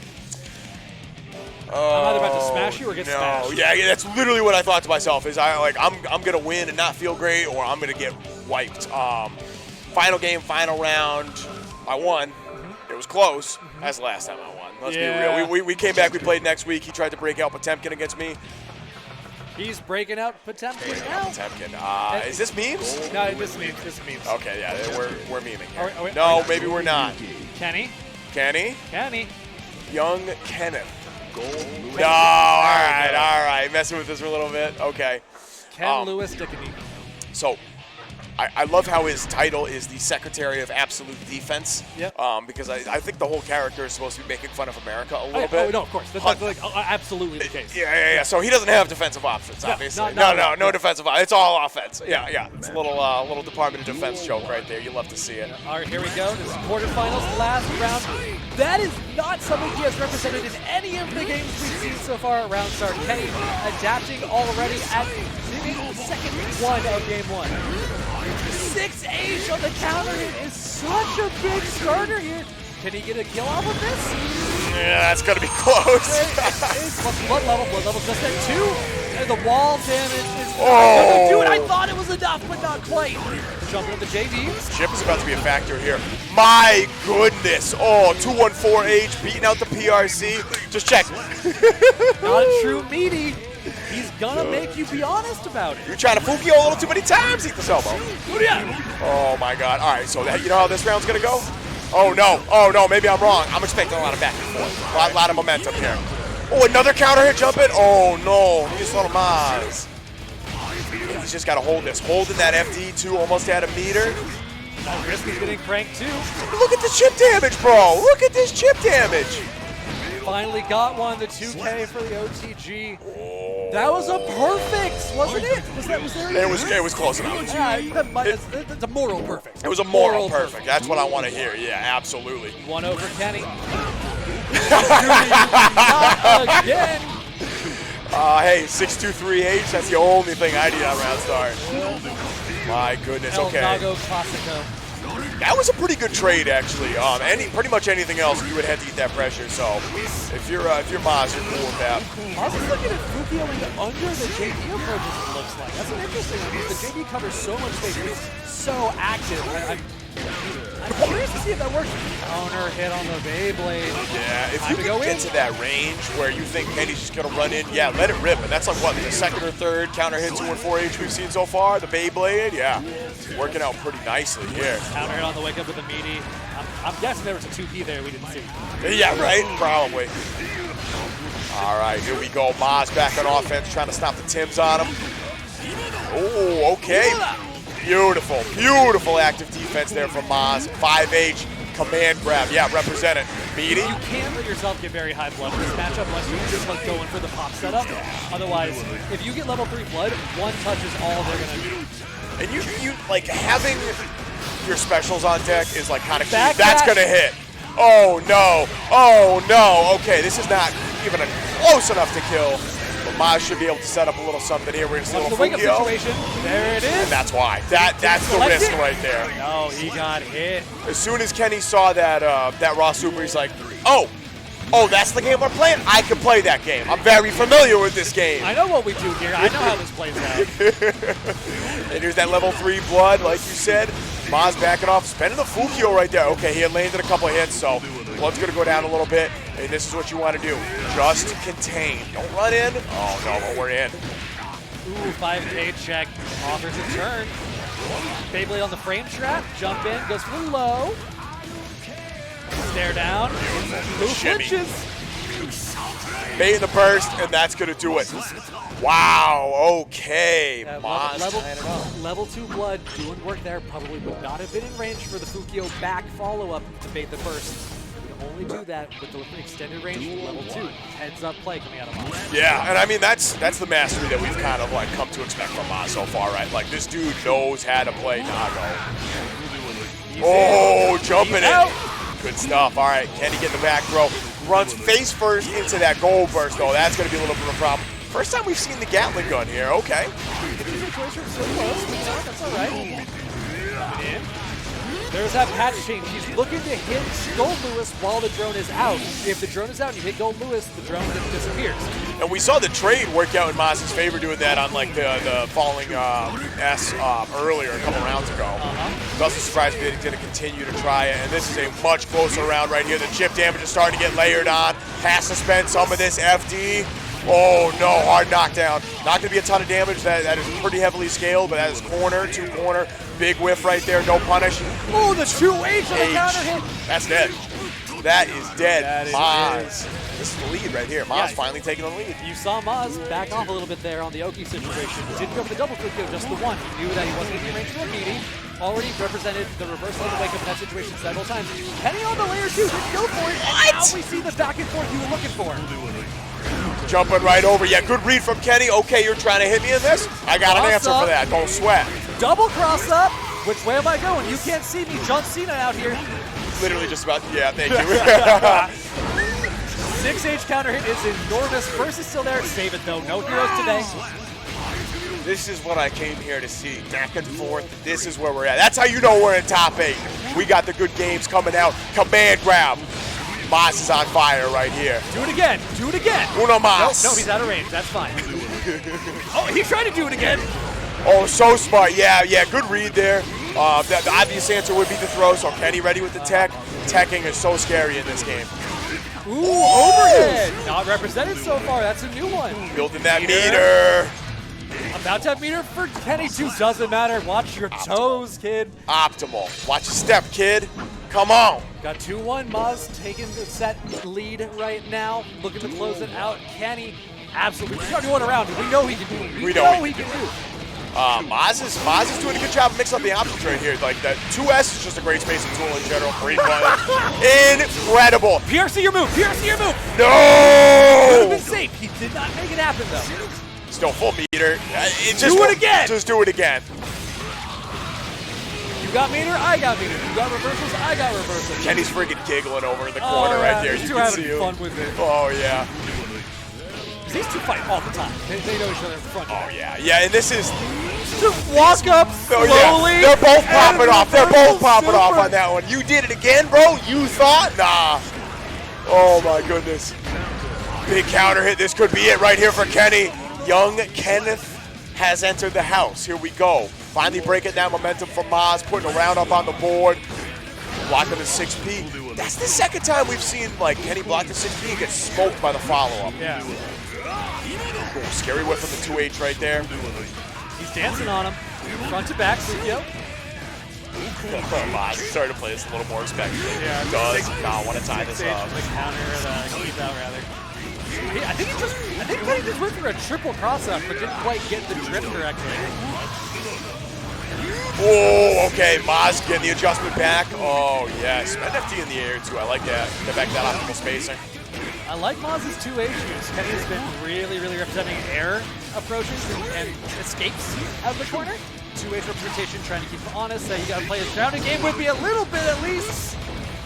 I'm either about to smash you or get smashed. Yeah, that's literally what I thought to myself. Is I'm gonna win and not feel great, or I'm gonna get wiped. Final game, final round, I won. Mm-hmm. It was close. Mm-hmm. That's the last time I won. Let's be real. We came back, we played next week. He tried to break out Potemkin against me. He's breaking out Potemkin now. Potemkin. Is this memes? No, this is memes. Okay, yeah, we're memeing here. No, maybe we're not. Kenny. Young Kenneth. No, all right. Messing with this for a little bit. Okay. Ken Lewis Dickeny. So, I love how his title is the Secretary of Absolute Defense. Yep. Because I think the whole character is supposed to be making fun of America a little bit. Oh, no, of course. That's like, absolutely the case. Yeah. So he doesn't have defensive options, obviously. No defensive options. It's all offense. Yeah. It's a little Department of Defense joke right there. You love to see it. All right, here we go. This is quarterfinals, last round. That is not something he has represented in any of the games we've seen so far at round start. Kenny adapting already at maybe the second one of game one. 6H on the counter hit is such a big starter here. Can he get a kill off of this? Yeah, that's going to be close. Blood level just at 2. And the wall damage is going to do it. I thought it was enough, but not quite. Jumping with the JV. Chip is about to be a factor here. My goodness. 214H beating out the PRC. Just check. Not a true meaty. He's gonna make you be honest about it. You're trying to Fukio a little too many times, eat this elbow. Oh my god. All right, so you know how this round's gonna go? Oh no, maybe I'm wrong. I'm expecting a lot of back and forth. A lot of momentum here. Oh, another counter hit jumping. Oh no, he just little Mozz. He's just gotta hold this. Holding that FD2 almost at a meter. Risky's getting cranked too. Look at the chip damage, bro. Look at this chip damage. Finally got one, the 2K for the OTG. That was a perfect, wasn't it? Was there? It was close enough. It's a moral perfect. It was a moral perfect. That's what I want to hear. Yeah, absolutely. One over Kenny. Not again. Hey, 623H. That's the only thing I need on round start. My goodness. Okay. Nago Classico. That was a pretty good trade, actually. Pretty much anything else, you would have to eat that pressure. So, if you're Mozz, you're cool with that. Mozz is looking at Fukioing under the JD approach, as it looks like. That's an interesting one. The JD covers so much space. He's so active. I'm curious to see if that works. Counter hit on the Beyblade. Yeah, if you can get to that range where you think Kenny's just going to run in, yeah, let it rip. And that's like, what, the second or third counter hit 214H we've seen so far? The Beyblade? Yeah, working out pretty nicely here. Counter hit on the wake up with the meaty. I'm guessing there was a 2P there we didn't see. Yeah, right? Probably. All right, here we go. Mozz back on offense, trying to stop the Tims on him. Oh, okay. Beautiful active defense there from Mozz. 5H, command grab. Yeah, represent it. Meaty. You can't let yourself get very high blood in this matchup unless you're just like going for the pop setup. Otherwise, if you get level 3 blood, one touch is all they're going to do. And you like having your specials on deck is like kind of key. That's going to hit. Oh no. Okay, this is not even close enough to kill. But Mozz should be able to set up a little something here. We're going to see a little Fukio. Situation. There it is. And that's why. That's the risk right there. No, he got hit. As soon as Kenny saw that raw super, he's like, oh, that's the game we're playing? I can play that game. I'm very familiar with this game. I know what we do here. I know how this plays out. And here's that level 3 blood, like you said. Mozz backing off, spending the Fukio right there. Okay, he had landed a couple of hits, so blood's going to go down a little bit. And this is what you want to do. Just contain. Don't run in. Oh, no, but we're in. Ooh, 5K check. Offers a turn. Beyblade on the frame trap. Jump in. Goes for the low. Stare down. Who flinches? Bait in the burst, and that's going to do it. Wow, okay. Level 2 blood doing work there. Probably would not have been in range for the Fukio back follow-up to bait the burst. You can only do that with the extended range level 2. Heads up play coming out of Mozz. Yeah, and I mean, that's the mastery that we've kind of like come to expect from Mozz so far, right? Like, this dude knows how to play Nago. Oh, jumping it. Good stuff. All right, Kenny getting the back throw. Runs face first into that gold burst, though. That's going to be a little bit of a problem. First time we've seen the Gatling gun here. Okay. That's all right. There's that patch change. He's looking to hit Gold Lewis while the drone is out. If the drone is out and you hit Gold Lewis, the drone disappears. And we saw the trade work out in Mozz's favor doing that on like the falling S earlier, a couple rounds ago. Doesn't surprise me that he's going to continue to try it. And this is a much closer round right here. The chip damage is starting to get layered on. Has to spend some of this FD. Oh no, hard knockdown. Not going to be a ton of damage. That is pretty heavily scaled, but that is corner, 2 corner. Big whiff right there, no punish. Oh, the 2H on the counter hit. That's dead. That is dead. That Mozz. This is the lead right here. Mozz finally taking the lead. You saw Mozz back off a little bit there on the Oki situation. Didn't go for the double click, though, just the one. He knew that he wasn't going to be range for a meeting. Already represented the reversal of the wake up in that situation several times. Penny on the layer 2, didn't go for it. And now we see the back and forth you were looking for. Jumping right over. Yeah, good read from Kenny. Okay, you're trying to hit me in this? I got an answer for that. Don't sweat. Double cross up. Which way am I going? You can't see me. John Cena out here. Literally just about, yeah, thank you. 6H counter hit is enormous. First is still there. Save it though. No heroes today. This is what I came here to see. Back and forth. This is where we're at. That's how you know we're in top 8. We got the good games coming out. Command grab. Mozz is on fire right here. Do it again. Do it again. Uno Mozz. No, he's out of range. That's fine. Oh, he's trying to do it again. Oh, so smart. Yeah, good read there. The obvious answer would be the throw, so Kenny ready with the tech. Teching is so scary in this game. Ooh, overhead. Not represented so far. That's a new one. Building that meter. About to have meter for Kenny too. Doesn't matter. Watch your toes, kid. Optimal. Watch your step, kid. Come on. Got 2-1. Mozz taking the set lead right now. Looking to close it out. Kenny absolutely 31 around. We know he can do. We know he can do. Mozz is doing a good job of mixing up the options right here. Like that 2S is just a great spacing tool in general. Great button. Incredible. PRC your move. PRC your move. No. Could have been safe. He did not make it happen though. Still full meter. Do it again. Just do it again. You got meter, I got meter. You got reversals, I got reversals. Kenny's freaking giggling over in the corner right there. You can see him. Fun with it. Oh yeah. These two fight all the time. They know each other in front. Oh yeah, yeah, and this is just walk up slowly. Oh, yeah. They're both popping off. They're both popping off on that one. You did it again, bro. You thought? Nah. Oh my goodness. Big counter hit. This could be it right here for Kenny. Young Kenneth has entered the house. Here we go. Finally breaking that momentum from Mozz, putting a round up on the board. Blocking the 6P. That's the second time we've seen like Kenny block the 6P and get smoked by the follow-up. Yeah. Ooh, scary whip from the 2H right there. He's dancing on him. Front to back, Sukio. Mozz starting to play this a little more respectfully. Yeah, he does not want to tie this up. The counter, keep out rather. I think Kenny just went for a triple cross-up, but didn't quite get the drift correctly. Oh, okay, Mozz getting the adjustment back. Oh, yes. Spend FD in the air, too. I like that. Get back that optimal spacing. I like Mozz's 2H use. Kenny has been really representing air approaches and escapes out of the corner. 2H representation, trying to keep him honest. You got to play his grounding game with me a little bit at least.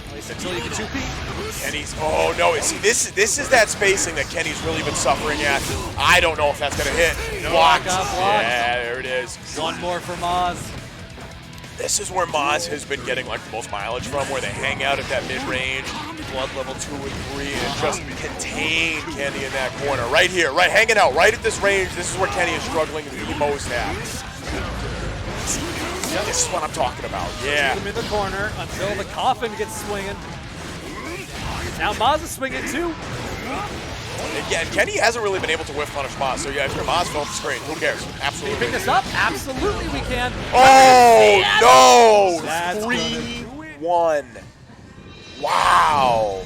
At least until you can 2P. Kenny's, oh no, see, this is that spacing that Kenny's really been suffering at. I don't know if that's going to hit. No, blocked. blocked. Yeah, there it is. One more for Mozz. This is where Mozz has been getting like the most mileage from, where they hang out at that mid-range, blood level 2 and 3, and just contain Kenny in that corner. Right here, right, hanging out, right at this range. This is where Kenny is struggling the most at. This is what I'm talking about, yeah. Keep him in the corner until the coffin gets swinging. Now Mozz is swinging too. Again, Kenny hasn't really been able to whiff punish Mozz, so yeah, if you're Mozz, fill up the screen. Who cares? Absolutely. Can you pick this up? Absolutely we can. Oh, no! That's 3-1. Wow.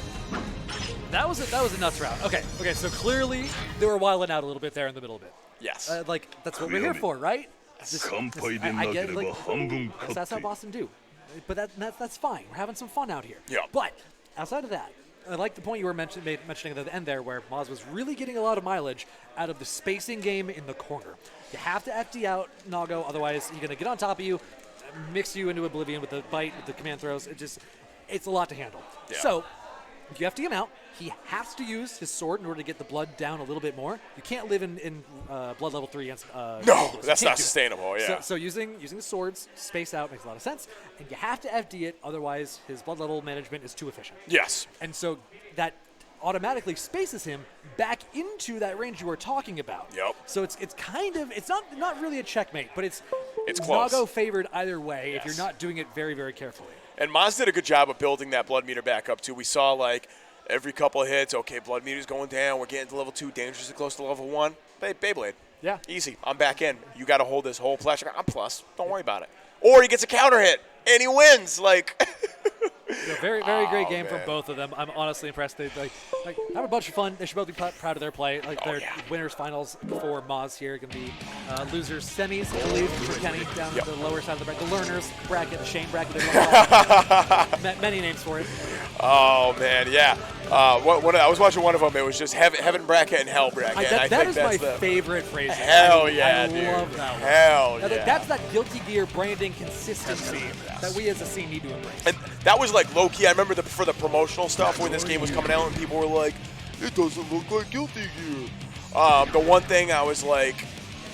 That was a nuts round. Okay, so clearly they were wilding out a little bit there in the middle of it. Yes. Like, that's what we're here for, right? I get like, that's how Boston do. But that's fine. We're having some fun out here. Yeah. But outside of that, I like the point you were mentioning at the end there, where Mozz was really getting a lot of mileage out of the spacing game in the corner. You have to FD out Nago, otherwise he's going to get on top of you, mix you into oblivion with the bite, with the command throws. It's a lot to handle. Yeah. So You FD him out. He has to use his sword in order to get the blood down a little bit more. You can't live in blood level 3 against no, that's not sustainable, yeah. So using the swords, space out, makes a lot of sense. And you have to FD it, otherwise his blood level management is too efficient. Yes. And so that automatically spaces him back into that range you were talking about. Yep. So it's kind of, it's not really a checkmate, but it's close. Nago favored either way if you're not doing it very, very carefully. And Mozz did a good job of building that blood meter back up, too. We saw, like, every couple of hits, okay, blood meter's going down. We're getting to level 2, dangerously close to level 1. Beyblade. Yeah. Easy. I'm back in. You got to hold this whole flash. I'm plus. Don't worry about it. Or he gets a counter hit, and he wins. Like, very, very great game from both of them. I'm honestly impressed. They have a bunch of fun. They should both be proud of their play. Like their winners finals for Mozz here going to be losers semis, I believe, for Kenny down at the lower side of the bracket. The learners bracket, the Shane bracket. Many names for it. Oh man, yeah. I was watching one of them. It was just heaven bracket and hell bracket. That is my favorite phrase. Hell yeah, dude. I love that one. Hell yeah. That's that Guilty Gear branding consistency that we as a scene need to embrace. And that was like low key. I remember for the promotional stuff when this game was coming out, and people were like, "It doesn't look like Guilty Gear." The one thing I was like,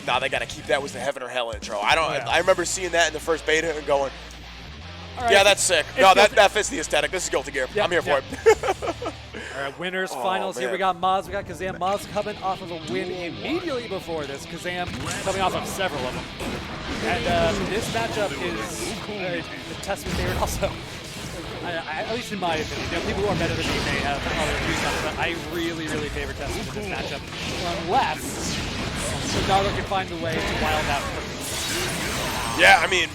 "Nah, they got to keep that," was the Heaven or Hell intro. I remember seeing that in the first beta and going, right. Yeah, that's sick. No, that fits the aesthetic. This is Guilty Gear. I'm here for it. All right, winners, finals. Here we got Mozz. We got Kazam. Mozz coming off of a win immediately before this. Kazam coming off of several of them. And this matchup is a testament there. And also, at least in my opinion, people who are better than me may have other views on it, but I really, really favor Testament in this matchup. Unless Nago can find a way to wild out. Yeah, I mean,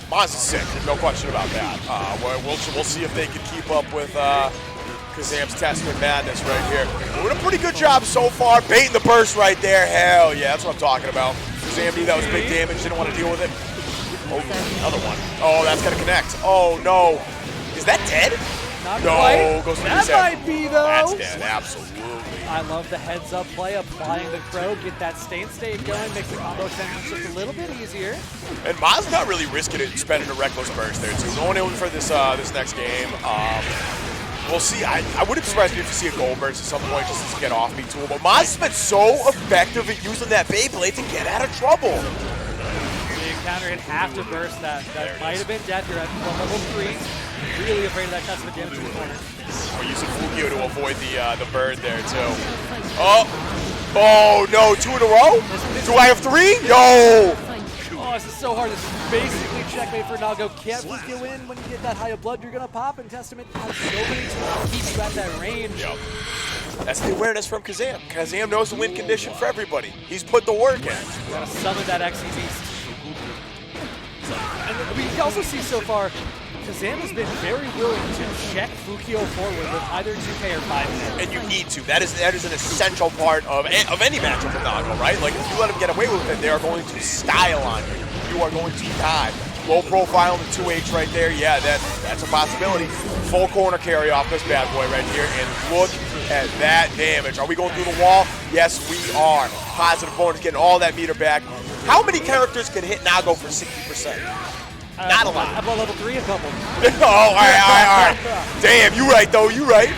Mozz is sick. There's no question about that. We'll see if they can keep up with Kazam's Testament madness right here. Doing a pretty good job so far. Baiting the burst right there. Hell yeah, that's what I'm talking about. Kazam knew that was big damage. Didn't want to deal with it. Oh, another one. Oh, that's going to connect. Oh, no. Is that dead? Not no, quite. Goes that might be, though. That's dead, absolutely. I love the heads-up play, applying the crow, get that state going, makes the combo extensions just a little bit easier. And Mozz not really risking it and spending a reckless burst there, too. Going in for this next game. We'll see. I wouldn't be surprised if you see a gold burst at some point just to get off me, too. But Mozz has been so effective at using that Beyblade to get out of trouble. The encounter hit half to burst that might have been death. You're at level 3. Really afraid of that Testament damage in the corner. We're using Fukio to avoid the bird there, too. Oh, no. 2 in a row? Do I have 3? Yo! Oh, this is so hard. This is basically checkmate for Nago. Can't Fukio win when you get that high of blood. You're going to pop, and Testament has so many tools to keep you at that range. Yep. That's the awareness from Kazam. Kazam knows the win condition for everybody. He's put the work in. You got to summon that XE Beast. And we can also see so far, Kazam has been very willing to check Fukio forward with either 2K or 5K. And you need to. That is an essential part of any matchup with Nago, right? Like, if you let him get away with it, they are going to style on you. You are going to die. Low profile in the 2H right there. Yeah, that's a possibility. Full corner carry off this bad boy right here. And look at that damage. Are we going through the wall? Yes, we are. Positive bonus, getting all that meter back. How many characters can hit Nago for 60%? Not a lot. How about level 3? A couple. Oh, all right. Damn, you right, though. You right.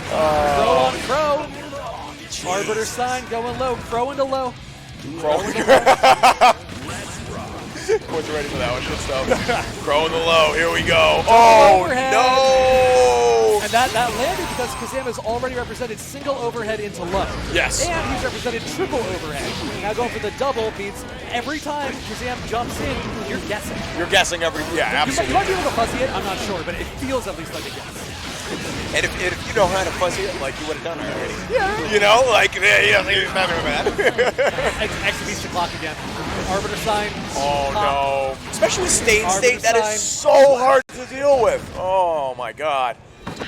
Crow on crow. Arbiter sign going low. Crow into low. Crow into low. Wasn't ready for that one. Good stuff. Crow in the low. Here we go. Oh, overhead. No. And that landed because Kazam has already represented single overhead into low. Yes. And he's represented triple overhead. Now going for the double means every time Kazam jumps in, you're guessing. You're guessing yeah, absolutely. You might be able to fuzzy it, I'm not sure, but it feels at least like a guess. And if you know how to fuzzy it, like, you would have done it already. Yeah. You know, like, yeah, it's not very bad. Exhibition to clock again. Arbiter sign. Oh, no. Especially with state, that is so hard to deal with. Oh, my God.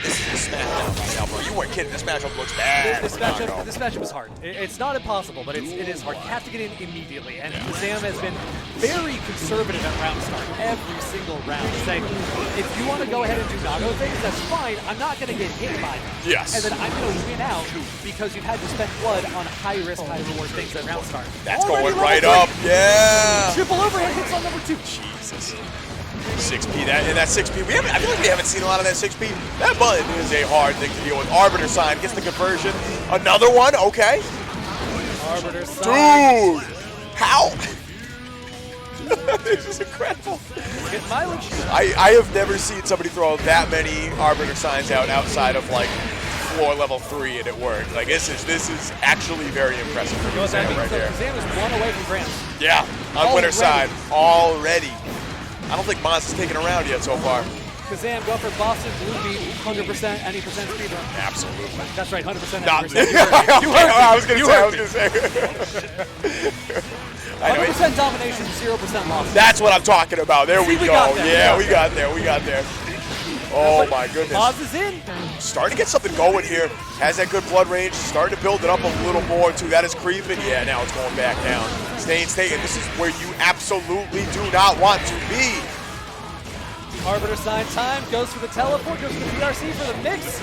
This is a SmackDown right now, bro. You weren't kidding. This matchup looks bad. This matchup is hard. It's not impossible, but it is hard. You have to get in immediately. And Kazam has been very conservative at round start every single round, saying, if you want to go ahead and do Nago things, that's fine. I'm not going to get hit by them. Yes. And then I'm going to win out because you've had to spend blood on high-risk, high-reward things at round start. That's going right up. Yeah. Triple overhead hits on number 2. Jesus. Jesus. 6P, that 6P, I feel like we haven't seen a lot of that 6P. That button is a hard thing to deal with. Arbiter sign gets the conversion. Another one, okay. Arbiter sign. Dude, how? This is incredible. Get mileage. I have never seen somebody throw that many Arbiter signs out outside of like floor level 3 and it worked. Like this is actually very impressive for Kazam right here. Kazam is 1 away from Grant. Yeah, on winner's side already. I don't think Mozz has taken a round yet so far. Kazam, go for BostonBlueBeat, 100%, any percent speed run. Absolutely. That's right, 100%, Not 100%. I was going to say. 100% domination, 0% loss. That's what I'm talking about. There we go. Yeah, we got there. Oh my goodness. Mozz is in. Starting to get something going here. Has that good blood range. Starting to build it up a little more too. That is creeping. Yeah, now it's going back down. Staying. And this is where you absolutely do not want to be. Arbiter sign time. Goes for the teleport. Goes for the PRC for the mix.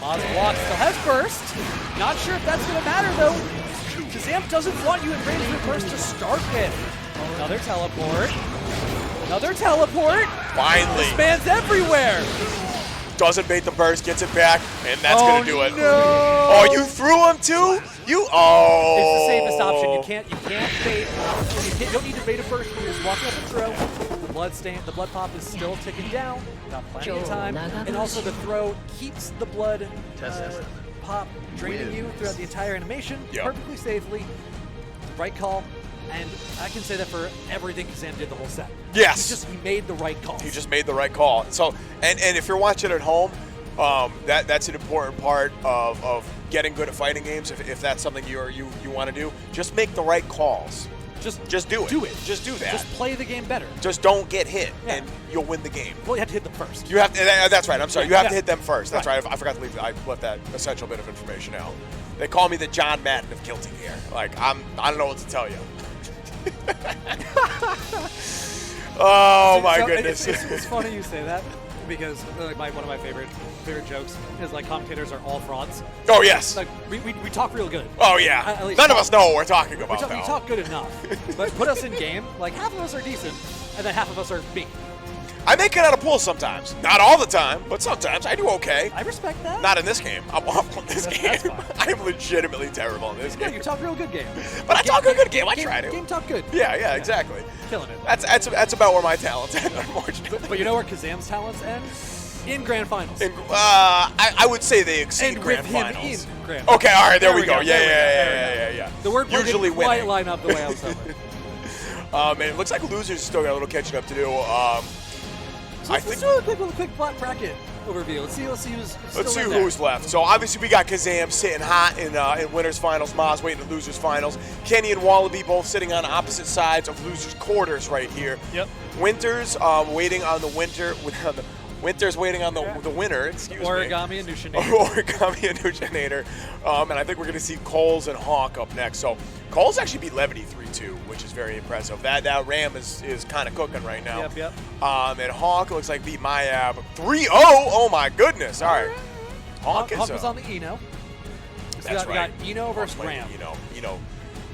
Mozz blocks. Still has burst. Not sure if that's going to matter though. Kazam doesn't want you in range for burst to start with. Another teleport. Another teleport. Finally. This man's everywhere. Doesn't bait the burst, gets it back, and that's going to do it. No. Oh, you threw him too? It's the safest option. You can't bait. You don't need to bait a burst when you're just walking up and throw. The blood pop is still ticking down. Got plenty of time. And also the throw keeps the blood pop draining you throughout the entire animation perfectly safely. Right call. And I can say that for everything Kazam did the whole set. Yes. He made the right call. He just made the right call. So, and if you're watching at home, that's an important part of getting good at fighting games. If that's something you want to do, just make the right calls. Just do it. Do it. Just do that. Just play the game better. Just don't get hit, and you'll win the game. Well, you have to hit them first. You have to. That's right. I'm sorry. You have to hit them first. That's right. I forgot to leave. I left that essential bit of information out. They call me the John Madden of Guilty Gear. Like I don't know what to tell you. Oh my goodness! It's funny you say that because like one of my favorite jokes is like commentators are all frauds. Oh yes. Like we talk real good. Oh yeah. None of us know what we're talking about. We talk good enough, but put us in game. Like half of us are decent, and then half of us are me. I make it out of pool sometimes. Not all the time, but sometimes I do okay. I respect that. Not in this game. I'm awful in this game. I am legitimately terrible in this game. Yeah, you talk real good game. But I talk a good game. I try to. Game talk good. Yeah, exactly. Killing it. That's about where my talents end, unfortunately. But you know where Kazam's talents end? In grand finals. I would say they exceed and grand with him finals. in grand finals. Okay, all right, there we go. Yeah. The word usually didn't quite line up the way I was hoping. Man, it looks like losers still got a little catching up to do. Let's do a quick bracket overview. Let's see who's left. So obviously we got Kazam sitting hot in winners finals, Mozz waiting in losers finals. Kenny and Wallaby both sitting on opposite sides of losers quarters right here. Yep. Winters waiting on the winter. Winter's waiting on the winner, excuse me. Origami and Nushinator. Origami and Nushinator. And I think we're going to see Coles and Honk up next. So Coles actually beat Levity 3-2, which is very impressive. That Ram is kind of cooking right now. Yep. And Honk looks like beat Mayab 3-0. Oh, my goodness. All right. Honk was on the Eno. That's right. We got Eno versus Ram. Eno.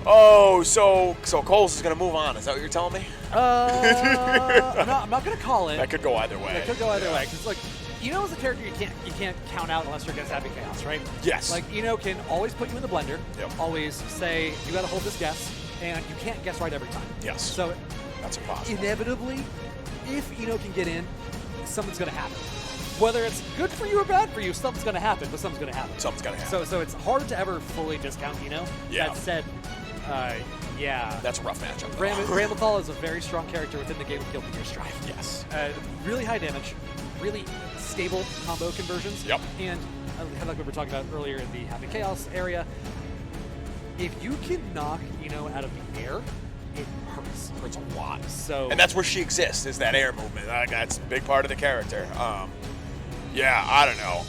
Oh, so Coles is going to move on. Is that what you're telling me? I'm not going to call it. That could go either way. It could go either way. Because, like, Eno is a character you can't count out unless you're against Happy Chaos, right? Yes. Like, Eno can always put you in the blender. Yep. Always say, you got to hold this guess. And you can't guess right every time. Yes. So, that's impossible. Inevitably, if Eno can get in, something's going to happen. Whether it's good for you or bad for you, something's going to happen, but something's going to happen. Something's going to happen. So it's hard to ever fully discount Eno. Yeah. That said, that's a rough matchup. Ramathal is a very strong character within the game of Guilty Gear Strive. Yes. Really high damage, really stable combo conversions. Yep. And like we were talking about earlier in the Happy Chaos area, if you can knock Eno out of the air, it hurts. It hurts a lot. So, and that's where she exists, is that air movement. That's a big part of the character. I don't know.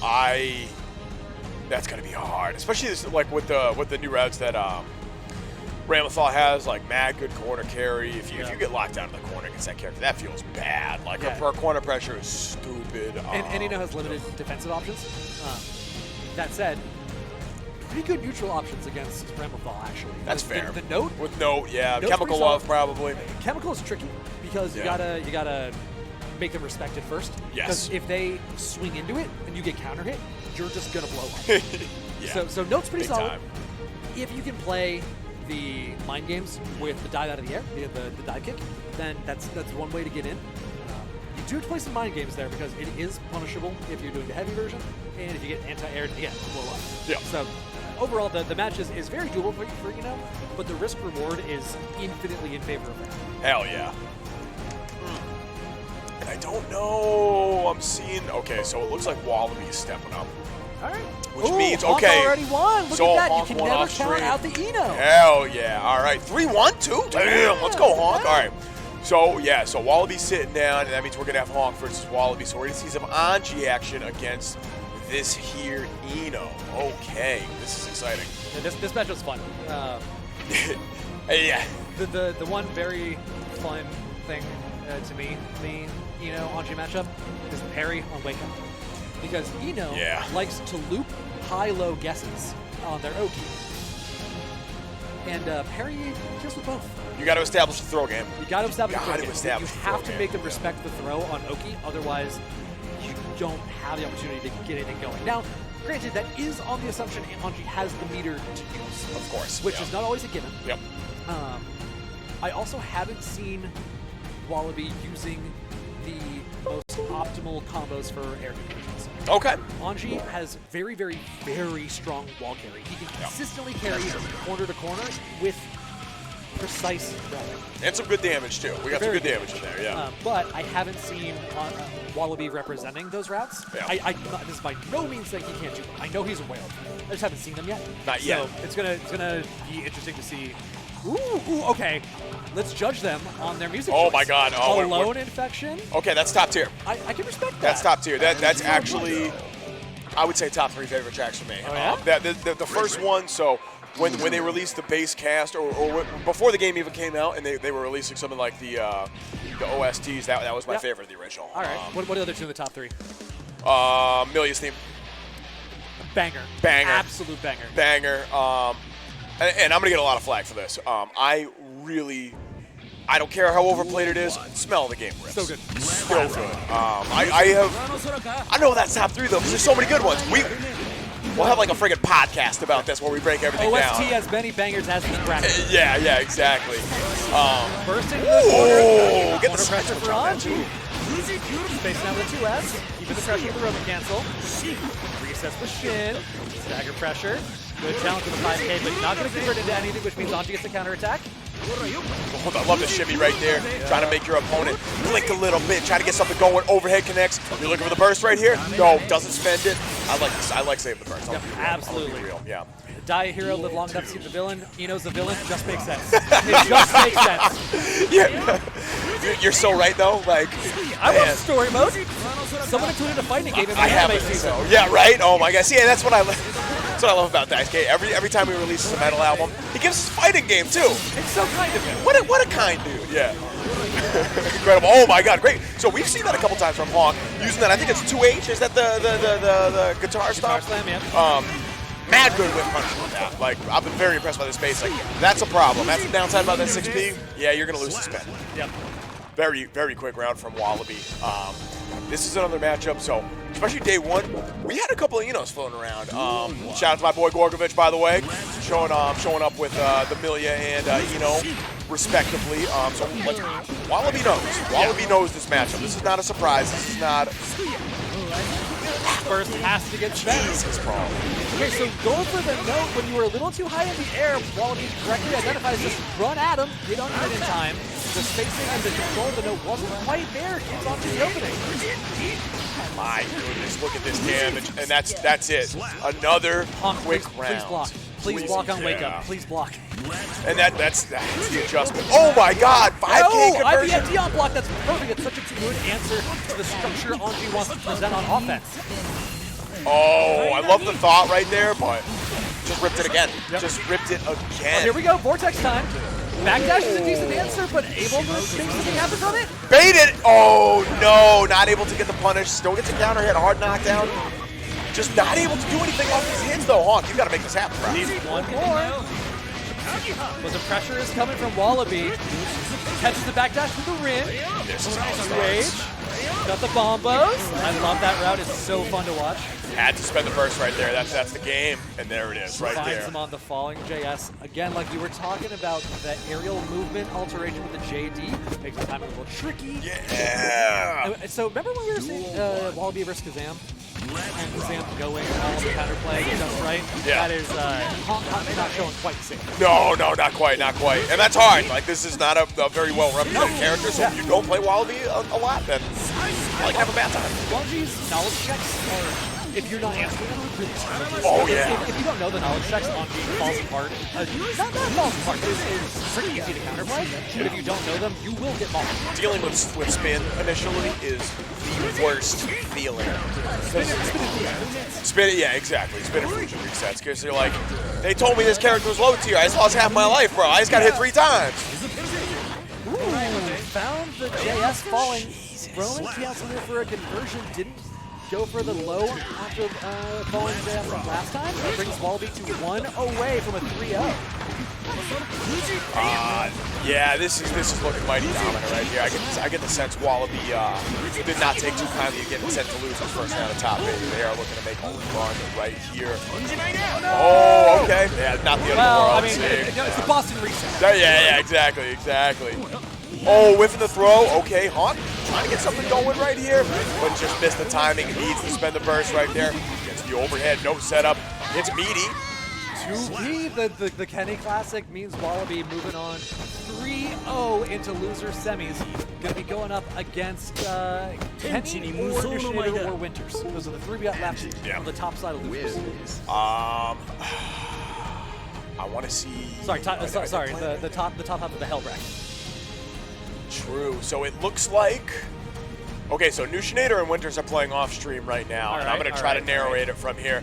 That's gonna be hard, especially like with the new routes that Ramathal has, like mad good corner carry. If you get locked down in the corner against that character, that feels bad. Like her corner pressure is stupid. And Eno has limited defensive options. That said, pretty good neutral options against Bramblethal, actually. That's fair. The note? With note, yeah. Note's Chemical Love, probably. Chemical is tricky because you gotta make them respect it first. Yes. Because if they swing into it and you get counter hit, you're just gonna blow up. Yeah. So note's pretty Big solid. time. If you can play the mind games with the dive out of the air, the dive kick, then that's one way to get in. You do have to play some mind games there because it is punishable if you're doing the heavy version, and if you get anti-air, again, blow up. Yeah. So overall, the match is very doable for but the risk reward is infinitely in favor of it. Hell yeah. And I don't know. I'm seeing. Okay, so it looks like Wallaby's stepping up. All right. Which Ooh, means, Honk okay. already won. Look so at that. Honk You can won never off count stream. out the Eno. Hell yeah. All right. 3-1, too? Damn. Let's go, Honk. All right. So, yeah. So Wallaby's sitting down, and that means we're going to have Honk versus Wallaby. So we're going to see some Anji action against this here Eno. Okay. This is exciting. Yeah, this match was fun. Yeah. The one very fun thing to me, the Anji matchup, is the parry on Wake Up. Because Eno likes to loop high-low guesses on their Oki. And parry kills with both. You got to establish the throw game. You got to establish the throw game. You have to make them respect the throw on Oki, otherwise you don't have the opportunity to get anything going. Now, granted, that is on the assumption Anji has the meter to use. Of course. Which is not always a given. Yep. I also haven't seen Wallaby using the most optimal combos for air conversions. Okay. Anji has very, very, very strong wall carry. He can consistently carry corner to corner with precise routing. And some good damage, too. We got some good damage in there, yeah. But I haven't seen Wallaby representing those routes. Yeah. This is by no means saying he can't do them. I know he's a whale. I just haven't seen them yet. Not yet. So it's gonna be interesting to see. Ooh, okay. Let's judge them on their music. Oh my God! Oh, Alone Infection. Okay, that's top tier. I can respect that. That's top tier. That's actually, I would say, top 3 favorite tracks for me. Oh, yeah? The first one. So when they released the base cast, or before the game even came out, and they were releasing something like the OSTs, that was my favorite of the original. All right. What are the other two in the top 3? Millia's theme. Banger. Absolute banger. Banger. And I'm gonna get a lot of flack for this. I don't care how overplayed it is. Smell of the game rips. So good. So good. I know that's top 3 though, because there's so many good ones. We'll have like a friggin' podcast about this where we break everything down. OST has many bangers as the bracket. Yeah, exactly. First into the corner. Get the pressure for Anji. Facing out with 2S. Keeping the pressure with the Roman cancel. Resets with Shin. Stagger pressure. Good challenge with the 5K, but not going to convert into anything, which means Anji gets a counterattack. I love the shimmy right there. Trying to make your opponent blink a little bit. Try to get something going. Overhead connects. You're looking for the burst right here? No, doesn't spend it. I like this. I like saving the burst. Absolutely. Real. Yeah. Die a hero, live long enough to see the villain. Eno's the villain. Just makes sense. It just makes sense. Yeah. You're so right, though. Like, I love story mode. Someone included a fighting game in my anime season. So. Yeah, right? Oh, my gosh. Yeah, that's what I love about Dice K. Every time he releases a metal album, he gives us a fighting game, too. It's so kind of him. What a kind dude. Yeah. Incredible. Oh, my God. Great. So we've seen that a couple times from Honk. Using that, I think it's 2H. Is that the guitar stuff? Guitar slam, yeah. Mad good whip punishing with that. Like, I've been very impressed by this space. Like, that's a problem. That's the downside about that 6P. Yeah, you're going to lose the spin. Yep. Very, very quick round from Wallaby. This is another matchup, so especially day 1, we had a couple of Enos floating around. Shout out to my boy Gorgovich, by the way, showing up with the Milia and Eno, respectively. So Wallaby knows. Wallaby knows this matchup. This is not a surprise. This is not. First has to get spent. Okay, so going for the note when you were a little too high in the air, Wallaby correctly identifies this run at him, get on it in time. The spacing and the control of the note wasn't quite there. Gets onto the opening. My goodness, look at this damage. And that's it. Another quick round. Please block. Please block on Wake Up. Please block. And that's the adjustment. Oh my God, 5K conversion. IBFD on block, that's perfect. It's such a good answer to the structure Anji wants to present on offense. Oh, I love the thought right there, but just ripped it again. Yep. Just ripped it again. Oh, here we go, Vortex time. Backdash is a decent answer, but able to make something happen from it? Bait it! Oh no, not able to get the punish. Still gets a counter hit, hard knockdown. just not able to do anything off these hits, though. Honk, you got to make this happen, bro. Needs one more. But the pressure is coming from Wallaby. Catches the backdash with the Rin. This is how it Rage. starts. Got the bombos. I love that route. It's so fun to watch. Had to spend the burst right there. That's the game, and there it is, right Finds there. him on the falling JS. Again, like you were talking about, that aerial movement alteration with the JD makes the timing a little tricky. Yeah. So remember when we were seeing Wallaby versus Kazam? And Kazam going all the counterplay just right? Yeah. That is Honk not showing quite the same. No, not quite. And that's hard. Like, this is not a very well-represented character, so if you don't play Wallaby a lot, then you have a bad time. Wallaby's knowledge checks are, if you're not answering them, really challenging. Oh, yeah. If you don't know the knowledge checks on being falls apart, not falls apart, but it's pretty easy to counterplay. But if you don't know them, you will get mauled. Dealing with spin initially is the worst feeling. Spin it, yeah, exactly. Spin and fusion resets, because you're like, they told me this character was low tier. I just lost half my life, bro. I just got hit 3 times. Ooh, found the JS falling. Roman canceling it for a conversion, didn't go for the low after falling JS from last time. That brings Wallaby to 1 away from a 3-0. Yeah, this is looking mighty dominant right here. I get the sense Wallaby did not take too kindly to getting sent to lose his first round of top 8. They are looking to make a run right here. Oh, okay. Yeah, not the end of the world. Well, I mean, it's the Boston reset. Yeah, exactly. Oh, whiffing the throw. Okay, Honk trying to get something going right here, but just missed the timing. Needs to spend the burst right there. Gets the overhead, no setup. Hits meaty. 2P, the Kenny Classic means Wallaby moving on 3-0 into loser semis. Going to be going up against Kenny or Nushinator or Winters. Those are the 3 we got left on the top side of losers. I want to see. Sorry, the top half of the hell bracket. True. So it looks like. Okay, so Nushinator and Winters are playing off stream right now, and I'm going to try to narrate it from here.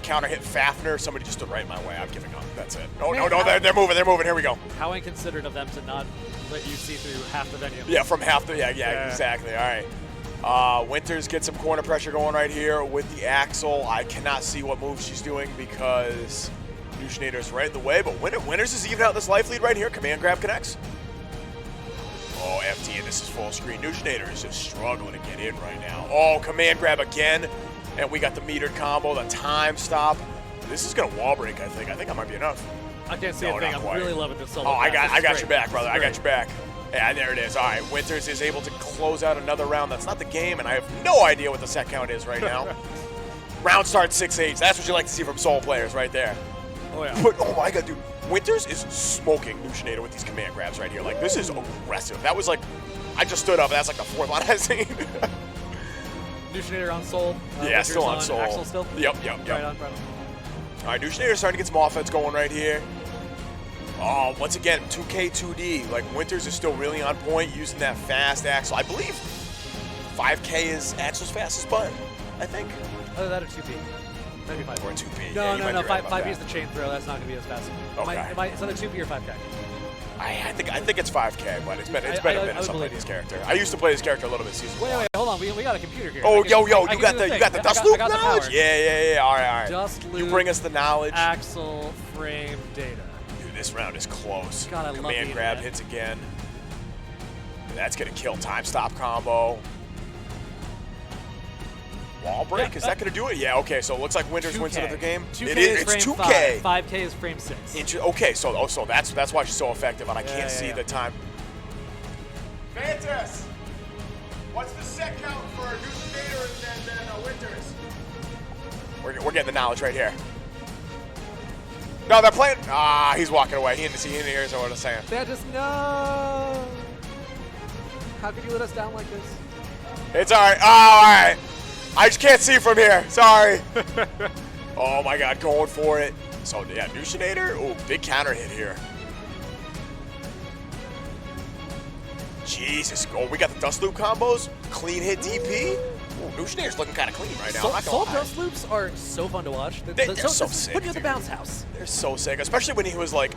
Counter hit Fafner. Somebody just stood right in my way. I'm giving up. That's it. Oh, no, they're moving. Here we go. How inconsiderate of them to not let you see through half the venue. Yeah, from half the. Yeah, exactly. All right. Winters gets some corner pressure going right here with the Axel. I cannot see what move she's doing because Nushinator's right in the way, but Winters is even out this life lead right here. Command grab connects. Oh, FT, and this is full screen. Nushinator is just struggling to get in right now. Oh, command grab again. And we got the metered combo, the time stop. This is going to wall break, I think. I think that might be enough. I can't see a thing. I'm really loving this solo. Oh, I got your back, brother. I got your back. Yeah, there it is. All right, Winters is able to close out another round. That's not the game, and I have no idea what the set count is right now. Round starts 6-8. That's what you like to see from Soul players right there. Oh, yeah. But, oh, my God, dude. Winters is smoking Nushinator with these command grabs right here. Like, this is aggressive. That was like, I just stood up, and that's like the 4th line I've seen. Nushinator on Soul. Yeah, still on Soul. Axel still? Yep. Right on. All right, Nushinator's starting to get some offense going right here. Oh, once again, 2K, 2D. Like, Winters is still really on point using that fast Axel. I believe 5K is Axel's fastest button, I think. Other than that, or 2P. Maybe 5P. Or 2P. No, yeah, no. 5P is the chain throw. That's not going to be as fast. Okay. Is that a 2P or 5K? I think it's 5K, but it's been a minute since I played this character. I used to play this character a little bit season 1. Wait, hold on. We got a computer here. Oh, you got the dust loop knowledge? Yeah. All right. Dust loop. You bring us the knowledge. Axel frame data. Dude, this round is close. God, I love Command grab hits again. And that's gonna kill time stop combo. Wall break? Is that going to do it? Yeah, okay, so it looks like Winters wins another game. 2K it's frame 2K. 5K is frame 6. Okay, so that's why she's so effective, and I can't see the time. Fantas, what's the set count for Nushinator and then Winters? We're getting the knowledge right here. No, they're playing. He's walking away. He didn't hear what I'm saying. They just no. How could you let us down like this? It's all right. Oh, all right. I just can't see from here. Sorry. Oh, my God. Going for it. So, yeah, Nushinator. Oh, big counter hit here. Jesus. Oh, we got the dust loop combos. Clean hit DP. Oh, Nushinator's looking kind of clean right now. Soul dust loops are so fun to watch. They're so sick. Put you in the bounce house. They're so sick, especially when he was like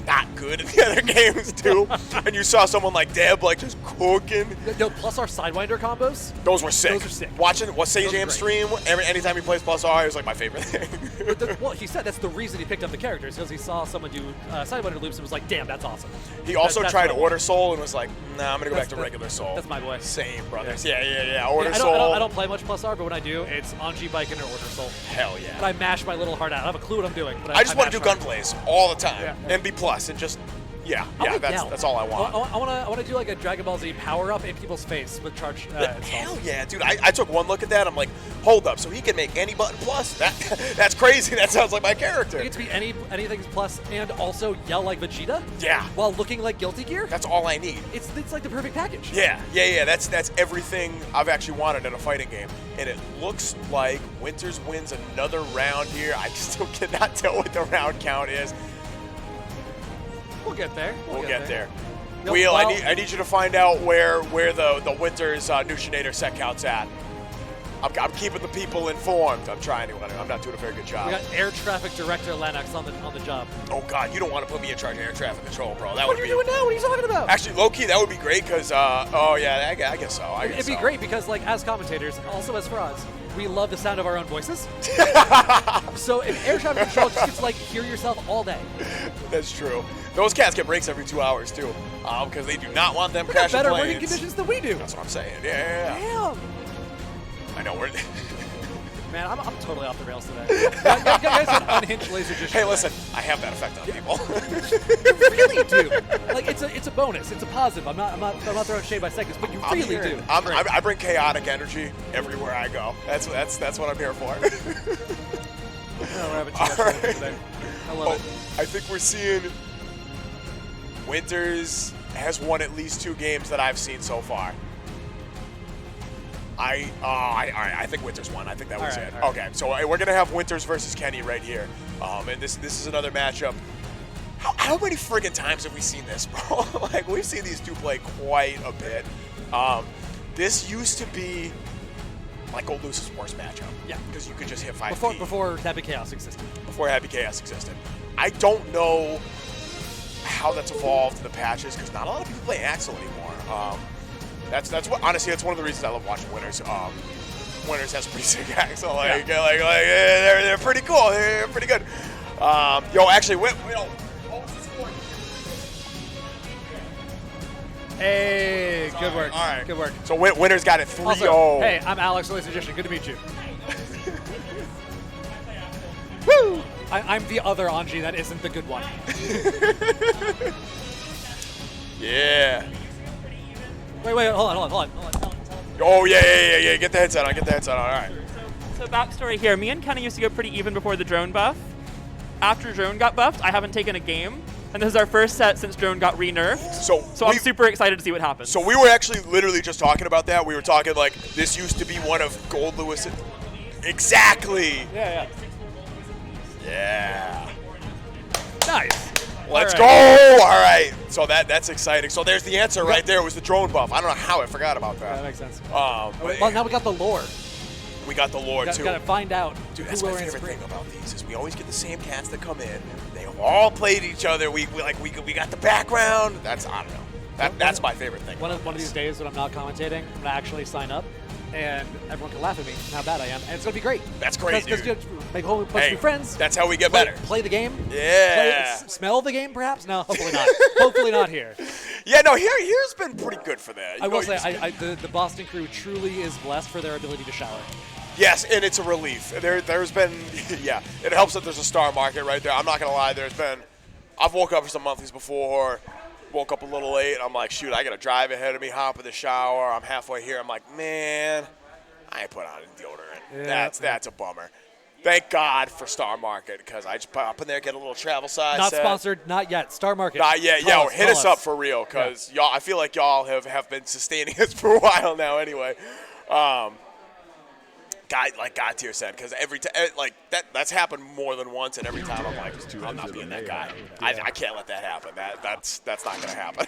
not good in the other games too. And you saw someone like Deb like just cooking. Yo, plus our Sidewinder combos. Those were sick. Those are sick. Watching what Sage Am stream, anytime he plays plus R, it was like my favorite thing. Well, he said that's the reason he picked up the characters, because he saw someone do Sidewinder loops and was like, damn, that's awesome. He also that's tried Order Soul and was like, nah, I'm going to go back to regular Soul. That's my boy. Same, brothers. Yeah. Order I Soul. don't play much plus R, but when I do, it's Anji Biken or Order Soul. Hell yeah. But I mash my little heart out. I don't have a clue what I'm doing. But I just want to do mash hard. gunplays all the time. Yeah. And be plus and just, that's all I want. I want to do like a Dragon Ball Z power up in people's face with charge. Hell yeah, dude. I took one look at that. I'm like, hold up. So he can make any button plus? That's crazy. That sounds like my character. You get to be anything plus and also yell like Vegeta? Yeah. While looking like Guilty Gear? That's all I need. It's like the perfect package. Yeah. That's everything I've actually wanted in a fighting game. And it looks like Winters wins another round here. I still cannot tell what the round count is. We'll get there. We'll get there. No, Wheel, well, I need you to find out where the Winters Nushinator set count's at. I'm keeping the people informed. I'm trying to. I'm not doing a very good job. We got Air Traffic Director Lennox on the job. Oh God, you don't want to put me in charge of air traffic control, bro. That What would are be. you doing now? What are you talking about? Actually, low key, that would be great because. I guess so. It'd be great because, like, as commentators, also as frauds, we love the sound of our own voices. So if air traffic control just gets to, like, hear yourself all day. That's true. Those cats get breaks every 2 hours too, because they do not want them crashing Better planes. working conditions than we do. That's what I'm saying. Yeah. Damn. I know we're. Man, I'm totally off the rails today. You guys had unhinged laser just. Hey, listen, I have that effect on people. You really do. Like it's a bonus. It's a positive. I'm not throwing shade by seconds, but you really do. I bring chaotic energy everywhere I go. That's what I'm here for. We're having too much fun today. I love it. I think we're seeing Winters has won at least 2 games that I've seen so far. I think Winters won. I think that was it. All right. Okay, so we're gonna have Winters versus Kenny right here, and this is another matchup. How many friggin' times have we seen this, bro? Like, we've seen these two play quite a bit. This used to be like Gold Loose's worst matchup. Yeah, because you could just hit 5 before Happy Chaos existed. Before Happy Chaos existed. I don't know how that's evolved in the patches because not a lot of people play Axel anymore. That's what, honestly, that's one of the reasons I love watching Winners. Winners has pretty sick Axel. They're pretty cool. They're pretty good. Actually, what was the score? Hey, good work. All right. Good work. So Winners got it 3-0. Also, hey, I'm Alex, the Laser Magician. Good to meet you. Woo! I'm the other Anji that isn't the good one. Yeah. Wait, hold on. Oh, yeah. Get the headset on. All right. So backstory here, me and Kenny used to go pretty even before the drone buff. After drone got buffed, I haven't taken a game. And this is our first set since drone got re-nerfed. So I'm super excited to see what happens. So we were actually literally just talking about that. We were talking like this used to be one of Gold Lewis. Exactly. Yeah. Nice. Let's go. All right. So that's exciting. So there's the answer right there. It was the drone buff. I don't know how I forgot about that. That makes sense. Well, now we got the lore. We got the lore too. Gotta find out. Dude, that's my favorite thing about these is we always get the same cats that come in. They all played each other. We got the background. I don't know. That's my favorite thing. One of these days when I'm not commentating, I'm gonna actually sign up, and everyone can laugh at me and how bad I am, and it's gonna be great. That's great, Because you make a whole bunch of new friends. That's how we get better. Play the game. Yeah. Smell the game, perhaps? No, hopefully not. Hopefully not here. Yeah, no, here's been pretty good for that. I will say, the Boston crew truly is blessed for their ability to shower. Yes, and it's a relief. There's been, it helps that there's a star market right there. I'm not going to lie, I've woke up for some monthlies before, woke up a little late. I'm like, shoot, I got to drive ahead of me, hop in the shower. I'm halfway here. I'm like, man, I ain't put on a deodorant. Yeah. That's a bummer. Thank God for Star Market because I just pop in there, get a little travel size. Not sponsored, not yet. Star Market. Not yet. Hit us up for real because y'all. I feel like y'all have been sustaining us for a while now. Anyway, God tier said because every time that's happened more than once, and every time I'm like, I'm not being that guy. I can't let that happen. That's not gonna happen.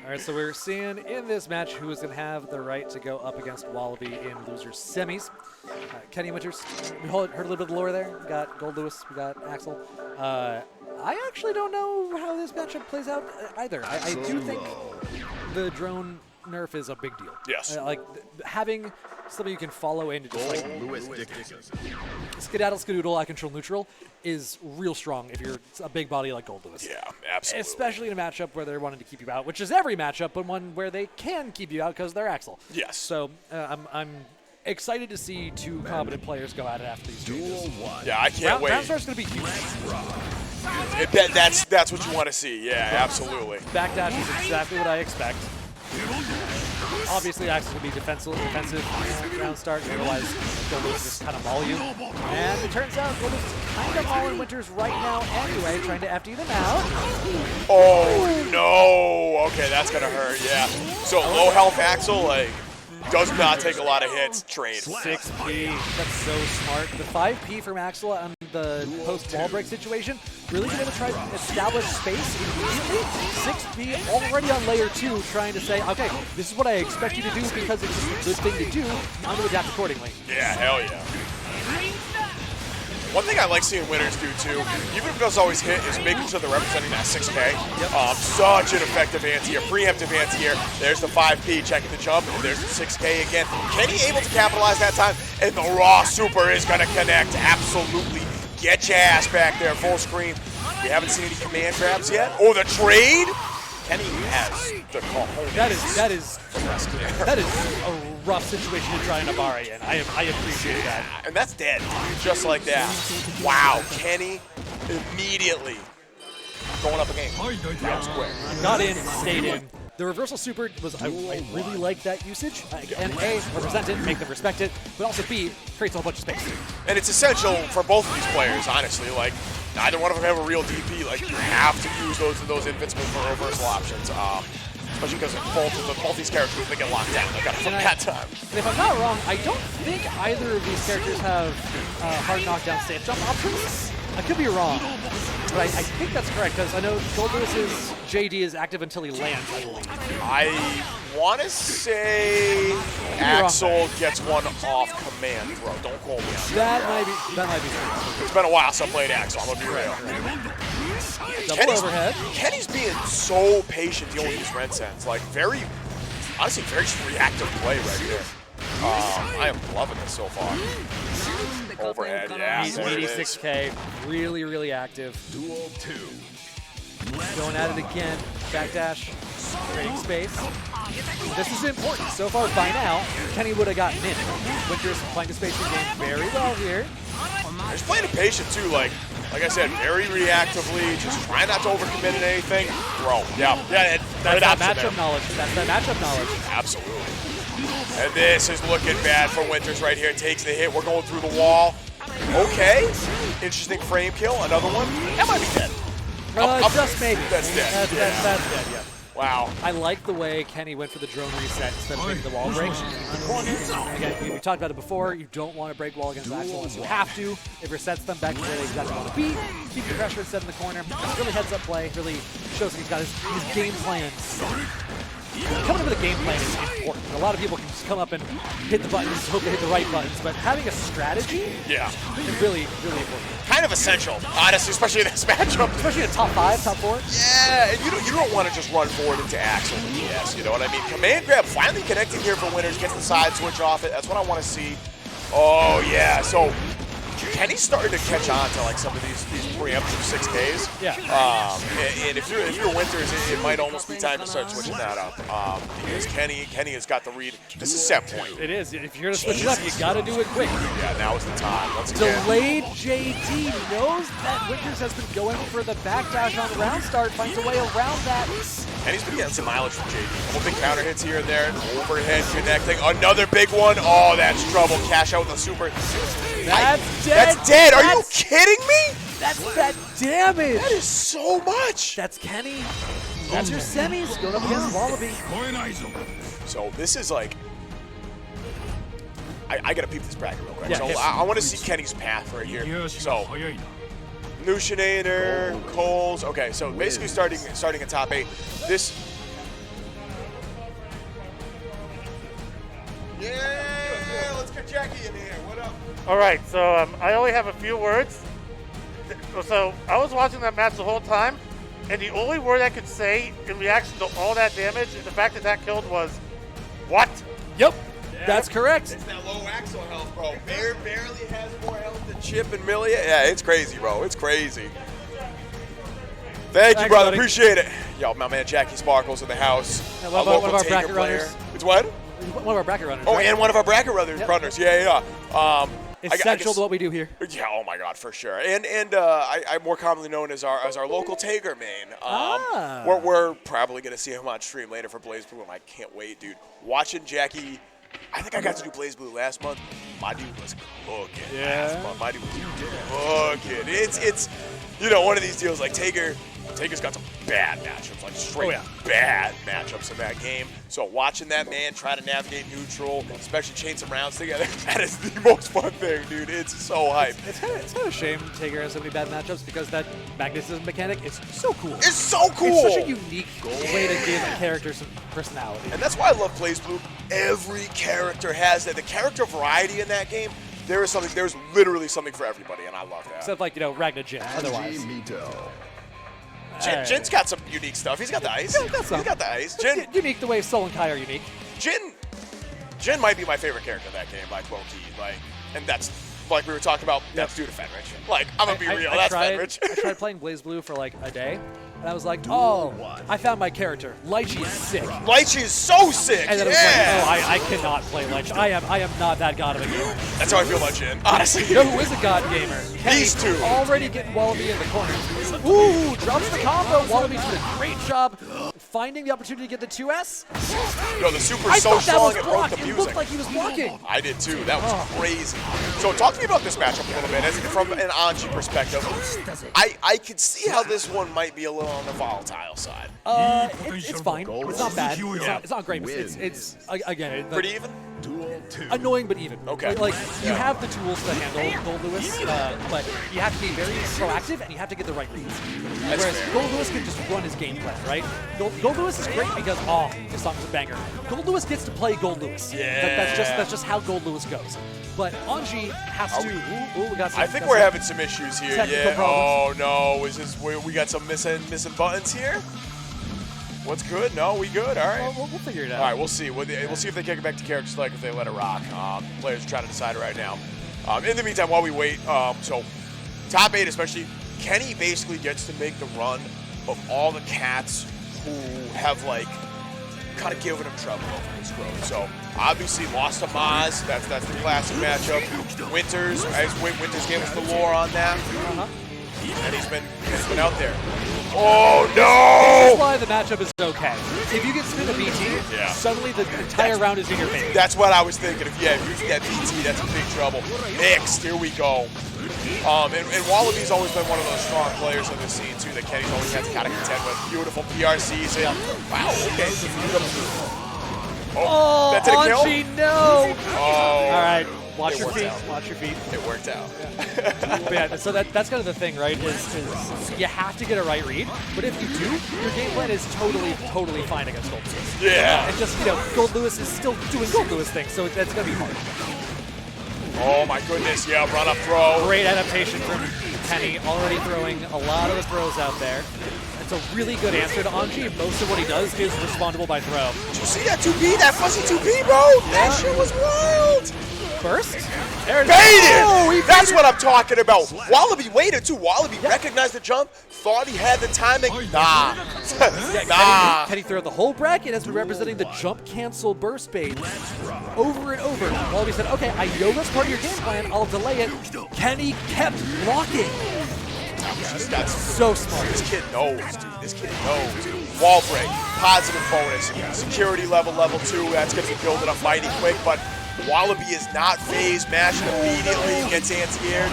All right, so we're seeing in this match who is gonna have the right to go up against Wallaby in losers semis. Kenny Winters. We heard a little bit of the lore there. We got Gold Lewis. We got Axel. I actually don't know how this matchup plays out either. I do think the drone nerf is a big deal. Yes. Like having something you can follow and just like skedaddle, skedoodle, I control neutral is real strong if you're a big body like Gold Lewis. Yeah, absolutely. Especially in a matchup where they're wanting to keep you out, which is every matchup, but one where they can keep you out because they're Axel. Yes. So I'm excited to see two competent players go at it after these changes. Yeah, I can't wait. Round start's going to be huge. That's what you want to see. Yeah, absolutely. Backdash is exactly what I expect. Obviously, Axel's going to be defensive round start, otherwise Gold Lewis just kind of maul you. And it turns out Gold Lewis is kind of mauling Winters right now anyway, trying to FD them out. Oh, no. Okay, that's going to hurt, yeah. So low health Axel, like, does not take a lot of hits. Trade. 6P. That's so smart. The 5P from Axel on the post-wall break situation, really going to try to establish space immediately. 6P already on layer 2 trying to say, okay, this is what I expect you to do because it's just a good thing to do. I'm going to adapt accordingly. Yeah, hell yeah. One thing I like seeing winners do too, even if it doesn't always hit, is making sure they're representing that 6K. Yep. Such an effective anti-air, preemptive anti-air. There's the 5P checking the jump, and there's the 6K again. Kenny able to capitalize that time, and the raw super is going to connect. Absolutely. Get your ass back there, full screen. We haven't seen any command grabs yet. Oh, the trade? Kenny has the call. That is a rough situation to try and Abari in. I appreciate that. And that's dead, just like that. Wow, Kenny immediately going up a game. That was quick. Got in, stayed in. The reversal super was, I really like that usage. And A, represent it, make them respect it, but also B, creates a whole bunch of space. And it's essential for both of these players, honestly. Like, neither one of them have a real DP. Like, you have to use those invincible for reversal options. Especially because both these characters, they get locked down. They got to flip that time. And if I'm not wrong, I don't think either of these characters have hard knockdown safe jump options. I could be wrong, but I think that's correct because I know Gold Lewis's JD is active until he lands, I believe. I want to say Axel gets one off command throw. Don't call me on that. That might be true. It's been a while since I played Axel. I'm going to be real. Double overhead. Kenny's being so patient dealing with these red sends. Like, honestly, very reactive play right here. I am loving this so far. Overhead, yeah. He's 86K, really, really active. Going at it again. Backdash, creating space. This is important. So far by now, Kenny would have gotten in. Winters playing the spacing game very well here. He's playing it patient too, like I said, very reactively, just trying not to overcommit in anything. Throw. Yeah, that's that matchup knowledge. That's that matchup knowledge. Absolutely. And this is looking bad for Winters right here. Takes the hit. We're going through the wall. Okay. Interesting frame kill. Another one. That might be dead. Just maybe. That's dead. That's dead, yeah. Wow. I like the way Kenny went for the drone reset instead of making the wall break. Again, we talked about it before. You don't want to break wall against Axel unless you have to. It resets them back to where they exactly want to be. Keep the pressure instead in the corner. It's really heads-up play. Really shows that he's got his game plan set. Coming up with a game plan is important. A lot of people can just come up and hit the buttons, hope they hit the right buttons, but having a strategy is really, really important. Kind of essential, honestly, especially in this matchup. Especially in top 5, top 4. Yeah, and you don't want to just run forward into Axel with DS, you know what I mean? Command grab finally connecting here for Winters, gets the side switch off it. That's what I want to see. Oh, yeah, so Kenny's starting to catch on to like some of these preemptive 6Ks. Yeah. And if you're Winters, it might almost be time to start switching that up. Because Kenny has got the read. This is set point. It is. If you're gonna switch it up, you gotta do it quick. Yeah, now is the time. Once again. Delayed JD knows that Winters has been going for the backdash on the round start, finds a way around that. And he's been getting some mileage from JD. A couple big counter hits here and there. Overhead connecting. Another big one. Oh, that's trouble. Cash out with a super. That's dead. That's dead. Are you kidding me? That's that damage. That is so much. That's Kenny. That's your semis going up against Wallaby. So this is like, I gotta peep this bracket real quick. Yeah, so I want to see Kenny's path right here. So Nushinator, Coles. Okay, so basically starting at top 8. This. Yeah, let's get Jackie in here. What up? All right, so I only have a few words. So I was watching that match the whole time, and the only word I could say in reaction to all that damage and the fact that that killed was, what? Yep, that's correct. It's that low axle health, bro. Barely has more health than Chip and Millie. Yeah, it's crazy, bro. It's crazy. Thank you, brother. Buddy. Appreciate it. Yo, my man Jackie Sparkles in the house. Yeah, A one local of our Taker bracket player. runners. It's what? One of our bracket runners. Oh, right? and one of our bracket runners. Yeah. Essential to what we do here. Yeah, oh my God, for sure. And I'm more commonly known as our local Taker main. We're probably gonna see him on stream later for Blaze Blue, and I can't wait, dude. Watching Jackie, I think I got to do Blaze Blue last month. My dude was cooking last month. My dude was cooking. It's one of these deals like Taker's got some bad matchups, like straight bad matchups in that game. So watching that man try to navigate neutral, especially chain some rounds together, that is the most fun thing, dude. It's so hype. It's kind of a shame Taker has so many bad matchups because that magnetism mechanic is so cool. It's so cool. It's such a unique way to give a character some personality. And that's why I love Blaze Blue. Every character has that. The character variety in that game, there's literally something for everybody, and I love that. Except like, Ragnar Jin, otherwise. Jin's got some unique stuff. He's got the ice. Yeah, He's got the ice. Jin, unique the way Sol and Kai are unique. Jin might be my favorite character in that game, like low-key. And that's, like we were talking about, that's due to Fenrich. Like, I'm going to be real, that's Fenrich. I tried playing Blaze Blue for like a day, and I was like, oh, I found my character. Lychee is sick. Lychee is so sick, and then I was like, I cannot play Lychee. I am not that god of a gamer. That's how I feel about Jin, honestly. You know who is a god gamer? These two. Already getting Wallaby in the corner. Ooh, drops the combo. Wallaby did a great job finding the opportunity to get the 2S. Yo, the super's so strong it broke the It music. looked like he was blocking. I did too. That was crazy. So talk to me about this matchup a little bit. From an Anji perspective, I could see how this one might be a little on the volatile side. It's fine. It's not bad. It's not great. It's again, pretty even? Annoying but even. Okay. Like, you have the tools to handle Gold Lewis, but you have to be very proactive and you have to get the right reads. Whereas Gold Lewis can just run his game plan, right? Gold Lewis is great because, this song's a banger. Gold Lewis gets to play Gold Lewis. Yeah. That's just how Gold Lewis goes. But Anji has to. We got some, I think we're having some issues here. Technical problems. Oh no, is this we got some missing buttons here? What's good? No, we good. All right. We'll figure it out. All right, we'll see. We'll see if they kick it back to character select, if they let it rock. Players are trying to decide right now. In the meantime, while we wait, so top 8 especially, Kenny basically gets to make the run of all the cats who have kind of given him trouble over his growth. So obviously lost to Mozz. That's the classic matchup. Winters gave us the lore on that. And he's been out there. Oh no! That's why the matchup is okay. If you get spin a BT, suddenly the entire round is in your favor. That's what I was thinking. If you get BT, that's in big trouble. Next, here we go. And Wallaby's always been one of those strong players on this scene too that Kenny's always had to kind of contend with. Beautiful PRCs. Wow. Okay. Oh, that didn't kill? Anji, no! Oh. All right. Watch your feet. Watch your feet. It worked out. But so that's kind of the thing, right? Is you have to get a right read, but if you do, your game plan is totally fine against Gold Lewis. Yeah. And just Gold Lewis is still doing Gold Lewis things, so that's gonna be hard. Oh my goodness! Yeah, run up throw. Great adaptation from Kenny, already throwing a lot of the throws out there. It's a really good answer to Anji. Most of what he does is respondable by throw. Did you see that 2P? That fuzzy 2P, bro? That shit was wild. First? Baited! That's what I'm talking about. Wallaby waited too. Wallaby recognized the jump, thought he had the timing. Nah. Nah. Kenny throw the whole bracket has been representing the jump cancel burst bait over and over. Wallaby said, okay, I know that's part of your game plan. I'll delay it. Kenny kept blocking. That's so smart. This kid knows, dude. This kid knows. Wall break, positive bonus, security level 2. That's going to be building up mighty quick, but Wallaby is not phased, mashing immediately, gets anti-air.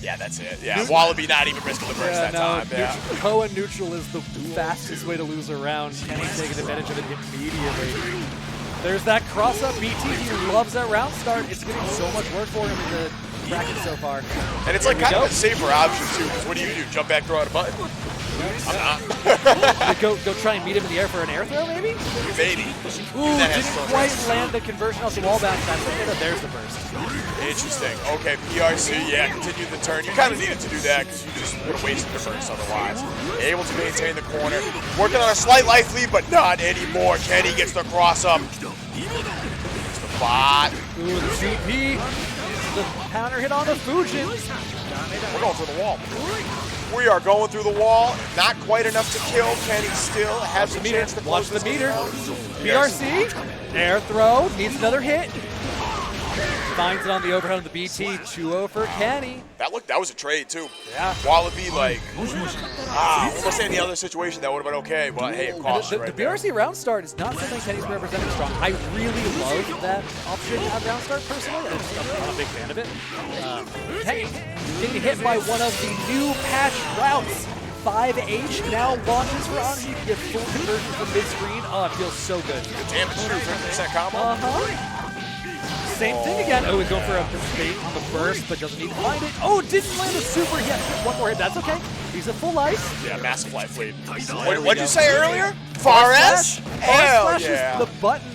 Yeah, that's it. Yeah, Wallaby not even risking the burst that time. Yeah. Koa neutral is the fastest way to lose a round. Kenny taking advantage of it immediately. There's that cross-up BT. He loves that round start. It's getting so much work for him in the bracket so far. And it's like kind of a safer option too, because what do? Jump back, throw out a button? I'm not. go try and meet him in the air for an air throw, maybe? Maybe. Ooh, didn't quite land the conversion off the wall bounce time. So there's the burst. Interesting. Okay, PRC, yeah, continue the turn. You kind of needed to do that because you just would have wasted the burst otherwise. Able to maintain the corner. Working on a slight life lead, but not anymore. Kenny gets the cross up. Gets the bot. Ooh, the CP. The counter hit on the Fujin. We're going through the wall. We are going through the wall. Not quite enough to kill. Kenny still has a chance to close the meter. PRC. Air throw. Needs another hit. Finds it on the overhead of the BT. 2-0 for Kenny. That was a trade too. Yeah. Wallaby almost any other situation that would have been okay, but hey, it cost the right BRC there. round start is not something Kenny's representing strong. I really love that option at round start personally. I'm a big fan of it. Kenny getting hit by one of the new patch routes. 5H now launches for Honk. You can get full conversion from mid-screen. Oh, it feels so good. The damage too, 50% combo. Same thing again. Oh, he's going for a bait on the burst, but doesn't need to find it. Oh, didn't land a super yet. One more hit. That's okay. He's at full life. Yeah, massive life lead. What did you say earlier? Fares? Hell yeah. is the button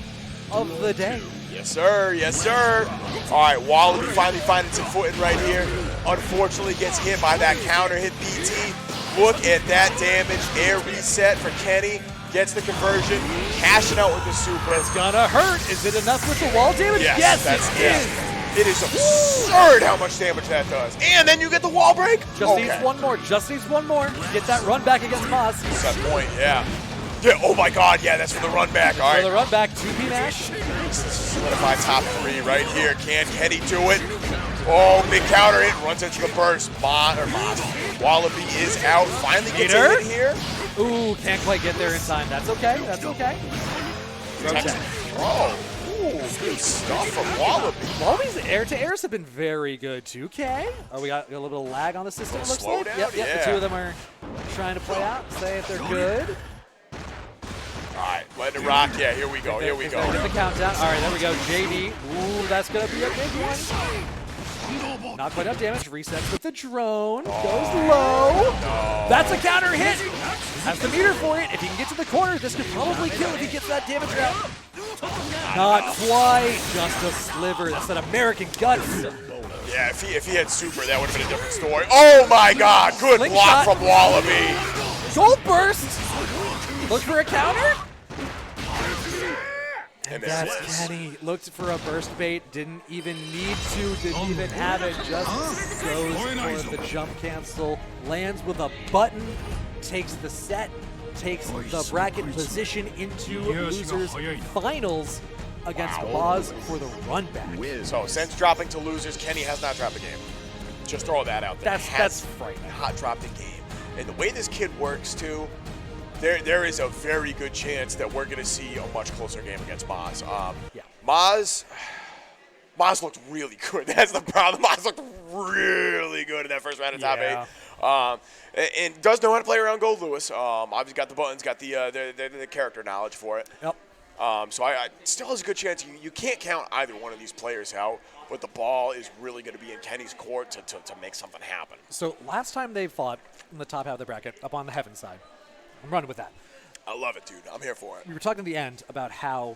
of the day. Yes, sir. Yes, sir. All right, Wallaby finally finding some footing right here. Unfortunately, gets hit by that counter hit BT. Look at that damage. Air reset for Kenny. Gets the conversion, cashing out with the super. It's gonna hurt. Is it enough with the wall damage? Yes, it is absurd how much damage that does. And then you get the wall break? Just needs one more. Just needs one more. Get that run back against Mozz. Set point, yeah. Yeah, oh my god, yeah, that's for the run back. All right. For the run back, 2P Nash. Solidify top 3 right here. Can Kenny do it? Oh, big counter hit, runs into the burst. Mozz. Wallaby is out. Finally gets a hit here. Ooh, can't quite get there in time. That's okay. That's okay. Oh, ooh, good stuff from Wallaby. Wallaby's air-to-airs have been very good, 2K. Oh, we got a little bit of lag on the system, it looks like. Yep, yeah. The two of them are trying to play out, say if they're good. All right, letting it rock. Yeah, here we go. Here we go. Get the countdown. All right, there we go. JD. Ooh, that's going to be a big one. Not quite enough damage. Resets with the drone. Goes low. No. That's a counter hit. Has the meter for it. If he can get to the corner, this could probably kill if he gets that damage out. Not quite. Just a sliver. That's that American guts. Yeah, if he had super, that would have been a different story. Oh my god, good block from Wallaby. Gold burst. Look for a counter. And that's Kenny. Looked for a burst bait, didn't even need to, didn't even have it, just goes for the jump cancel, lands with a button, takes the set, takes the bracket position into losers finals against Mozz for the run back. So since dropping to losers, Kenny has not dropped a game. Just throw that out there. That's frightening. Not dropped a game. And the way this kid works too, there is a very good chance that we're going to see a much closer game against Mozz. Mozz looked really good. That's the problem. Mozz looked really good in that first round of top 8. And does know how to play around Gold Lewis. Obviously got the buttons, got the character knowledge for it. Yep. So I still has a good chance. You can't count either one of these players out, but the ball is really going to be in Kenny's court to make something happen. So last time they fought in the top half of the bracket, up on the Heaven side, I'm running with that. I love it, dude. I'm here for it. We were talking at the end about how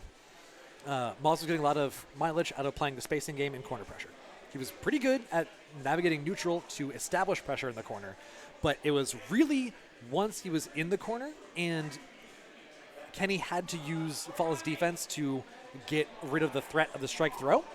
Mozz was getting a lot of mileage out of playing the spacing game in corner pressure. He was pretty good at navigating neutral to establish pressure in the corner, but it was really once he was in the corner and Kenny had to follow his defense to get rid of the threat of the strike throw.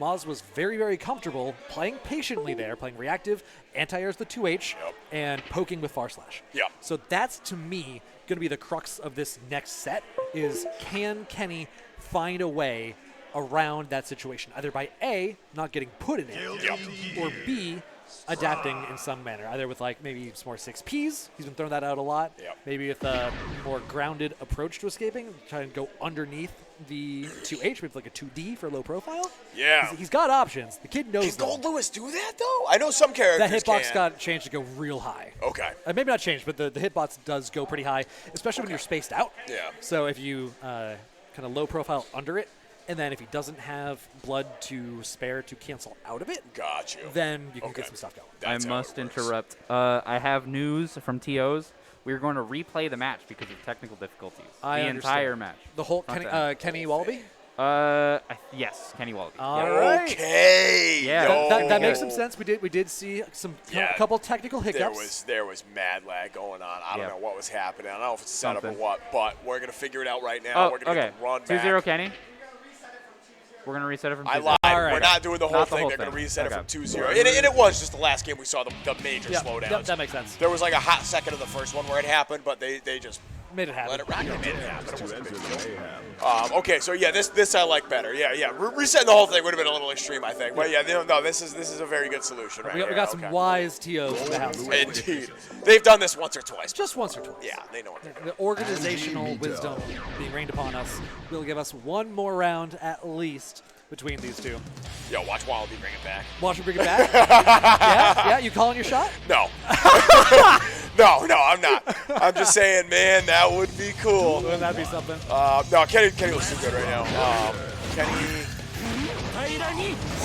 Mozz was very, very comfortable playing patiently there, playing reactive, anti-airs the 2H, and poking with far slash. Yep. So that's, to me, going to be the crux of this next set is can Kenny find a way around that situation, either by A, not getting put in it, or B, adapting in some manner, either with like maybe some more 6Ps. He's been throwing that out a lot. Maybe with a more grounded approach to escaping, trying to go underneath the 2H, maybe like a 2D for low profile. Yeah. He's got options. The kid knows Can Gold Lewis do that, though? I know some characters that hitbox got changed to go real high. Okay. Maybe not changed, but the hitbox does go pretty high, especially when you're spaced out. Yeah. So if you kind of low profile under it, And then if he doesn't have blood to spare to cancel out of it, got you. Then you can get some stuff going. That's I must interrupt. I have news from TOs. We're going to replay the match because of technical difficulties. I the understand. entire match. The whole Kenny Wallaby? Yes, Kenny Wallaby. All right. Okay. Yeah. That makes some sense. We did see some couple technical hiccups. There was mad lag going on. I don't know what was happening. I don't know if it's a setup Something. or what, but we're gonna figure it out right now. Oh, We're gonna get the run back. 2-0 Kenny. We're going to reset it from 2-0. I lied. All right. We're not doing the whole Not the thing. whole They're going to thing. reset Okay. it from 2-0. And it was just the last game we saw the major slowdowns. That makes sense. There was like a hot second of the first one where it happened, but they just Made it happen. let it rock. They made it happen. It wasn't a big deal. Okay, so yeah, this I like better. Yeah. Resetting the whole thing would have been a little extreme, I think. But yeah, no, this is a very good solution right We here. got some wise TOs in the house. Indeed. They've done this once or twice. Just once or twice. Yeah, they know what they're doing. The organizational wisdom being rained upon us will give us one more round at least between these two. Yo, watch Wallaby bring it back. Watch him bring it back. Yeah, you calling your shot? No. No, I'm not. I'm just saying, man, that would be cool. Wouldn't that be something? No, Kenny looks too good right now. Kenny.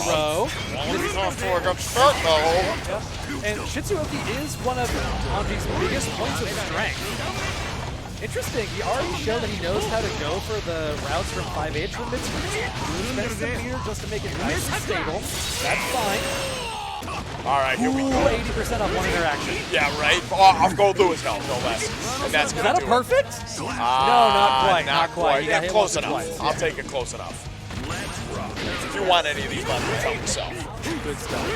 Throw. Wallaby's off to a good start, though. And Shitsuoki is one of Honji's biggest points of strength. Interesting. He already showed that he knows how to go for the routes from 5H from mid-screen. Spends the meter just to make it nice and stable. That's fine. All right, here we Ooh, go. 80% off one interaction. Yeah, right. Off gold Lewis, no less. And that's Is gonna that a do perfect? It. No, not quite. Not quite. You got Yeah, hit close once or enough. twice. I'll take it close enough. If you want any of these left, tell yourself. Good stuff.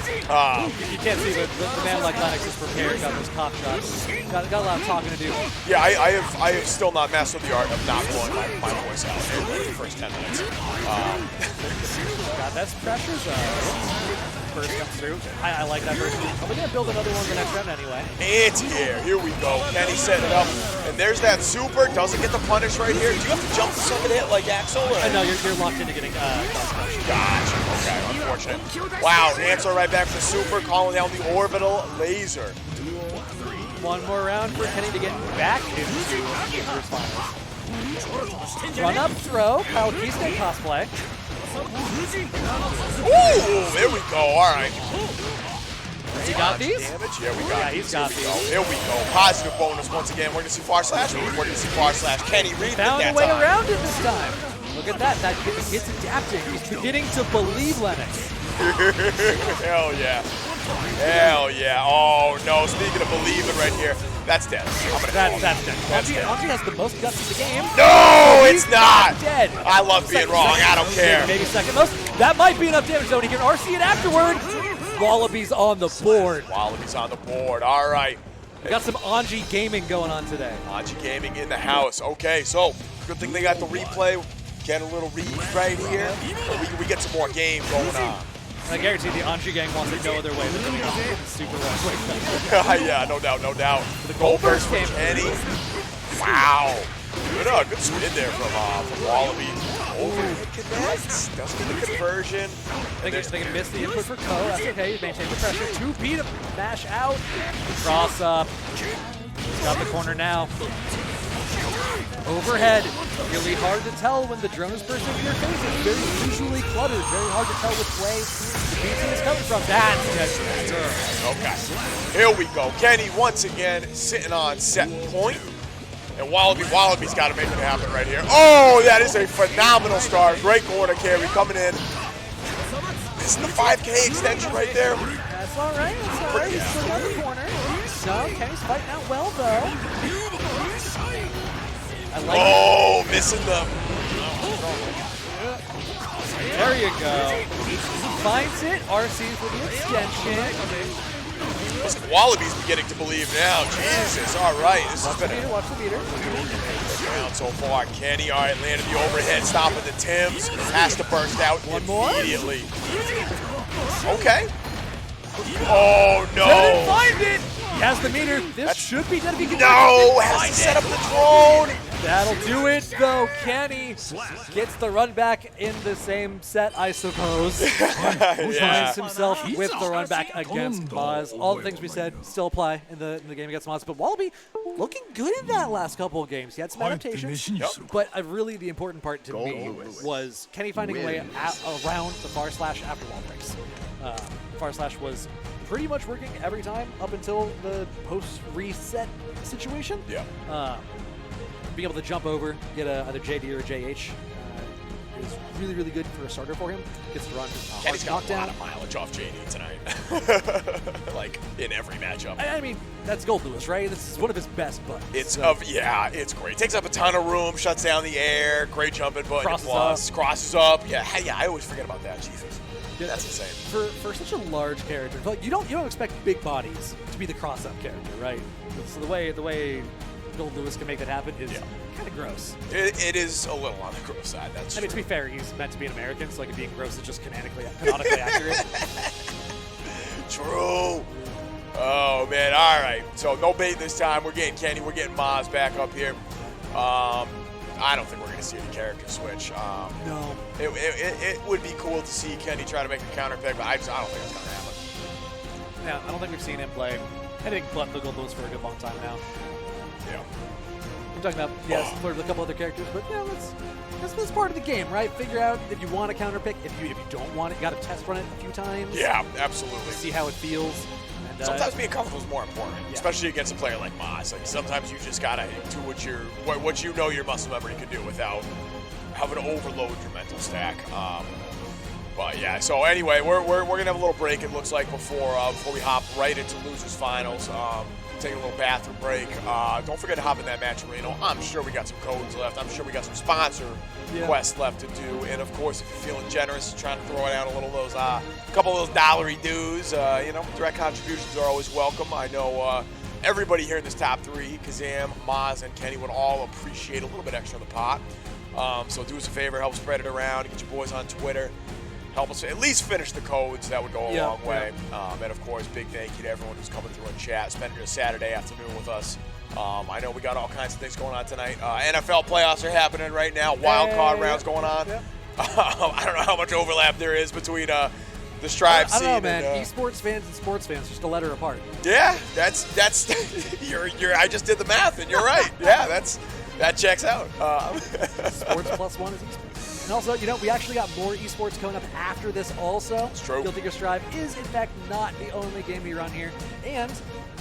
You can't see, but the man like Lennox is prepared. Got those cop shots. Got a lot of talking to do. Yeah, I have still not mastered the art of not blowing my voice out in the first 10 minutes. Got that pressure zone. First comes through. I like that first. We're going to build another one the next round anyway. It's here we go. Kenny setting it up. And there's that super. Doesn't get the punish right here. Do you have to jump to summon hit like Axel? Or? No, you're locked into getting Gotcha. Okay, unfortunate. Wow, answer right back for super. Calling down the orbital laser. one more round for Kenny to get back into the finals. Run up throw. Kyle Keystone cosplay. Ooh, there we go. All right. Has he got these? Damage. Yeah, we got Yeah, he's got these. Here we go. Positive bonus once again. We're going to see far slash. We're going to see far slash. Kenny read Found a that way time. around it this time. Look at that. That kid's adapting. He's beginning to believe Lennox. Hell yeah. Hell yeah. Oh, no. Speaking of believing right here, that's dead. That's dead. Honji has the most guts in the game. No, it's not. Dead. I love being wrong. I don't care. Maybe second most. That might be enough damage, though. He can RC it afterward. Wallaby's on the board. Wallaby's on the board. All right. We got some Honji gaming going on today. Honji Gaming in the house. Okay, so good thing they got the replay. Get a little read right here. We get some more game going on. I guarantee the Honji gang wants it no other way than to be on super right. Yeah, no doubt, no doubt. The Gold burst came from Kenny. Wow. Good spin there from Wallaby. Overhead connects. Doesn't get the conversion. They can miss the input for Ko. That's okay. He's maintained the pressure. 2P to mash out. Cross up. He's got the corner now. Overhead. Really hard to tell when the drone is bursting in your face. It's very visually cluttered. Very hard to tell which way the BT is coming from. That's good. Okay. Here we go. Kenny once again sitting on set point. And Wallaby's got to make it happen right here. Oh, that is a phenomenal start. Great corner carry coming in. This is the 5K extension right there. That's all right. That's all right. He's still got the corner. No, Kenny's fighting out well, though. I like missing them. There you go. Finds it. RC's with the extension. Listen, Wallaby's beginning to believe now. Jesus, all right. This has been Watch the meter. down so far. Kenny, all right, landed the overhead, stopping the Tims. Has to burst out immediately. Okay. Oh, no. Couldn't find it. He has the meter. This should be dead if he can. No, has to set up the drone. That'll do it, though. Kenny gets the run back in the same set, I suppose. Finds himself with the run back against Mozz. All the things we said still apply in the game against Mozz. But Wallaby looking good in that last couple of games. He had some adaptations. But really the important part to me was Kenny finding a way around the far slash after wall breaks. The far slash was pretty much working every time up until the post-reset situation. Being able to jump over, get either JD or JH is really, really good for a starter for him. Gets to run Kenny's got a lot of mileage off JD tonight. Like, in every matchup. I mean, that's Gold Lewis, right? This is one of his best buttons. It's great. Takes up a ton of room, shuts down the air, great jumping button, crosses up. Yeah, I always forget about that. Jesus. That's insane. For such a large character, like you don't expect big bodies to be the cross-up character, right? So the way Gold Lewis can make that happen is kind of gross. It is a little on the gross side. That's true. To be fair, he's meant to be an American, so like being gross is just canonically accurate. True. Oh man! All right. So no bait this time. We're getting Kenny. We're getting Mozz back up here. I don't think we're going to see any character switch. No. It would be cool to see Kenny try to make a counter pick, but I don't think it's going to happen. Yeah, I don't think we've seen him play anything but the Gold Lewis for a good long time now. Yeah. I'm talking about, flirt with a couple other characters, but yeah, that's part of the game, right? Figure out if you want a counter pick. If you don't want it, you got to test run it a few times. Yeah, absolutely. See how it feels. And, sometimes being comfortable is more important, especially against a player like Mozz. Like sometimes you just gotta do what you know your muscle memory can do without having to overload your mental stack. But yeah. So anyway, we're gonna have a little break. It looks like before we hop right into losers finals. Take a little bathroom break. Don't forget to hop in that match arena. I'm sure we got some codes left. I'm sure we got some sponsor quests left to do. And of course, if you're feeling generous, trying to throw out a little of those, couple of those dollary dues, direct contributions are always welcome. I know everybody here in this top three, Kazam, Mozz, and Kenny would all appreciate a little bit extra in the pot. So do us a favor, help spread it around, get your boys on Twitter. Help us at least finish the codes. That would go a long way. And, of course, big thank you to everyone who's coming through in chat, spending a Saturday afternoon with us. I know we got all kinds of things going on tonight. NFL playoffs are happening right now. Wild card rounds going on. I don't know how much overlap there is between the Strive scene. I don't know, man. Esports fans and sports fans, just a letter apart. Yeah, that's I just did the math, and you're right. Yeah, that checks out. Sports plus one is esports. And also, we actually got more esports coming up after this also. It's true. Guilty Gear Strive is, in fact, not the only game we run here. And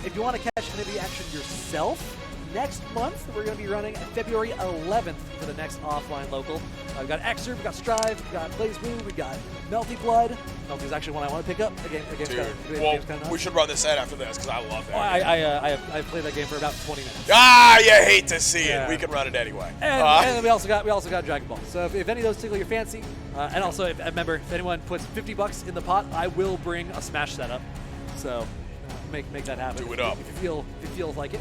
if you want to catch any of the action yourself, next month we're going to be running February 11th for the next offline local. We've got Xrd, we've got Strive, we've got Blaze Blue, we've got Melty Blood. Melty's actually one I want to pick up. We should run this set after this because I love that. I played that game for about 20 minutes. You hate to see it. We can run it anyway. And then we also got Dragon Ball. So if any of those tickle your fancy, and also remember, if anyone puts $50 in the pot, I will bring a Smash setup. So make that happen. Do it up. If you feel like it.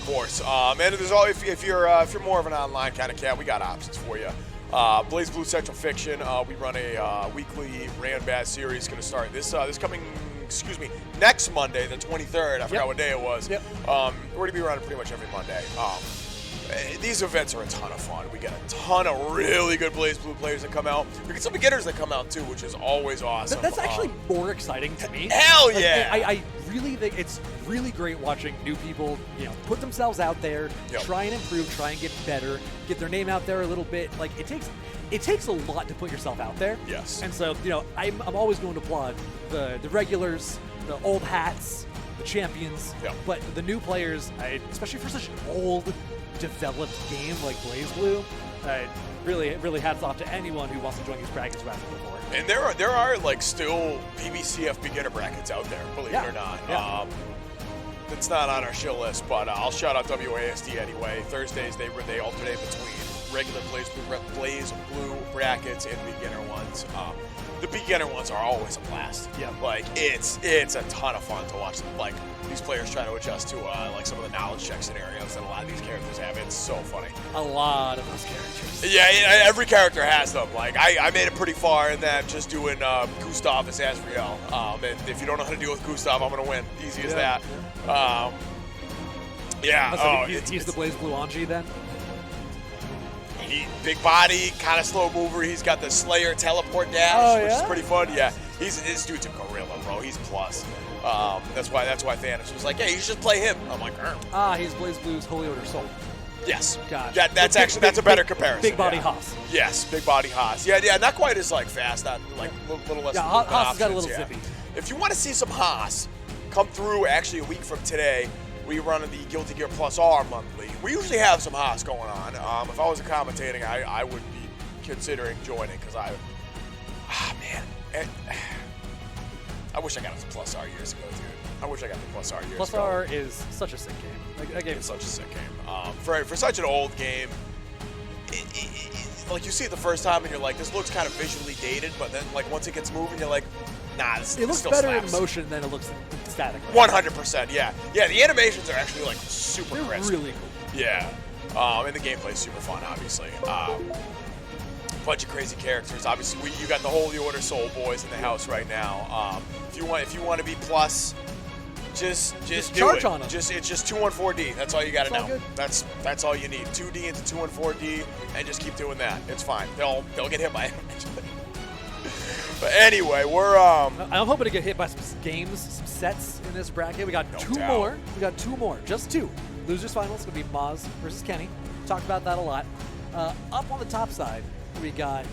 Of course. And there's all if you're more of an online kind of cat, we got options for you. Blaze Blue Central Fiction. We run a weekly Ran Bad series. Going to start this coming. Next Monday, the 23rd. I forgot what day it was. We're going to be running pretty much every Monday. These events are a ton of fun. We get a ton of really good Blaze Blue players that come out. We get some beginners that come out too, which is always awesome. That's actually more exciting to me. Hell yeah! I really think it's really great watching new people, put themselves out there, try and improve, try and get better, get their name out there a little bit. Like it takes a lot to put yourself out there. Yes. And so I'm always going to applaud the regulars, the old hats, the champions, but the new players, especially for such an old, developed game like Blaze Blue, really hats off to anyone who wants to join these brackets rather than before. And there are like still BBCF beginner brackets out there, believe it or not. It's not on our show list, but I'll shout out WASD anyway. Thursdays they alternate between regular Blaze Blue brackets and beginner ones. The beginner ones are always a blast. Yeah. Like it's a ton of fun to watch them, like these players try to adjust to like some of the knowledge check scenarios that a lot of these characters have. It's so funny. A lot of those characters. Yeah, every character has them. Like I made it pretty far in that just doing Gustav as Asriel. And if you don't know how to deal with Gustav, I'm gonna win. Easy as that. He's the Blaze Blue Anji then. big body, kind of slow mover. He's got the Slayer teleport dash, which is pretty fun. Yeah, this dude's a gorilla, bro. He's plus. That's why Thanos was like, "Hey, you should play him." I'm like, he's BlazBlue's Holy Order Soul. Yes. Gotcha. That's a better comparison. Big body yeah. Haas. Yes, big body Haas. Yeah, not quite as like fast. Not like a little less. Yeah, Haas has got a little zippy. If you want to see some Haas come through, actually a week from today, we run the Guilty Gear Plus R monthly. We usually have some Haas going on. If I was commentating, I would be considering joining because I wish I got the Plus R years ago, dude. I wish I got the Plus R years ago. Plus R is such a sick game. That game is such a sick game. For such an old game, like you see it the first time and you're like, this looks kind of visually dated, but then like once it gets moving, you're like, nah, it looks still better slaps. in motion than it looks static. 100%, yeah. Yeah, the animations are actually like super crisp. Really cool. Yeah. And the gameplay's super fun, obviously. Bunch of crazy characters. Obviously, you got the Holy Order Soul boys in the house right now. If you want to be plus, just do charge it. On them. It's just 214D. That's all you got to know. Good. That's all you need. 2D into 214D, and just keep doing that. It's fine. They'll get hit by it eventually. But anyway, we're I'm hoping to get hit by some games, some sets in this bracket. We got two more. We got two more. Just two. Losers finals gonna be Mozz versus Kenny. Talked about that a lot. Up on the top side, we got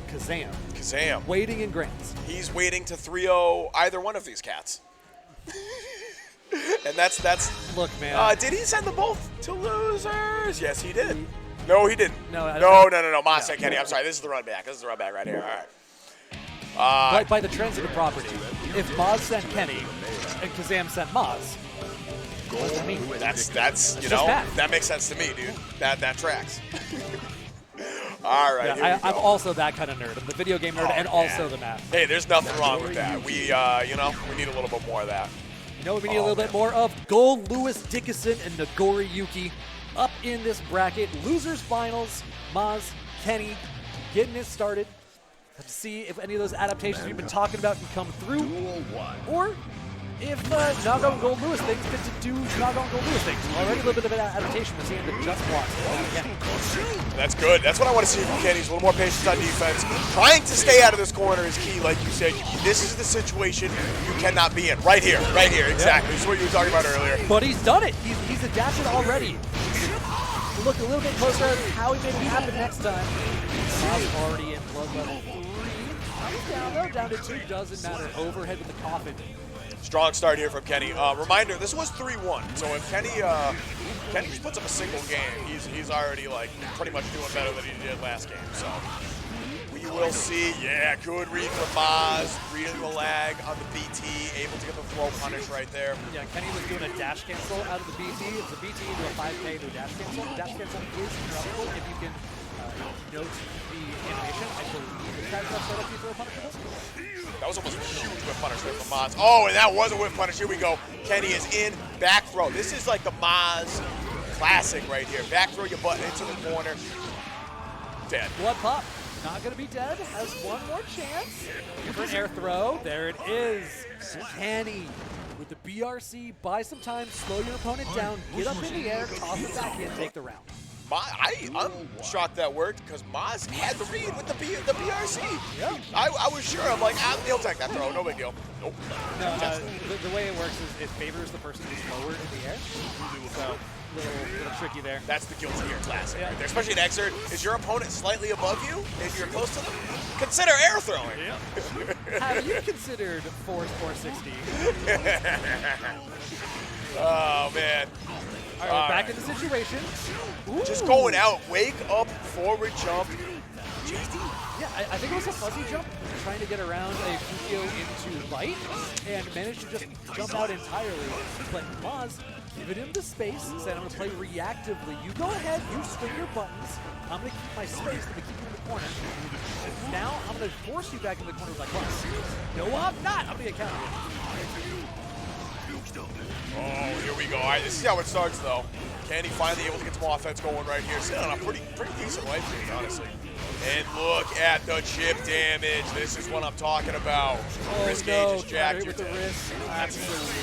Kazam. Waiting in Grants. He's waiting to 3-0 either one of these cats. And that's. Look, man. Did he send them both to losers? Yes, he did. No, he didn't. No. Mozz sent Kenny. I'm sorry. This is the run back. right here. All right. By the transitive property, if Mozz sent Kenny and Kazam sent Mozz, what does that mean? That's that makes sense to me, dude. That tracks. All right. Yeah, I'm also that kind of nerd. I'm the video game nerd and also the math. Hey, there's nothing wrong with that. We need a little bit more of that. You know what we need a little bit more of? Gold, Lewis Dickinson, and Nagori Yuki up in this bracket. Losers finals, Mozz, Kenny, getting it started. Let's see if any of those adaptations we've been talking about can come through. Or if Nago and Gold Lewis things get to do Nago and Gold Lewis things. Already a little bit of an adaptation. We're seeing the just blocks. That's good. That's what I want to see from Kenny. A little more patience on defense. Trying to stay out of this corner is key, like you said. This is the situation you cannot be in. Right here. Exactly. This is what you were talking about earlier. But he's done it. He's adapted already. Look a little bit closer at how he made it happen next time. Mozz already in blood level 3. Down to 2. Doesn't matter. Overhead with the coffin. Strong start here from Kenny. Reminder, this was 3-1. So if Kenny just puts up a single game, he's already like pretty much doing better than he did last game. So we will see. Yeah, good read from Mozz. Reading the lag on the BT, able to get the throw punish right there. Yeah, Kenny was doing a dash cancel out of the BT. It's a BT into a 5K into a dash cancel. Dash cancel is interruptible if you can note the animation. I believe the guys have set up you for a punishable. That was almost a huge whip punish there from Mozz. Oh, and that was a whip punish. Here we go. Kenny is in. Back throw. This is like the Mozz classic right here. Back throw your butt into the corner. Dead. Blood pop. Not going to be dead. Has one more chance. For an air throw. There it is. Kenny with the BRC. Buy some time. Slow your opponent down. Get up in the air. Toss it back in. Take the round. I'm shocked that worked because Mozz had the read with the BRC. Yeah. I was sure. I'm like, he'll take that throw. No big deal. Nope. No, the way it works is it favors the person who's lower in the air. So, little tricky there. That's the Guilty Gear classic right there. Especially in Xrd. Is your opponent slightly above you? If you're close to them, consider air throwing. Yeah. Have you considered force 460? Oh, man. All right, back in the situation. Ooh. Just going out, wake up, forward jump. Yeah, I think it was a fuzzy jump, trying to get around a Fukio into light, and managed to just jump out entirely. But Mozz, giving him the space, said, I'm going to play reactively. You go ahead, you swing your buttons. I'm going to keep my space, I'm going to keep you in the corner. And now I'm going to force you back in the corner with my buttons. No, I'm not. I'm going to get countered. Oh, here we go. All right, this is how it starts, though. Kenny finally able to get some offense going right here. Still on a pretty decent life streak, honestly. And look at the chip damage. This is what I'm talking about. Oh, Wrist gauge is jacked. With the wrist. Absolutely.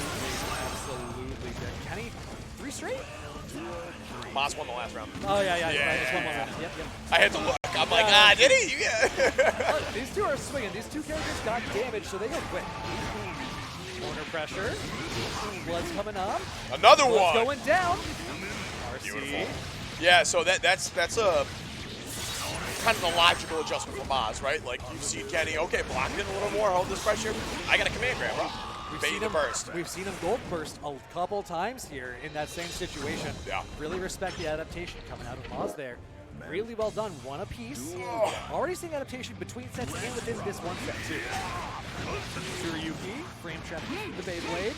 Kenny, 3 straight? Mozz won the last round. Oh, yeah. Yeah. Just one more round. Yep. I had to look. I'm like, did he? Yeah. Look, these two are swinging. These two characters got damage, so they go quick. Corner pressure. Blood's coming up. Another Blood's one. going down. RC. Beautiful. Yeah, so that's a kind of the logical adjustment for Mozz, right? Like, you've seen Kenny, okay, block it in a little more, hold this pressure. I got a command grab, bro. We've seen him gold burst a couple times here in that same situation. Yeah. Really respect the adaptation coming out of Mozz there. Really well done, one apiece. Already seeing adaptation between sets and within this one set too. Tsuruyuki, frame trap the Beyblade.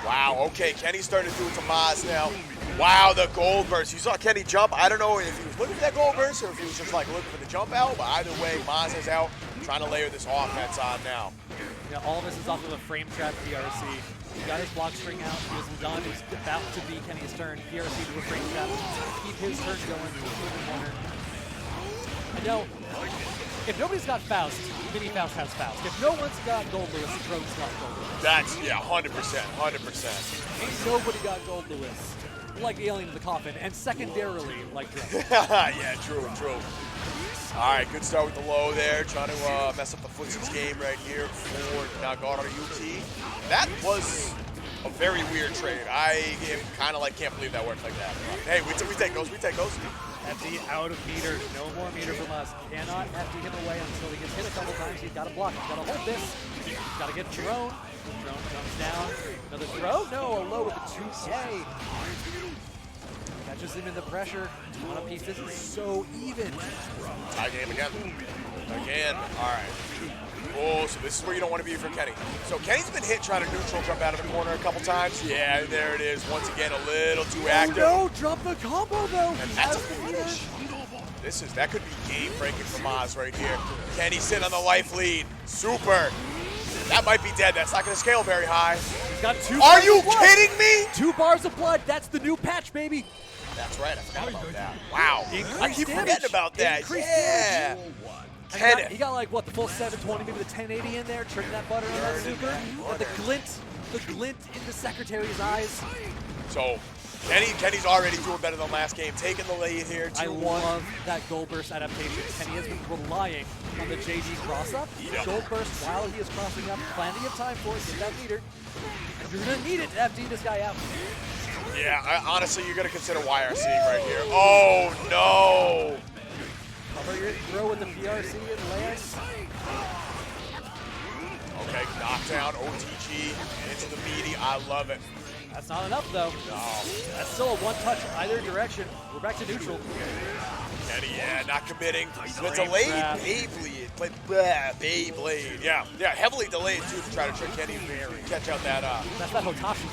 Wow, okay, Kenny's starting to do it to Mozz now. Wow, the gold burst. You saw Kenny jump. I don't know if he was looking for that gold burst or if he was just like looking for the jump out, but either way, Mozz is out, trying to layer this offense on now. Yeah, all of this is off of a frame trap PRC. He got his block string out. He was done. He was about to be Kenny's turn. PRC to a frame trap. Keep his turn going. In the corner. I know, if nobody's got Faust, Mini Faust has Faust. If no one's got Gold Lewis, Drone's got Gold Lewis. That's, 100%. Ain't nobody got Gold Lewis. Like the alien in the coffin, and secondarily, like Drone. Yeah, true. All right, good start with the low there, trying to mess up the Footsies game right here for Nagara UT. That was a very weird trade. I kind of can't believe that worked like that. Hey, we take those. FD out of meter. No more meter from us. Cannot FD him away until he gets hit a couple times. He's got to block. He's got to hold this. He's got to get Drone. Drone comes down. Another throw. No, a low with the 2K. Catches him in the pressure. One apiece. This is so even. Tie game again. All right. Oh, so this is where you don't want to be for Kenny. So Kenny's been hit trying to neutral jump out of the corner a couple times. Yeah, there it is. Once again, a little too active. Oh, no, drop the combo though. And that's a finish. That could be game breaking for Mozz right here. Kenny sitting on the life lead. Super. That might be dead. That's not going to scale very high. He's got 2 Are bars you of blood. kidding me? 2 bars of blood. That's the new patch, baby. That's right. I forgot about that. Wow. Increased I keep damage. forgetting about that. Increased Yeah. damage. He got like what, the full 720, maybe the 1080 in there, turning that butter on that super. But the glint in the secretary's eyes. So Kenny's already doing better than last game, taking the lead here. 2-1. I love that Gold Burst adaptation. Kenny has been relying on the JD cross-up. Yep. Gold Burst while he is crossing up, plenty of time for it, get that meter. You're gonna need it to FD this guy out. Yeah, honestly, you're gonna consider YRC right here. Oh no! Cover your throw with the PRC and lands. Okay, knockdown, OTG into the meaty. I love it. That's not enough though. No. That's still a one touch either direction. We're back to neutral. Kenny, yeah, not committing. The delayed Beyblade. Yeah, heavily delayed too to try to trick Kenny to catch out that. That's that Hotashi.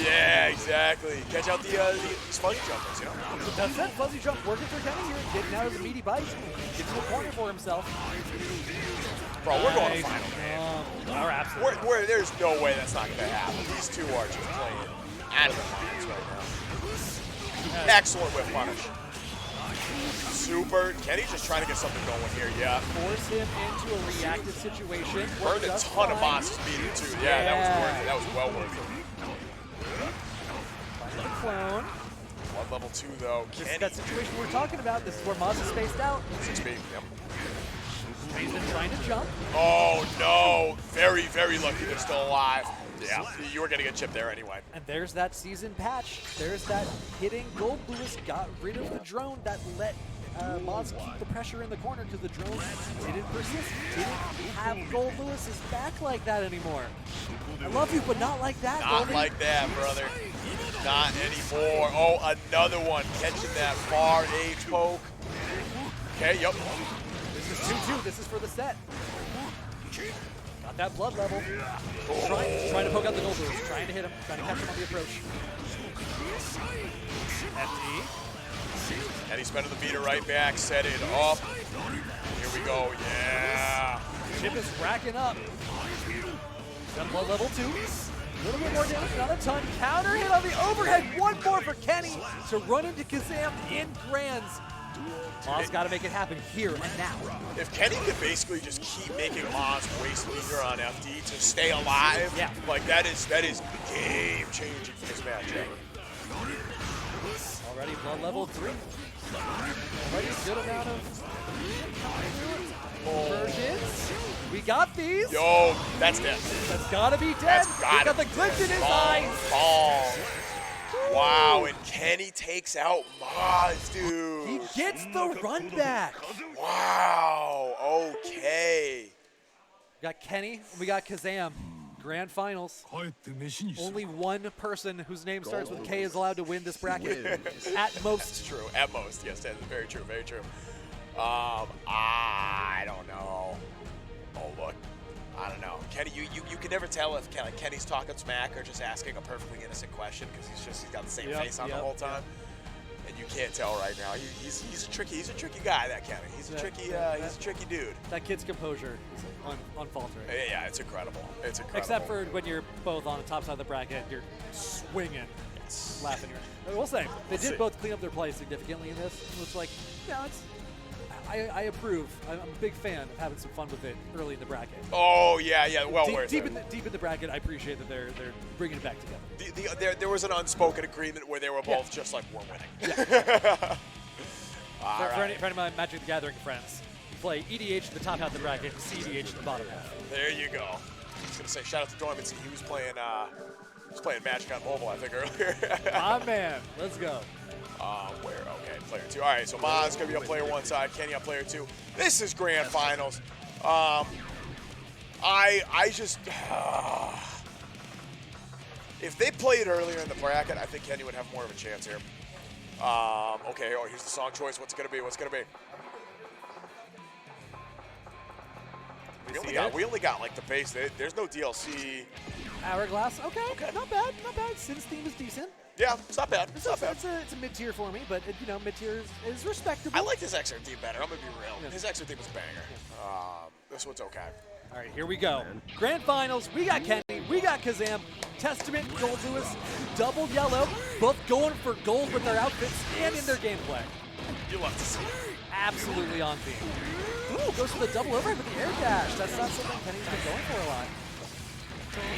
Yeah, exactly. Catch out the fuzzy jumpers, you know. That's that fuzzy jump working for Kenny here, getting out of the meaty bite, getting to a corner for himself. Bro, we're going to final, man. Absolutely. There's no way that's not going to happen. These two are just playing out of their minds right now. Excellent whip punish. Super. Kenny's just trying to get something going here, yeah. Force him into a reactive situation. Burned a ton of Mozz's meter, too. Yeah, that was worth it. That was well worth it. The clone. Blood level 2, though. This is that situation we're talking about. This is where Mozz is spaced out. 6 speed, yep. He's been trying to jump. Oh, no. Very, very lucky they're still alive. Yeah, you were going to get chipped there anyway. And there's that season patch. There's that hitting. Gold Lewis got rid of the drone that let Mozz keep the pressure in the corner because the drone didn't persist. Didn't have Gold Lewis's back like that anymore. I love you, but not like that, Not Goldie. like that, brother. Not anymore. Oh, another one. Catching that far H poke. Okay, yep. This is 2-2. This is for the set. Got that blood level. Trying to poke out the Gold Lewis. Trying to hit him. Trying to catch him on the approach. FD. And he's spending the meter right back. Set it up. Here we go. Yeah. Chip is racking up. Got blood level 2. A little bit more damage, not a ton. Counter hit on the overhead. One more for Kenny to run into Kazam in grands. Mozz got to make it happen here and now. If Kenny could basically just keep making Mozz waste meter on FD to stay alive, like that is game changing for this matchup. Already blood level 3. Already a good amount of versions. We got these. Yo, that's dead. That's gotta be dead. That's gotta He got the glitch in his eyes. Wow, and Kenny takes out Mozz, dude. He gets the run back. Wow, okay. We got Kenny, and we got Kazam. Grand finals. Only one person whose name starts with K is allowed to win this bracket. At most. True, at most. Yes, that is very true, very true. I don't know. Oh, look. I don't know. Kenny, you can never tell if Kenny's talking smack or just asking a perfectly innocent question because he's got the same face on the whole time. And you can't tell right now. He's a tricky guy, that Kenny. He's a tricky dude. That kid's composure is unfaltering. Yeah, it's incredible. It's incredible. Except for when you're both on the top side of the bracket, you're swinging, laughing. I will say, they did both clean up their play significantly in this. It's like, I approve. I'm a big fan of having some fun with it early in the bracket. Oh, yeah, well worth deep it. Deep in the bracket, I appreciate that they're bringing it back together. There was an unspoken agreement where they were both just like, we're winning. For any of my Magic the Gathering friends, play EDH at the top half of the bracket and CDH at the bottom half. There you go. I was going to say, shout out to Dormancy. He was playing Magic on mobile, I think, earlier. Ah, man. Let's go. Where? Okay, player 2. All right, so Mozz going to be on player 1 side, Kenny on player 2. This is grand finals. I just... if they played earlier in the bracket, I think Kenny would have more of a chance here. Okay, here's the song choice. What's it going to be? What's it going to be? We only got like the base. There's no DLC. Hourglass. Okay. Not bad. Sin's theme is decent. Yeah, it's not bad. It's a mid-tier for me, but mid-tier is respectable. I like this extra theme better. I'm gonna be real. His extra theme was a banger. This one's okay. All right, here we go. Grand finals. We got Kenny. We got Kazam. Testament, Gold Lewis, double yellow. Both going for gold with their outfits and in their gameplay. You love to see it. Absolutely on theme. Ooh, goes for the double overhead with the air dash. That's not something Kenny's been going for a lot.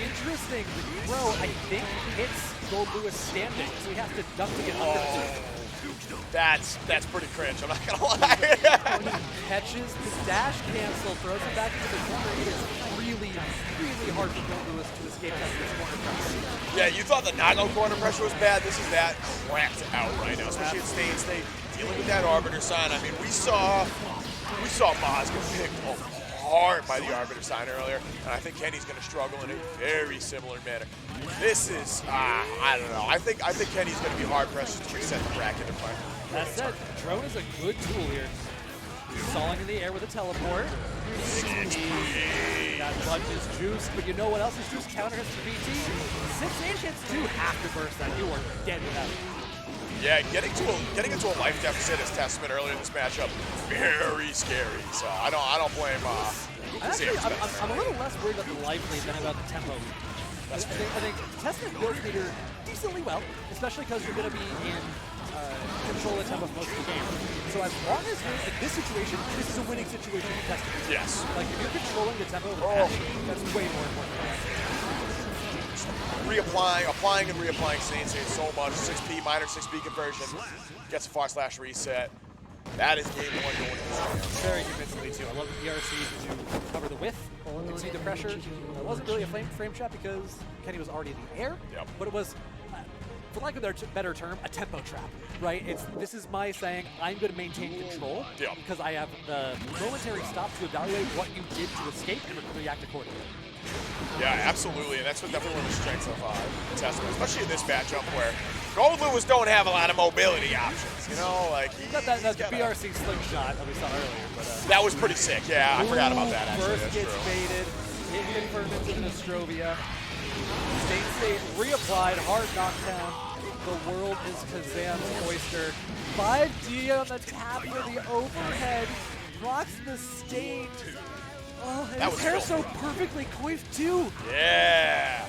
Interesting. The throw, I think, hits Gold Lewis standing, so he has to duck to get under. That's pretty cringe, I'm not gonna lie. When he catches the dash cancel, throws it back into the corner, it is really hard for Gold Lewis to escape that corner pressure. Yeah, you thought the knockout corner pressure was bad. This is that cracked out right now, especially at State dealing with that Arbiter sign. I mean, we saw Mozz get picked hard by the Arbiter sign earlier, and I think Kenny's going to struggle in a very similar manner. This is, I don't know. I think Kenny's going to be hard pressed to reset the bracket in front. That said, drone is a good tool here. Stalling in the air with a teleport. That bunch is juiced, but you know what else is juiced? Counter hits to BT. 6 ancients do have to burst that. You are dead without it. Yeah, getting into a life deficit as Testament earlier in this matchup, very scary. So I don't blame. I'm a little less worried about the life lead than about the tempo lead. I think Testament builds meter decently well, especially because you're going to be in control of tempo most of the game. So as long as you're in this situation, this is a winning situation for Testament. Yes. Like if you're controlling the tempo of the match, that's way more important. Applying and reapplying Saints so much. 6P, minor 6P conversion. Gets a far slash reset. That is game 1 going into this game. Very convincingly too. I love the BRC to cover the width, concede the pressure. It wasn't really a frame trap because Kenny was already in the air, but it was, for lack of a better term, a tempo trap, right? This is my saying, I'm going to maintain control because I have the momentary stop to evaluate what you did to escape and react accordingly. Yeah, absolutely, and that's definitely one of the strengths of Testament, especially in this matchup where Gold Lewis don't have a lot of mobility options, you know? Like that BRC slingshot that we saw earlier. But, that was pretty sick, yeah, I forgot about that actually. First gets baited, hit confirmed into the Nostrovia. State reapplied, hard knockdown. The world is Kazam's oyster. 5D on the tap for the overhead, blocks the stain. Oh, and his hair so perfectly coiffed too. Yeah.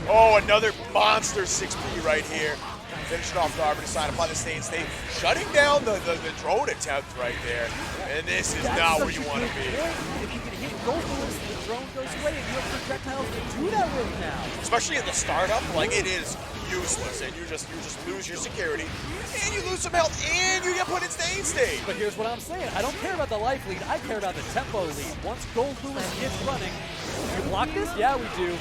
Oh, another monster 6P right here. Finishing off the Arbiter side, apply the stain, shutting down the drone attempt right there. And this is not where you want to be. If you can hit Gold Lewis, the drone goes away, and you have projectiles to do that with now. Especially in the startup, like it is useless, and you just lose your security, and you lose some health, and you get put in state. But here's what I'm saying. I don't care about the life lead. I care about the tempo lead. Once Gold Lewis gets running, you block this? Yeah, we do.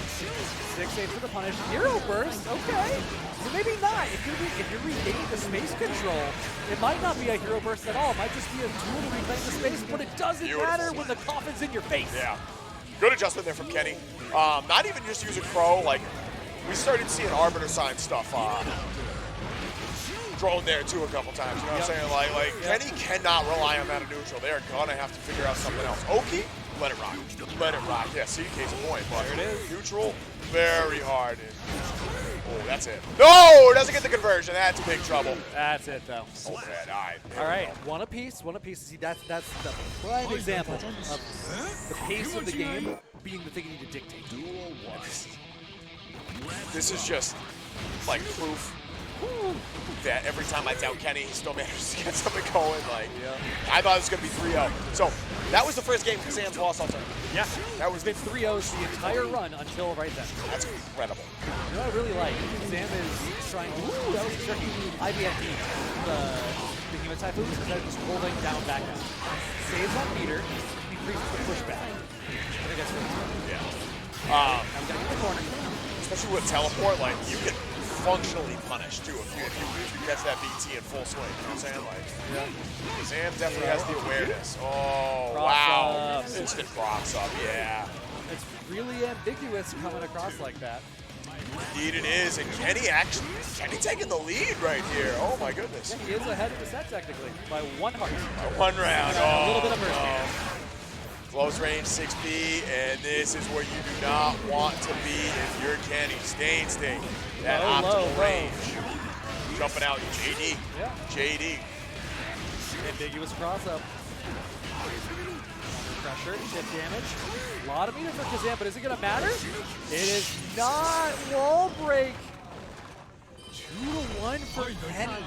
6-8 for the punish. Hero burst, okay. Or maybe not. If you're regaining the space control, it might not be a hero burst at all. It might just be a tool to reclaim the space, but it doesn't matter when the coffin's in your face. Yeah. Good adjustment there from Kenny. Not even just using Crow, like, we started seeing Arbiter sign stuff drone there too a couple times, you know what I'm saying? Like Kenny cannot rely on that in neutral. They are gonna have to figure out something else. Oki, let it rock. Let it rock. Yeah, see, case in point, but there it is. Neutral, very hard. Oh, that's it. No, it doesn't get the conversion. That's big trouble. That's it, though. Okay, all right, one apiece. See, that's the prime example of the pace of the game being the thing you need to dictate. This is just like proof that every time I doubt Kenny, he still manages to get something going. Like, I thought it was going to be 3-0. So that was the first game Kazam's lost all time. Yeah, that was been 3-0s the entire run until right then. That's incredible. You know what I really like? Kazam is trying. Ooh, that was tricky. IBFD, the human typhoon, instead of just holding down back down. Saves on meter, increases the pushback. I think that's really Yeah. I'm gonna get the corner. Especially with teleport, like you can functionally punish too if you catch that BT in full swing. You know what I'm saying? Like, Kazam definitely has the awareness. Oh, wow. Instant procs up, yeah. It's really ambiguous coming across like that. Indeed it is, and Kenny taking the lead right here. Oh my goodness. Yeah, he is ahead of the set technically by 1 heart. By 1 round. A little bit of mercy. Close range 6B, and this is where you do not want to be if you're Kenny. Stain. That optimal range. Jumping out, JD. Yeah. JD. Ambiguous cross up. Pressure, chip damage. A lot of meter for Kazam, but is it going to matter? It is not. Wall break. 2-1 for Kenny.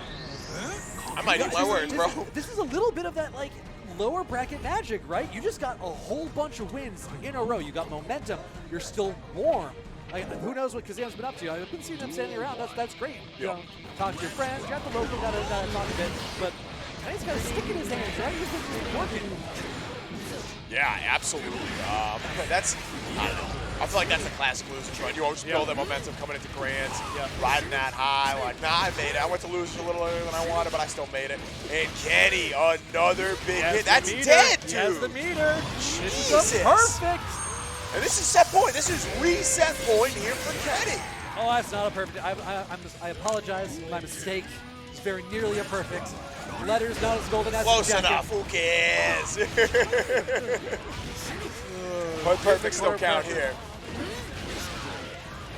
I might eat my words, bro. This is a little bit of that, like, lower bracket magic, right? You just got a whole bunch of wins in a row. You got momentum. You're still warm. Like, who knows what Kazam's been up to? I've been seeing them standing around. That's great. You know, talk to your friends. You got the local, got to talk a bit. But Kenny's got a stick in his hands, right? He's been working. Yeah, absolutely. That's, I don't know. I feel like that's the classic losers run. You always build that momentum coming into grands, riding that high. Like, nah, I made it. I went to losers a little earlier than I wanted, but I still made it. And Kenny, another big hit. That's dead, dude. That's the meter. Jesus. This is perfect. And this is set point. This is reset point here for Kenny. Oh, that's not a perfect. I apologize. My mistake. It's very nearly a perfect. Letters not as golden as close enough. Who cares? But perfect still count here.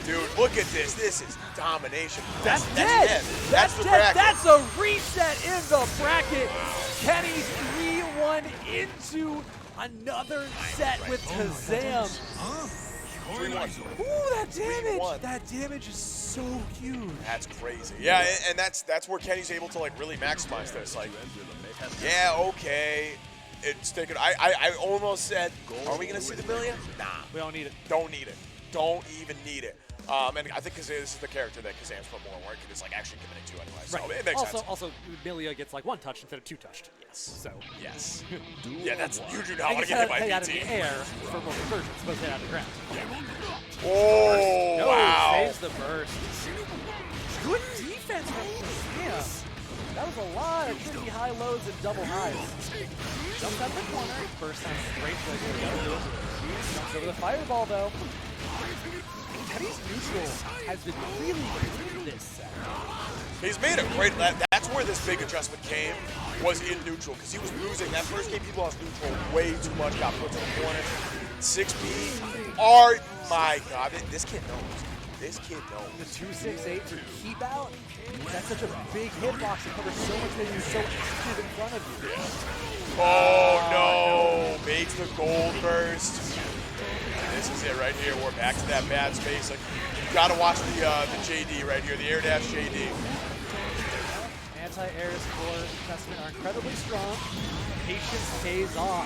Dude, look at this. This is domination. That's dead. That's the bracket. That's a reset in the bracket. Kenny 3-1 into another set with Kazam. 3-1. Ooh, that damage. That damage is so huge. That's crazy. Yeah, and that's where Kenny's able to like really maximize this. Like, yeah, okay. It's taken. I almost said, are we gonna see the million? Nah, we don't need it. Don't need it. Don't even need it. And I think this is the character that Kazam's put more work and is like actually committing to anyway. So it makes sense. Also, Milia gets like 1 touch instead of 2 touched. Yes. So yes. Yeah, that's you do not want to get hit by out of BT. the air for most conversions. It's supposed to hit out of the ground. Yeah. Oh, no, wow. Saves the burst. Good defense from Kazam. That was a lot of tricky high lows and double highs. Jumps out the corner. First time straight trigger. Jumps over the fireball though. Kenny's neutral has been really good this set. He's made a great. That's where this big adjustment came, was in neutral, because he was losing. That first game he lost neutral way too much, got put to the corner. 6B. Oh my God, this kid knows. This kid knows. The 268 for keep out. That's such a big hitbox. It covers so much that you're so active in front of you. Oh no! Makes the gold burst. This is it right here. We're back to that bad space. Like, you gotta watch the JD right here, the air dash JD. Anti-airs for Testament are incredibly strong. Patience pays off.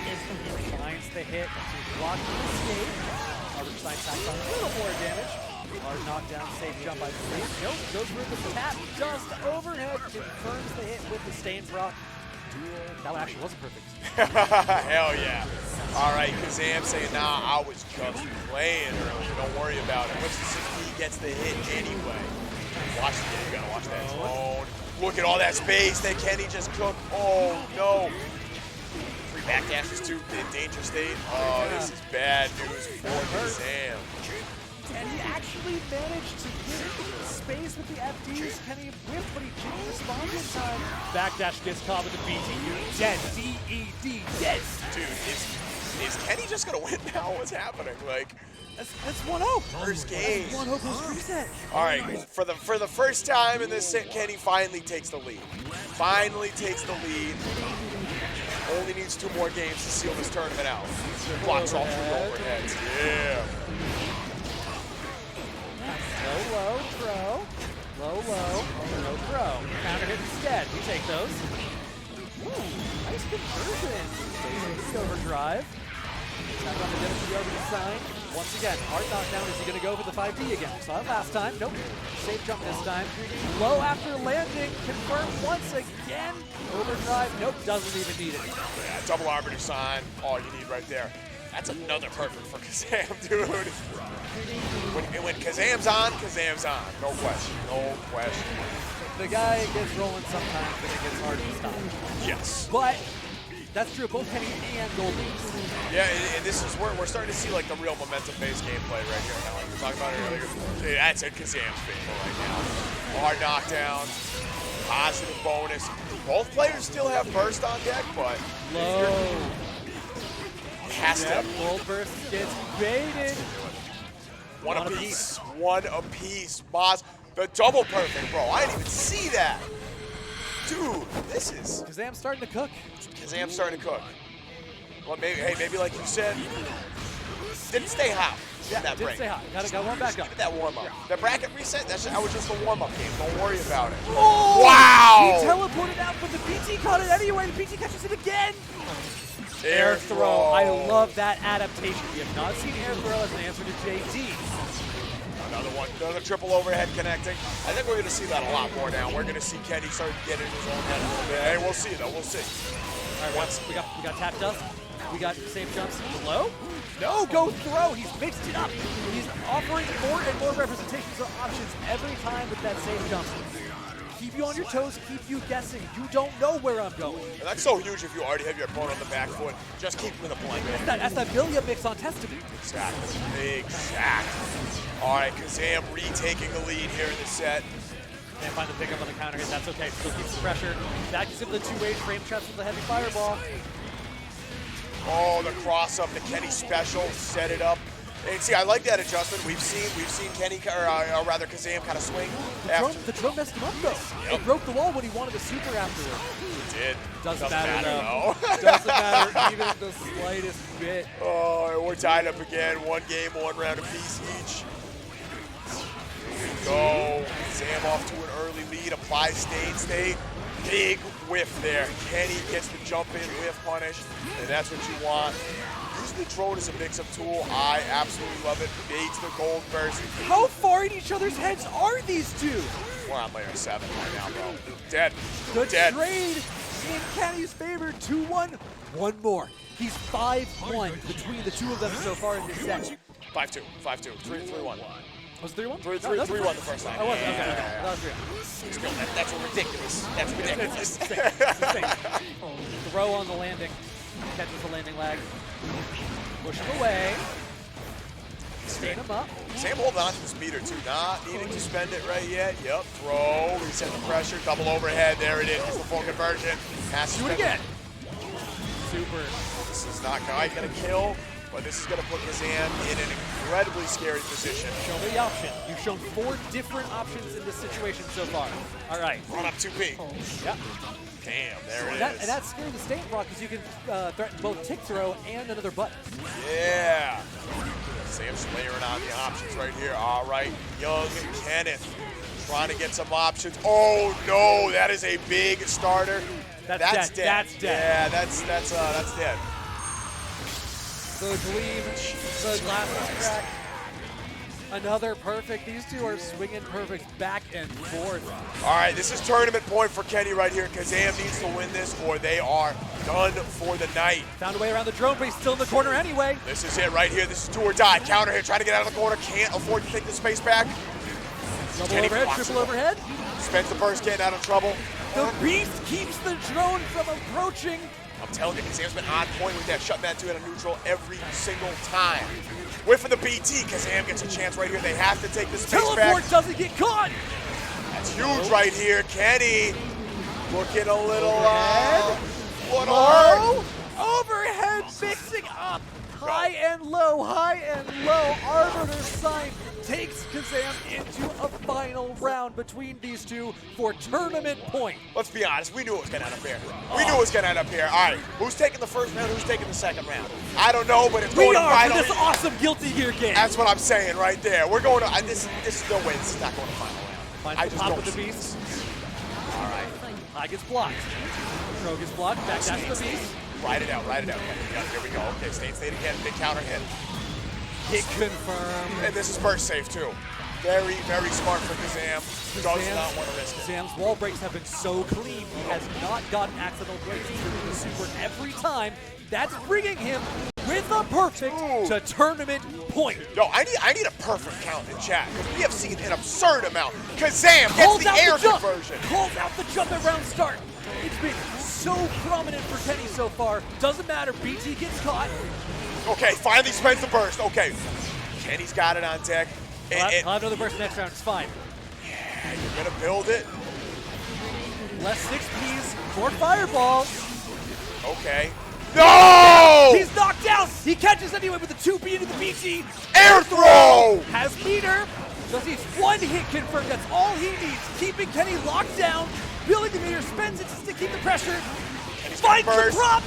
Finds the hit to block the escape. Arbiter Sign tacks on a little more damage. Hard knockdown, safe jump by Kazam. Nope, goes for the tap, just overhead, confirms the hit with the Stain Proc. That one actually wasn't perfect. Hell yeah. All right, Kazam saying, nah, I was just playing earlier. Don't worry about it. Once the 6P gets the hit anyway. Watch it. You gotta watch that zone. Look at all that space that Kenny just cooked. Oh, no. 3 backdashes too in danger state. Oh, this is bad news for Kazam. And he actually managed to get space with the FDs. Kenny whipped, but he didn't respond in time. Backdash gets caught with the BT. Dead. D-E-D. Dead. Dude, is Kenny just gonna win now? What's happening? Like, that's 1-0. First game. 1-0 post reset. All right, for the first time in this set, Kenny finally takes the lead. Finally takes the lead. Only needs 2 more games to seal this tournament out. Blocks all 3 overheads. Yeah. Low, throw. Low, no throw. Counter hit instead. We take those. Ooh, nice conversion. Overdrive. Tap on the diddle for the Arbiter Sign. Once again, hard knockdown. Is he going to go for the 5D again? We saw it last time. Nope. Safe jump this time. Low after landing. Confirmed once again. Overdrive. Nope. Doesn't even need it. Yeah, double Arbiter Sign. All you need right there. That's another perfect for Kazam, dude. When Kazam's on, Kazam's on. No question. No question. The guy gets rolling sometimes, but it gets hard to stop. Yes. But that's true of both Kenny and Goldie. Yeah, and this is where we're starting to see like the real momentum-based gameplay right here now. Like we were talking about it earlier. Dude, that's in Kazam's favor right now. Hard knockdown, positive bonus. Both players still have burst on deck, but low. Has to. Gold burst gets baited. One apiece. One apiece. Mozz, the double perfect, bro. I didn't even see that. Dude, this is... Kazam's starting to cook. Kazam's starting to cook. Well, maybe like you said, didn't stay hot. Yeah, that didn't stay hot. Got one back up. Give it that warm-up. The bracket reset, that was just a warm-up game. Don't worry about it. Oh! Wow! He teleported out, but the PT caught it anyway. The PT catches it again. Air throw. I love that adaptation. We have not seen air throw as an answer to JD. Another one, another triple overhead connecting. I think we're going to see that a lot more now. We're going to see Kenny start to get in his own head a little bit. Hey, we'll see though. We'll see. All right, once we got tap dust. We got safe jumps. Low? No, go throw. He's mixed it up. He's offering more and more representations of options every time with that safe jump. Keep you on your toes, keep you guessing. You don't know where I'm going. And that's so huge if you already have your opponent on the back foot. Just keep him in the blanket. That's that Villia mix on Testament. Exactly. All right, Kazam retaking the lead here in the set. Can't find the pickup on the counter hit. That's okay. Still keeps the pressure. That gives him the two-way frame traps with the heavy fireball. Oh, the cross up, the Kenny special, set it up. And see, I like that adjustment. We've seen Kenny, or rather Kazam, kind of swing. The drone messed him up though. Yep. It broke the wall when he wanted a super afterward. It did. Doesn't matter though. Doesn't matter even the slightest bit. Oh, we're tied up again. 1 game, 1 round apiece each. Here we go. Kazam off to an early lead. Applies staying state. Big whiff there. Kenny gets the jump in, whiff punish, and that's what you want. Use the drone as a mix-up tool. I absolutely love it. Baits the gold burst. How far in each other's heads are these two? We're on layer 7 right now, bro. Dead. The Dead. trade in Kenny's favor. 2-1. One more. He's 5-1 between the two of them so far in this set. 5-2. 5-2. 3-1. Was it 3-1? 3-1 the first time. I was. Okay. That was 3-1. That's ridiculous. That's ridiculous. Throw on the landing. Catches the landing lag. Push him away. Stand him up. Sam holding on to this meter too. Not needing to spend it right yet. Yep. Throw. Reset the pressure. Double overhead. There it is. It's the full conversion. Do it again. Super. This is not quite going to kill, but this is going to put Kazam in an incredibly scary position. Show me the option. You've shown 4 different options in this situation so far. All right. Run up 2P. Yep. Damn, there it is. And that's scary to Stain Proc because you can threaten both tick throw and another button. Yeah. Sam's layering on the options right here. All right, young Kenneth trying to get some options. Oh no, that is a big starter. That's dead. That's dead. Yeah, that's dead. The Gleam The glasses crack. Another perfect. These two are swinging perfect back and forth. All right, this is tournament point for Kenny right here. Kazam needs to win this or they are done for the night. Found a way around the drone, but he's still in the corner anyway. This is it right here. This is do or die. Counter hit, trying to get out of the corner. Can't afford to take the space back. Double Kenny overhead, blocks triple it. overhead. Spends the burst, getting out of trouble. The beast keeps the drone from approaching. I'm telling you, Kazam's been on point with that. Shutting that two at a neutral every single time. Whiff of the BT. Kazam gets a chance right here. They have to take the space Teleport back. doesn't get caught. That's huge right here. Kenny looking a little what Low. Overhead mixing up. High and low, high and low. Arbiter's Sign takes Kazam into a final round between these two for tournament point. Let's be honest, we knew it was going to end up here. We knew it was going to end up here. All right, who's taking the first round? Who's taking the second round? I don't know, but it's going We to are final. for this awesome Guilty Gear game. That's what I'm saying right there. We're going to, this is no way this is not going to final round. Finds I the just pop don't of the see beast. this. All right. High gets blocked. Pro gets blocked. Back down to the beast. Ride it out, ride it out. Yeah, here we go. Okay, stay again. Big counter hit. Hit confirmed. And this is burst safe too. Very, very smart for Kazam. Does not want to risk it. Kazam's wall breaks have been so clean. He has not gotten accidental breaks. He's doing the super every time. That's bringing him with a perfect to tournament point. Yo, I need a perfect count in chat because we have seen an absurd amount. Kazam gets Calls the out air the jump. conversion. Calls out the jump at round start. It's been so prominent for Kenny so far. Doesn't matter. BT gets caught. Okay, finally spends the burst. Okay, Kenny's got it on deck. He'll have another burst next round. It's fine. Yeah, you're gonna build it. Less 6Ps, more fireballs. Okay. No! He's knocked out. He catches anyway with the 2B into the BT. Air throw! Has meter. Does he one hit confirmed? That's all he needs. Keeping Kenny locked down. Building the meter, spends it just to keep the pressure. Finds the burst. prop.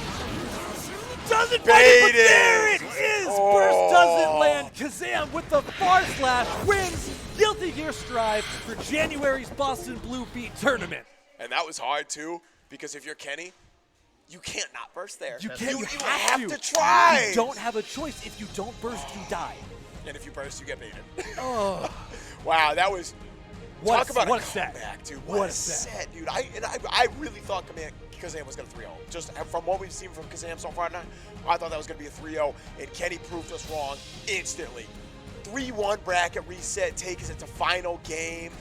Doesn't find it, but there it is. Burst doesn't land. Kazam with the far slash wins Guilty Gear Strive for January's Boston Blue Beat tournament. And that was hard too, because if you're Kenny, you can't not burst there. You can't. You have to try. You don't have a choice. If you don't burst, you die. And if you burst, you get baited. Oh. Wow, that was. Talk about what a a set. comeback, dude. What a a set. set, dude. I really thought Kazam was going to 3-0. Just from what we've seen from Kazam so far tonight, I thought that was going to be a 3-0, and Kenny proved us wrong instantly. 3-1 bracket reset, takes it to final game.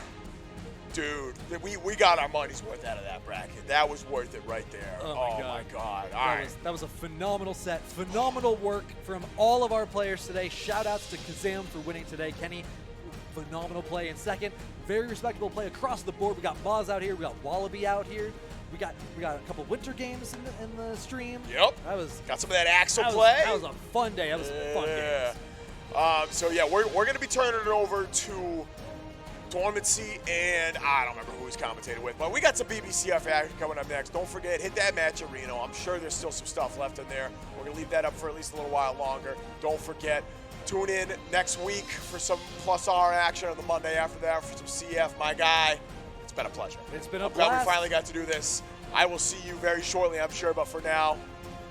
Dude, we got our money's worth out of that bracket. That was worth it right there. Oh my God. All right. That was a phenomenal set. Phenomenal work from all of our players today. Shout outs to Kazam for winning today. Kenny, phenomenal play in second. Very respectable play across the board. We got Mozz out here. We got Wallaby out here. We got a couple winter games in the stream. Yep. Got some of that Axel play. That was a fun day. That was a fun game. So yeah, we're going to be turning it over to Dormancy, and I don't remember who he's commentated with, but we got some BBCF action coming up next. Don't forget, hit that match at Reno. I'm sure there's still some stuff left in there. We're going to leave that up for at least a little while longer. Don't forget, tune in next week for some Plus R action on the Monday after that for some CF. My guy, it's been a pleasure. It's been a glad blast. we finally got to do this. I will see you very shortly, I'm sure, but for now,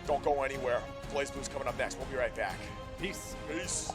don't go anywhere. Blaze Blue's coming up next. We'll be right back. Peace. Peace.